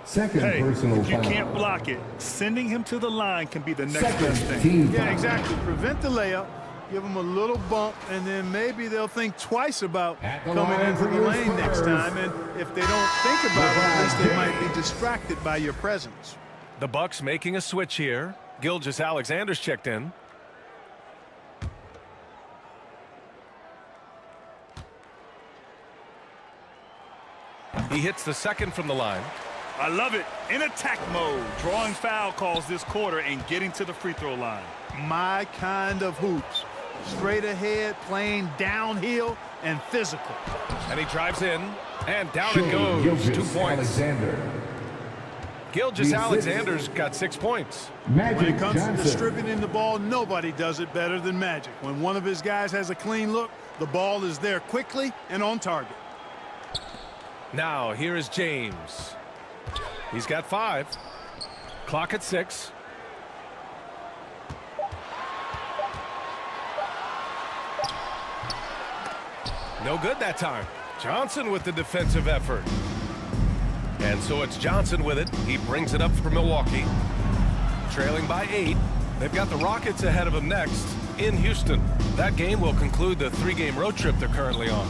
Second personal if you foul. can't block it, sending him to the line can be the next best thing. Yeah, exactly. Prevent the layup, give them a little bump, and then maybe they'll think twice about coming into the lane next time. And if they don't think about it, at least they might be distracted by your presence. The Bucks making a switch here. Gilgeous-Alexander's checked in. He hits the second from the line. I love it. In attack mode, drawing foul calls this quarter and getting to the free throw line. My kind of hoops. Straight ahead, playing downhill, and physical. And he drives in, and down it goes. 2 points. Gilgeous-Alexander's got 6 points. When it comes to distributing the ball, nobody does it better than Magic. When one of his guys has a clean look, the ball is there quickly and on target. Now, here is James. He's got 5. Clock at 6. No good that time. Johnson with the defensive effort. And so it's Johnson with it. He brings it up for Milwaukee. Trailing by 8. They've got the Rockets ahead of them next in Houston. That game will conclude the 3-game road trip they're currently on.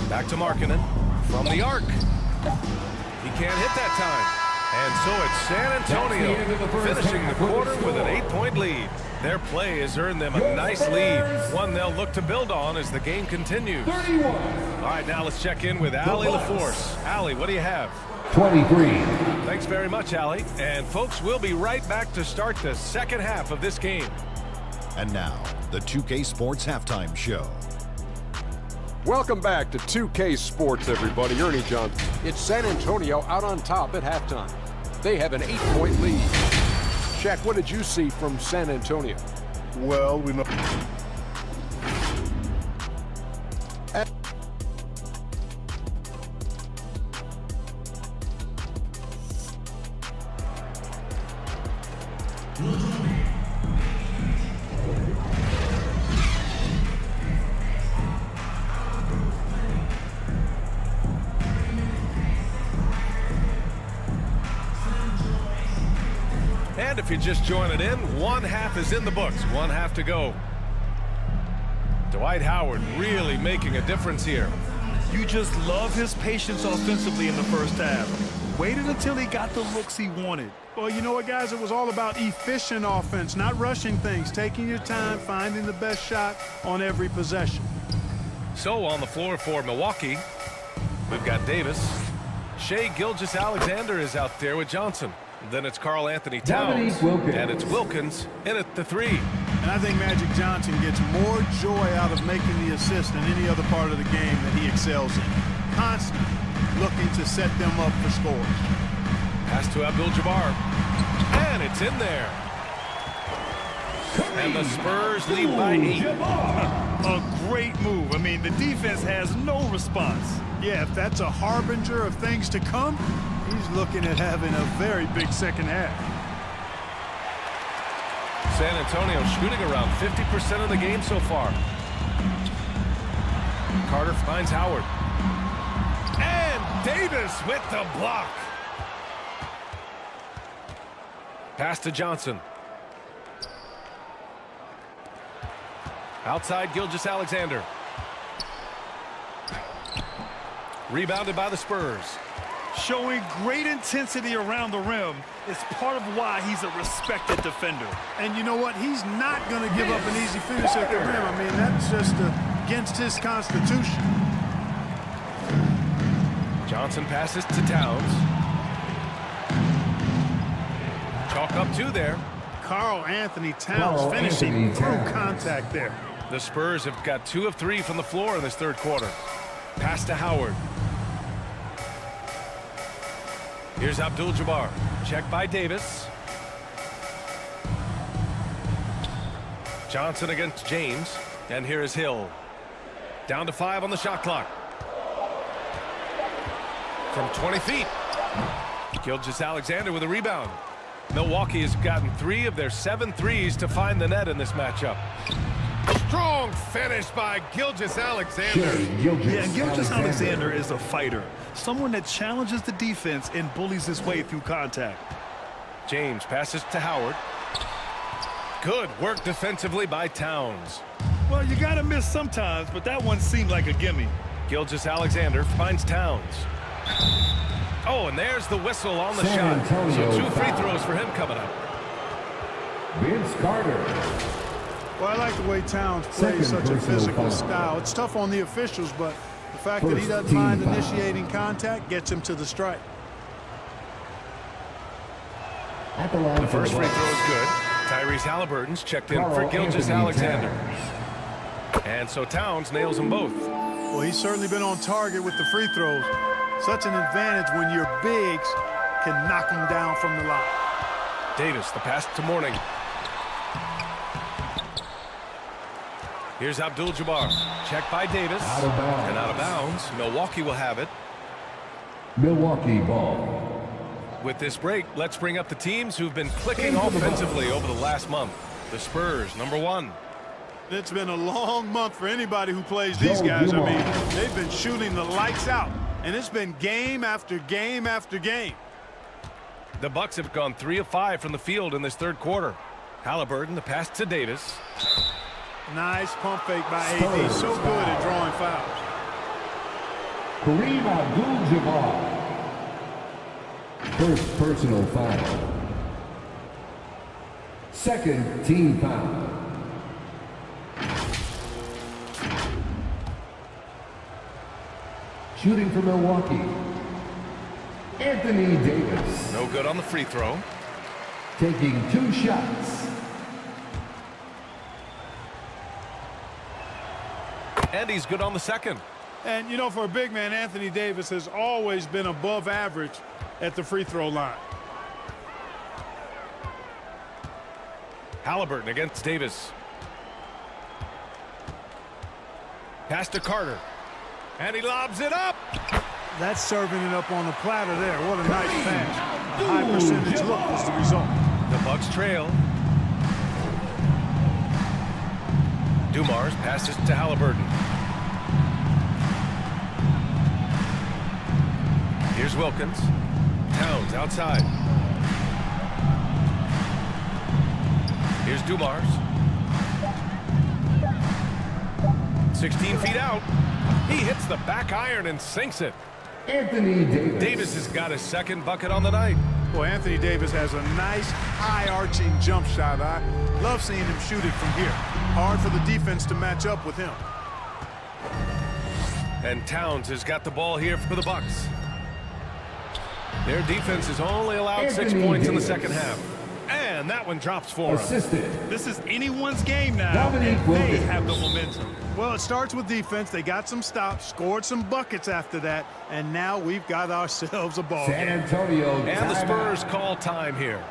Back to Markkanen from the arc. He can't hit that time. And so it's San Antonio finishing the quarter with an 8-point lead. Their play has earned them a nice lead, one they'll look to build on as the game continues. 31. All right, now let's check in with Allie LaForce. Allie, what do you have? 23. Thanks very much, Allie. And folks, we'll be right back to start the second half of this game. And now, the 2K Sports Halftime Show. Welcome back to 2K Sports, everybody. Ernie Johnson. It's San Antonio out on top at halftime. They have an 8-point lead. Shaq, what did you see from San Antonio? Well, we know. And if you just join it in, one half is in the books, one half to go. Dwight Howard really making a difference here. You just love his patience offensively in the first half. Waited until he got the looks he wanted. Well, you know what, guys? It was all about efficient offense, not rushing things, taking your time, finding the best shot on every possession. So on the floor for Milwaukee, we've got Davis. Shai Gilgeous-Alexander is out there with Johnson. Then it's Karl Anthony Towns, and it's Wilkins in at the 3. And I think Magic Johnson gets more joy out of making the assist than any other part of the game that he excels in. Constantly looking to set them up for scores. Pass to Abdul-Jabbar, and it's in there. And the Spurs lead by 8. A great move. I mean, the defense has no response. Yeah, if that's a harbinger of things to come, he's looking at having a very big second half. San Antonio shooting around 50% of the game so far. Carter finds Howard. And Davis with the block. Pass to Johnson. Outside Gilgeous-Alexander. Rebounded by the Spurs. Showing great intensity around the rim is part of why he's a respected defender. And you know what? He's not going to give up an easy finish at the rim. I mean, that's just against his constitution. Johnson passes to Towns. Chalk up 2 there. Karl Anthony Towns finishing through contact there. The Spurs have got 2 of 3 from the floor in this third quarter. Pass to Howard. Here's Abdul-Jabbar. Check by Davis. Johnson against James. And here is Hill. Down to 5 on the shot clock. From 20 feet. Gilgeous-Alexander with a rebound. Milwaukee has gotten 3 of their 7 threes to find the net in this matchup. Strong finish by Gilgeous-Alexander. Yeah, Gilgeous-Alexander is a fighter. Someone that challenges the defense and bullies his way through contact. James passes to Howard. Good work defensively by Towns. Well, you got to miss sometimes, but that one seemed like a gimme. Gilgeous-Alexander finds Towns. Oh, and there's the whistle on the shot. So 2 free throws for him coming up. Vince Carter. Well, I like the way Towns plays such a physical style. It's tough on the officials, but the fact that he doesn't mind initiating contact gets him to the strike. The first free throw is good. Tyrese Halliburton's checked in for Gilgeous-Alexander. And so Towns nails them both. Well, he's certainly been on target with the free throws. Such an advantage when your bigs can knock them down from the line. Davis, the pass to Mourning. Here's Abdul-Jabbar. Check by Davis. Out of bounds. And out of bounds. Milwaukee will have it. Milwaukee ball. With this break, let's bring up the teams who've been clicking offensively over the last month. The Spurs, number 1. It's been a long month for anybody who plays these guys. I mean, they've been shooting the lights out, and it's been game after game after game. The Bucks have gone 3 of 5 from the field in this third quarter. Halliburton, the pass to Davis. Nice pump fake by AD. So good at drawing fouls. Kareem Abdul-Jabbar. First personal foul. Second team foul. Shooting for Milwaukee, Anthony Davis. No good on the free throw. Taking 2 shots. And he's good on the second. And, you know, for a big man, Anthony Davis has always been above average at the free throw line. Halliburton against Davis. Pass to Carter. And he lobs it up. That's serving it up on the platter there. What a nice pass. A high percentage look is the result. The Bucks trail. Dumars passes to Halliburton. Here's Wilkins. Towns outside. Here's Dumars. 16 feet out. He hits the back iron and sinks it. Anthony Davis. Davis has got his second bucket on the night. Boy, Anthony Davis has a nice high-arching jump shot. I love seeing him shoot it from here. Hard for the defense to match up with him. And Towns has got the ball here for the Bucks. Their defense has only allowed 6 points in the second half. And that one drops for him. This is anyone's game now, and they have the momentum. Well, it starts with defense. They got some stops, scored some buckets after that, and now we've got ourselves a ball San game. Antonio. And the Spurs call time here.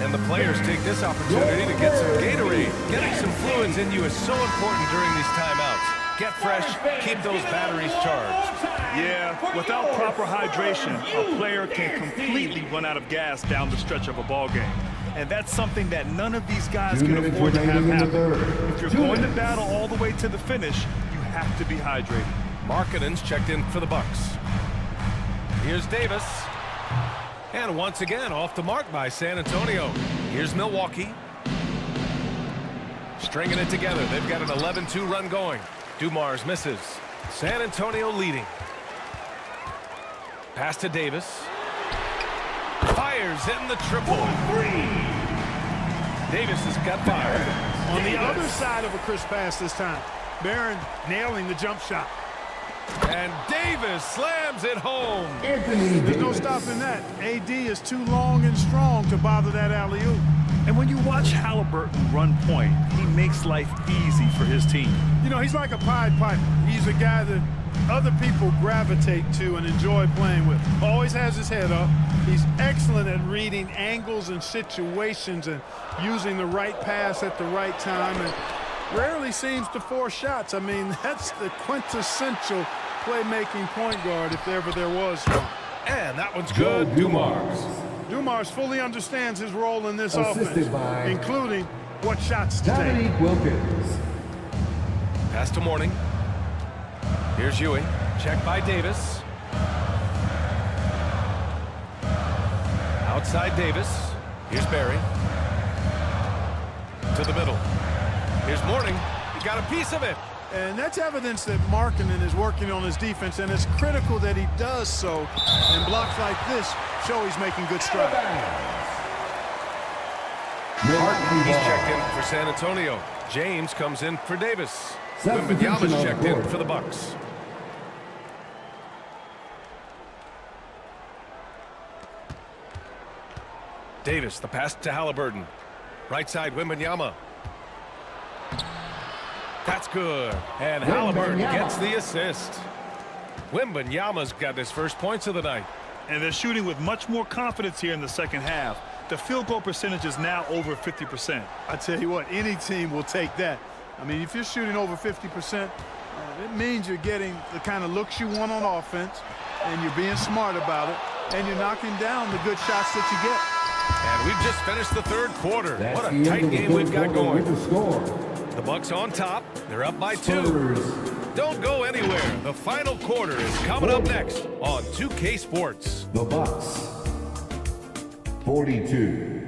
And the players take this opportunity to get some Gatorade. Getting some fluids in you is so important during these timeouts. Get fresh, keep those batteries charged. Yeah, without proper hydration, a player can completely run out of gas down the stretch of a ball game. And that's something that none of these guys can afford to have happen. If you're going to battle all the way to the finish, you have to be hydrated. Markkanen's checked in for the Bucks. Here's Davis. And once again, off the mark by San Antonio. Here's Milwaukee. Stringing it together. They've got an 11-2 run going. Dumars misses. San Antonio leading. Pass to Davis. Fires in the triple. Davis has got fired. On the other side of a crisp pass this time. Barron nailing the jump shot. And Davis slams it home. There's no stopping that. AD is too long and strong to bother that alley-oop. And when you watch Halliburton run point, he makes life easy for his team. You know, he's like a Pied Piper. He's a guy that other people gravitate to and enjoy playing with. Always has his head up. He's excellent at reading angles and situations and using the right pass at the right time, and rarely seems to force shots. I mean, that's the quintessential playmaking point guard if ever there was one. And that one's good. Dumars. Dumars fully understands his role in this offense, including what shots to take. Wilkins. Pass to Morning. Here's Ewing. Check by Davis. Outside Davis. Here's Barry. To the middle. Here's Morning. He got a piece of it. And that's evidence that Markkanen is working on his defense, and it's critical that he does so. And blocks like this show he's making good strides. He's checked in for San Antonio. James comes in for Davis. Wembanyama's checked in for the Bucks. Davis, the pass to Halliburton. Right side, Wembanyama. That's good. And Halliburton gets the assist. Wembanyama's got his first points of the night. And they're shooting with much more confidence here in the second half. The field goal percentage is now over 50%. I tell you what, any team will take that. I mean, if you're shooting over 50%, it means you're getting the kind of looks you want on offense, and you're being smart about it, and you're knocking down the good shots that you get. And we've just finished the third quarter. What a tight game we've got going. The Bucks on top. They're up by 2. Don't go anywhere. The final quarter is coming up next on 2K Sports. The Bucks, 42.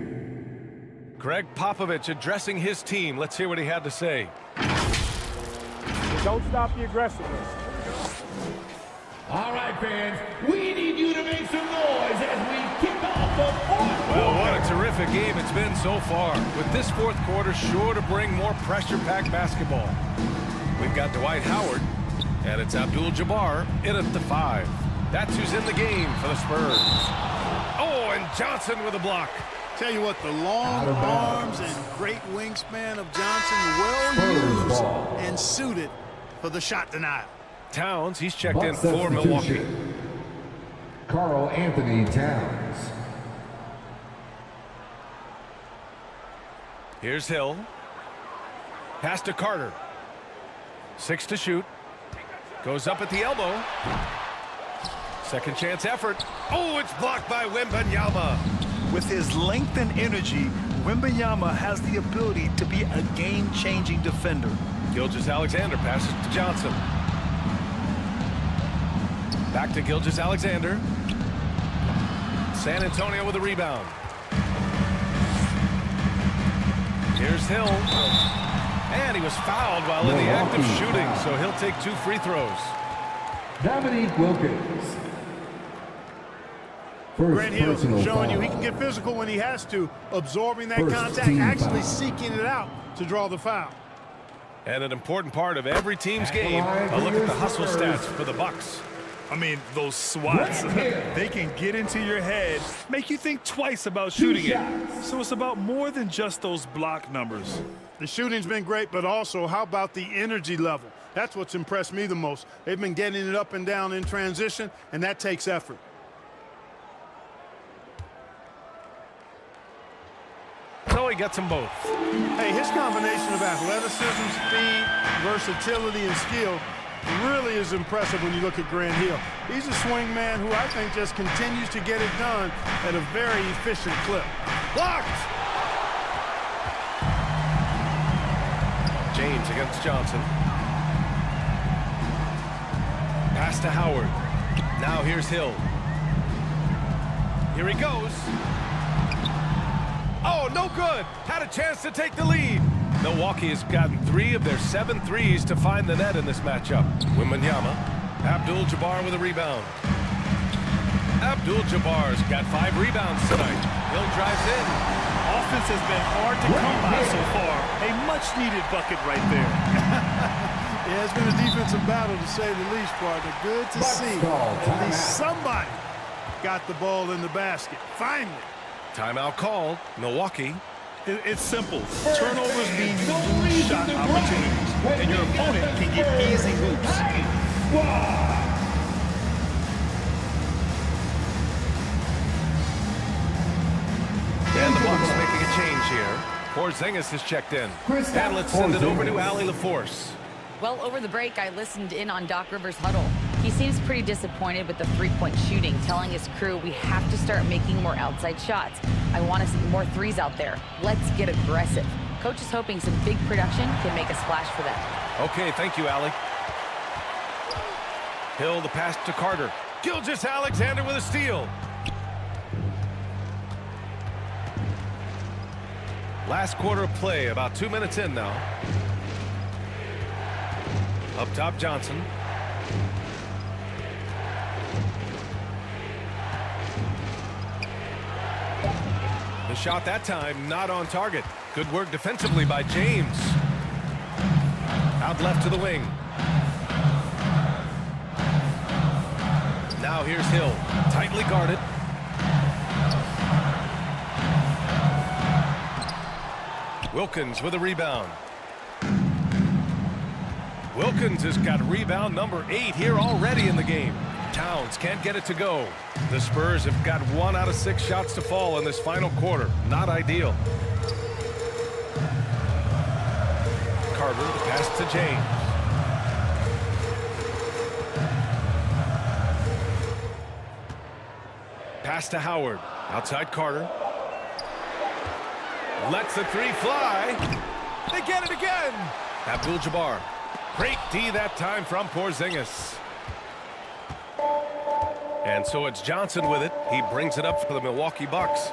Greg Popovich addressing his team. Let's hear what he had to say. Don't stop the aggressiveness. All right, fans, we need you to make some noise as we kick off the fourth quarter. Well, what a terrific game it's been so far. With this fourth quarter sure to bring more pressure-packed basketball. We've got Dwight Howard, and it's Abdul-Jabbar in at the 5. That's who's in the game for the Spurs. Oh, and Johnson with a block. Tell you what, the long arms and great wingspan of Johnson, well used and suited for the shot denial. Towns, he's checked in for Milwaukee. Karl Anthony Towns. Here's Hill. Pass to Carter. 6 to shoot. Goes up at the elbow. Second chance effort. Oh, it's blocked by Wembanyama. With his length and energy, Wembanyama has the ability to be a game-changing defender. Gilgeous-Alexander passes to Johnson. Back to Gilgeous-Alexander. San Antonio with a rebound. Here's Hill. And he was fouled while in the act of shooting, so he'll take 2 free throws. Dominique Wilkins. Grant Hill showing you he can get physical when he has to, absorbing that contact, actually seeking it out to draw the foul. And an important part of every team's game, a look at the hustle stats for the Bucks. I mean, those swats, they can get into your head, make you think twice about shooting it. So it's about more than just those block numbers. The shooting's been great, but also how about the energy level? That's what's impressed me the most. They've been getting it up and down in transition, and that takes effort. So he gets them both. Hey, his combination of athleticism, speed, versatility, and skill really is impressive when you look at Grant Hill. He's a swing man who I think just continues to get it done at a very efficient clip. Blocked! James against Johnson. Pass to Howard. Now here's Hill. Here he goes. Oh, no good. Had a chance to take the lead. Milwaukee has gotten 3 of their 7 threes to find the net in this matchup. Wembanyama. Abdul-Jabbar with a rebound. Abdul-Jabbar's got 5 rebounds tonight. Hill drives in. Offense has been hard to come by so far. A much-needed bucket right there. Yeah, it's been a defensive battle, to say the least, partner. Good to see. At least somebody got the ball in the basket. Finally. Timeout called. Milwaukee. It's simple. Turnovers mean you lose shot opportunities, and your opponent can get easy hoops. And the Bucks making a change here. Porzingis has checked in. And let's send it over to Allie LaForce. Well, over the break, I listened in on Doc Rivers' huddle. He seems pretty disappointed with the three-point shooting, telling his crew we have to start making more outside shots. I want to see more threes out there. Let's get aggressive. Coach is hoping some big production can make a splash for them. Okay, thank you, Allie. Hill, the pass to Carter. Gilgeous-Alexander with a steal. Last quarter of play, about 2 minutes in now. Up top, Johnson. The shot that time not on target. Good work defensively by James. Out left to the wing. Now here's Hill. Tightly guarded. Wilkins with a rebound. Wilkins has got rebound number 8 here already in the game. Towns can't get it to go. The Spurs have got 1 out of 6 shots to fall in this final quarter. Not ideal. Carter, the pass to James. Pass to Howard. Outside Carter. Lets the three fly. They get it again. Abdul-Jabbar. Great D that time from Porzingis. And so it's Johnson with it. He brings it up for the Milwaukee Bucks.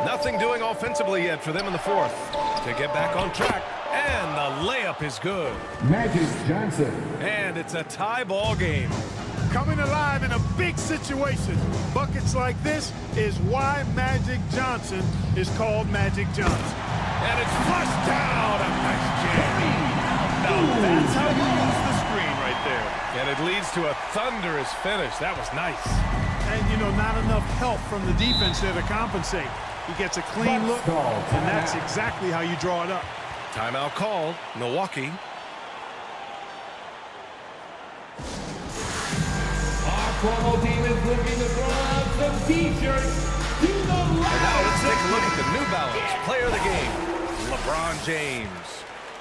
Nothing doing offensively yet for them in the fourth. To get back on track. And the layup is good. Magic Johnson. And it's a tie ball game. Coming alive in a big situation. Buckets like this is why Magic Johnson is called Magic Johnson. And it's flushed down. A nice jam. Now that's how you use the screen right there. And it leads to a thunderous finish. That was nice. And, you know, not enough help from the defense there to compensate. He gets a clean look, and that's exactly how you draw it up. Timeout called. Milwaukee. Promo team is looking to throw out some t-shirts to the left. And now let's take a look at the New Balance player of the game, LeBron James.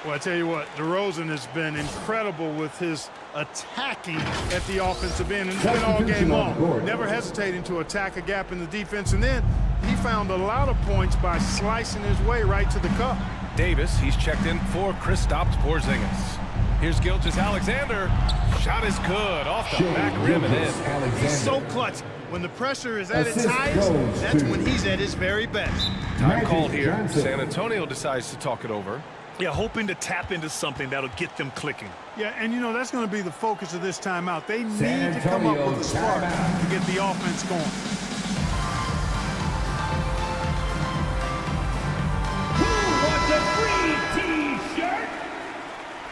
Well, I tell you what, DeRozan has been incredible with his attacking at the offensive end, and it's been all game long. Never hesitating to attack a gap in the defense, and then he found a lot of points by slicing his way right to the cup. Davis, he's checked in for Kristaps Porzingis. Here's Gilgeous-Alexander. Shot is good off the back rim and in. He's so clutch. When the pressure is at its highest, that's when he's at his very best. Time called here. San Antonio decides to talk it over. Yeah, hoping to tap into something that'll get them clicking. Yeah, and you know, that's going to be the focus of this timeout. They need to come up with a spark to get the offense going. Who wants a free t-shirt?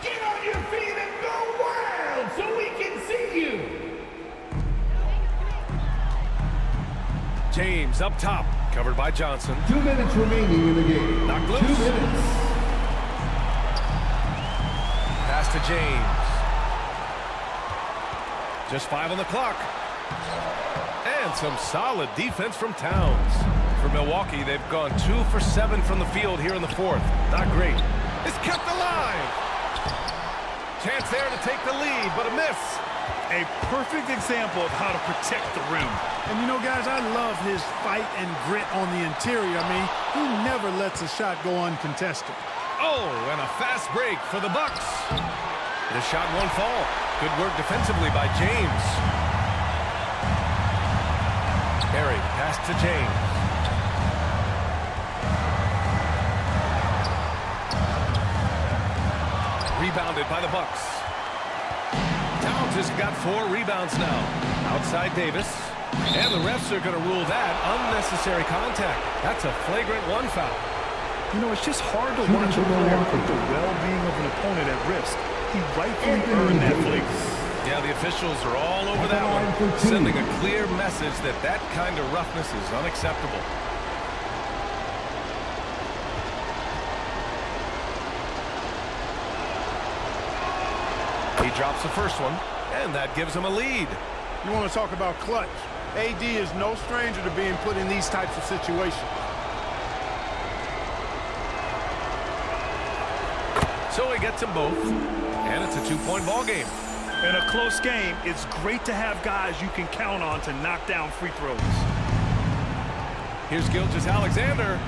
Get on your feet and go wild so we can see you. James up top, covered by Johnson. 2 minutes remaining in the game. Knocked loose. 2 minutes. Pass to James. Just 5 on the clock. And some solid defense from Towns. For Milwaukee, they've gone 2 for 7 from the field here in the fourth. Not great. It's kept alive. Chance there to take the lead, but a miss. A perfect example of how to protect the rim. And you know, guys, I love his fight and grit on the interior. I mean, he never lets a shot go uncontested. Oh, and a fast break for the Bucks. The shot won't fall. Good work defensively by James. Harry, pass to James. Rebounded by the Bucks. Towns has got 4 rebounds now. Outside Davis. And the refs are going to rule that unnecessary contact. That's a flagrant 1 foul. You know, it's just hard to watch a player put the well-being of an opponent at risk. He rightfully earned that flagrant. Yeah, the officials are all over that one, sending a clear message that that kind of roughness is unacceptable. He drops the first one, and that gives him a lead. You want to talk about clutch. AD is no stranger to being put in these types of situations. So he gets them both, and it's a 2-point ball game. In a close game, it's great to have guys you can count on to knock down free throws. Here's Gilgeous-Alexander.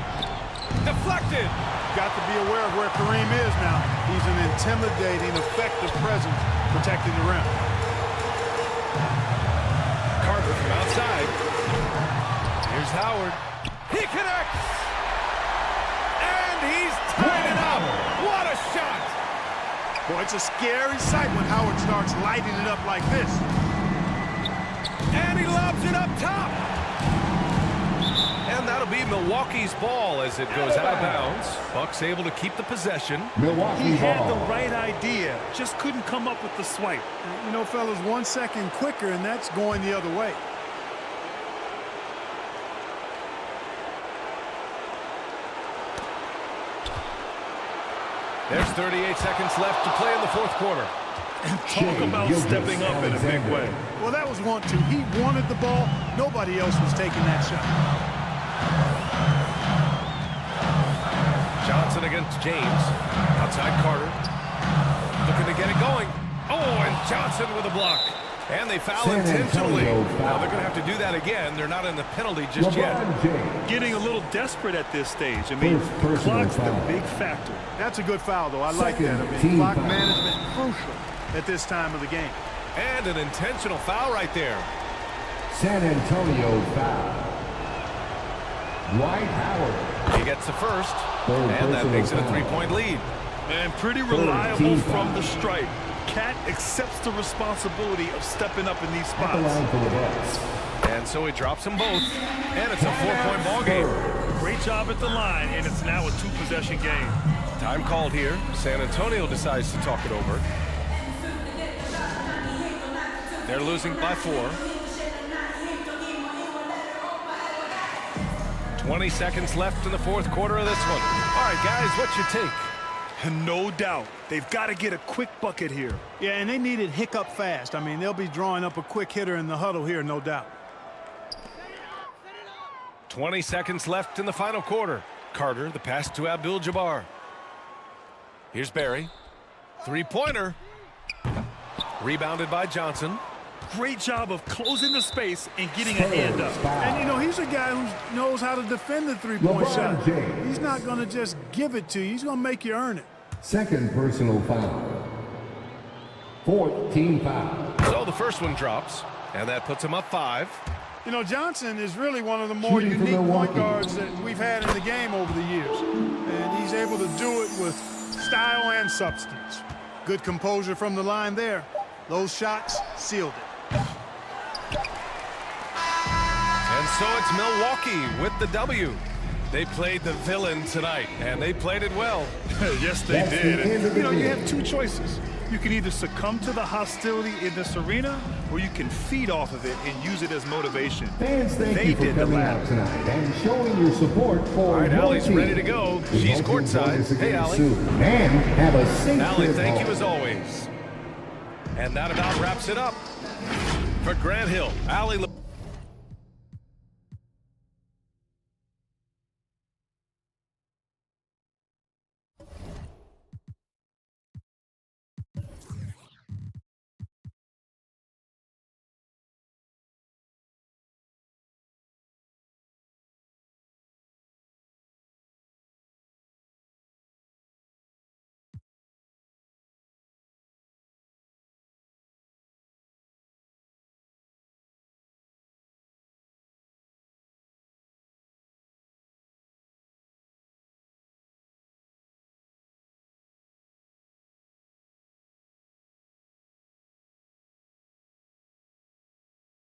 Deflected. Got to be aware of where Kareem is now. He's an intimidating, effective presence protecting the rim. Carter from outside. Here's Howard. He connects. And he's tied it up. What a shot. Boy, it's a scary sight when Howard starts lighting it up like this. And he lobs it up top. And that'll be Milwaukee's ball as it goes out of bounds. Bucks able to keep the possession. He had the right idea, just couldn't come up with the swipe. You know, fellas, 1 second quicker, and that's going the other way. There's 38 seconds left to play in the fourth quarter. And talk about stepping up in a big way. Well, that was 1-2. He wanted the ball. Nobody else was taking that shot. Johnson against James. Outside Carter. Looking to get it going. Oh, and Johnson with a block. And they foul intentionally. Now they're going to have to do that again. They're not in the penalty just yet. Getting a little desperate at this stage. I mean, clock's the big factor. That's a good foul, though. I like that. I mean, clock management crucial at this time of the game. And an intentional foul right there. San Antonio foul. Dwight Howard. He gets the first, and that makes it a 3-point lead. And pretty reliable from the stripe. Cat accepts the responsibility of stepping up in these spots. And so he drops them both, and it's a 4-point ball game. Great job at the line, and it's now a 2-possession game. Time called here. San Antonio decides to talk it over. They're losing by 4. 20 seconds left in the fourth quarter of this one. All right, guys, what's your take? No doubt. They've got to get a quick bucket here. Yeah, and they need it hiccup fast. I mean, they'll be drawing up a quick hitter in the huddle here, no doubt. 20 seconds left in the final quarter. Carter, the pass to Abdul-Jabbar. Here's Barry. 3-pointer. Rebounded by Johnson. Great job of closing the space and getting a hand up. And, you know, he's a guy who knows how to defend the three-point shot. He's not going to just give it to you. He's going to make you earn it. Second personal foul. 4th team foul. So the first one drops, and that puts him up 5. You know, Johnson is really one of the more unique point guards that we've had in the game over the years. And he's able to do it with style and substance. Good composure from the line there. Those shots sealed it. And so it's Milwaukee with the W. They played the villain tonight, and they played it well. Yes, they did. And, you know, you have two choices. You can either succumb to the hostility in this arena, or you can feed off of it and use it as motivation. Fans, thank you for coming out tonight and showing your support for All right, your Allie's team. ready to go. She's courtside. Hey, Allie. And have a safe Allie, trip thank home. you as always. And that about wraps it up. For Grant Hill, Allie.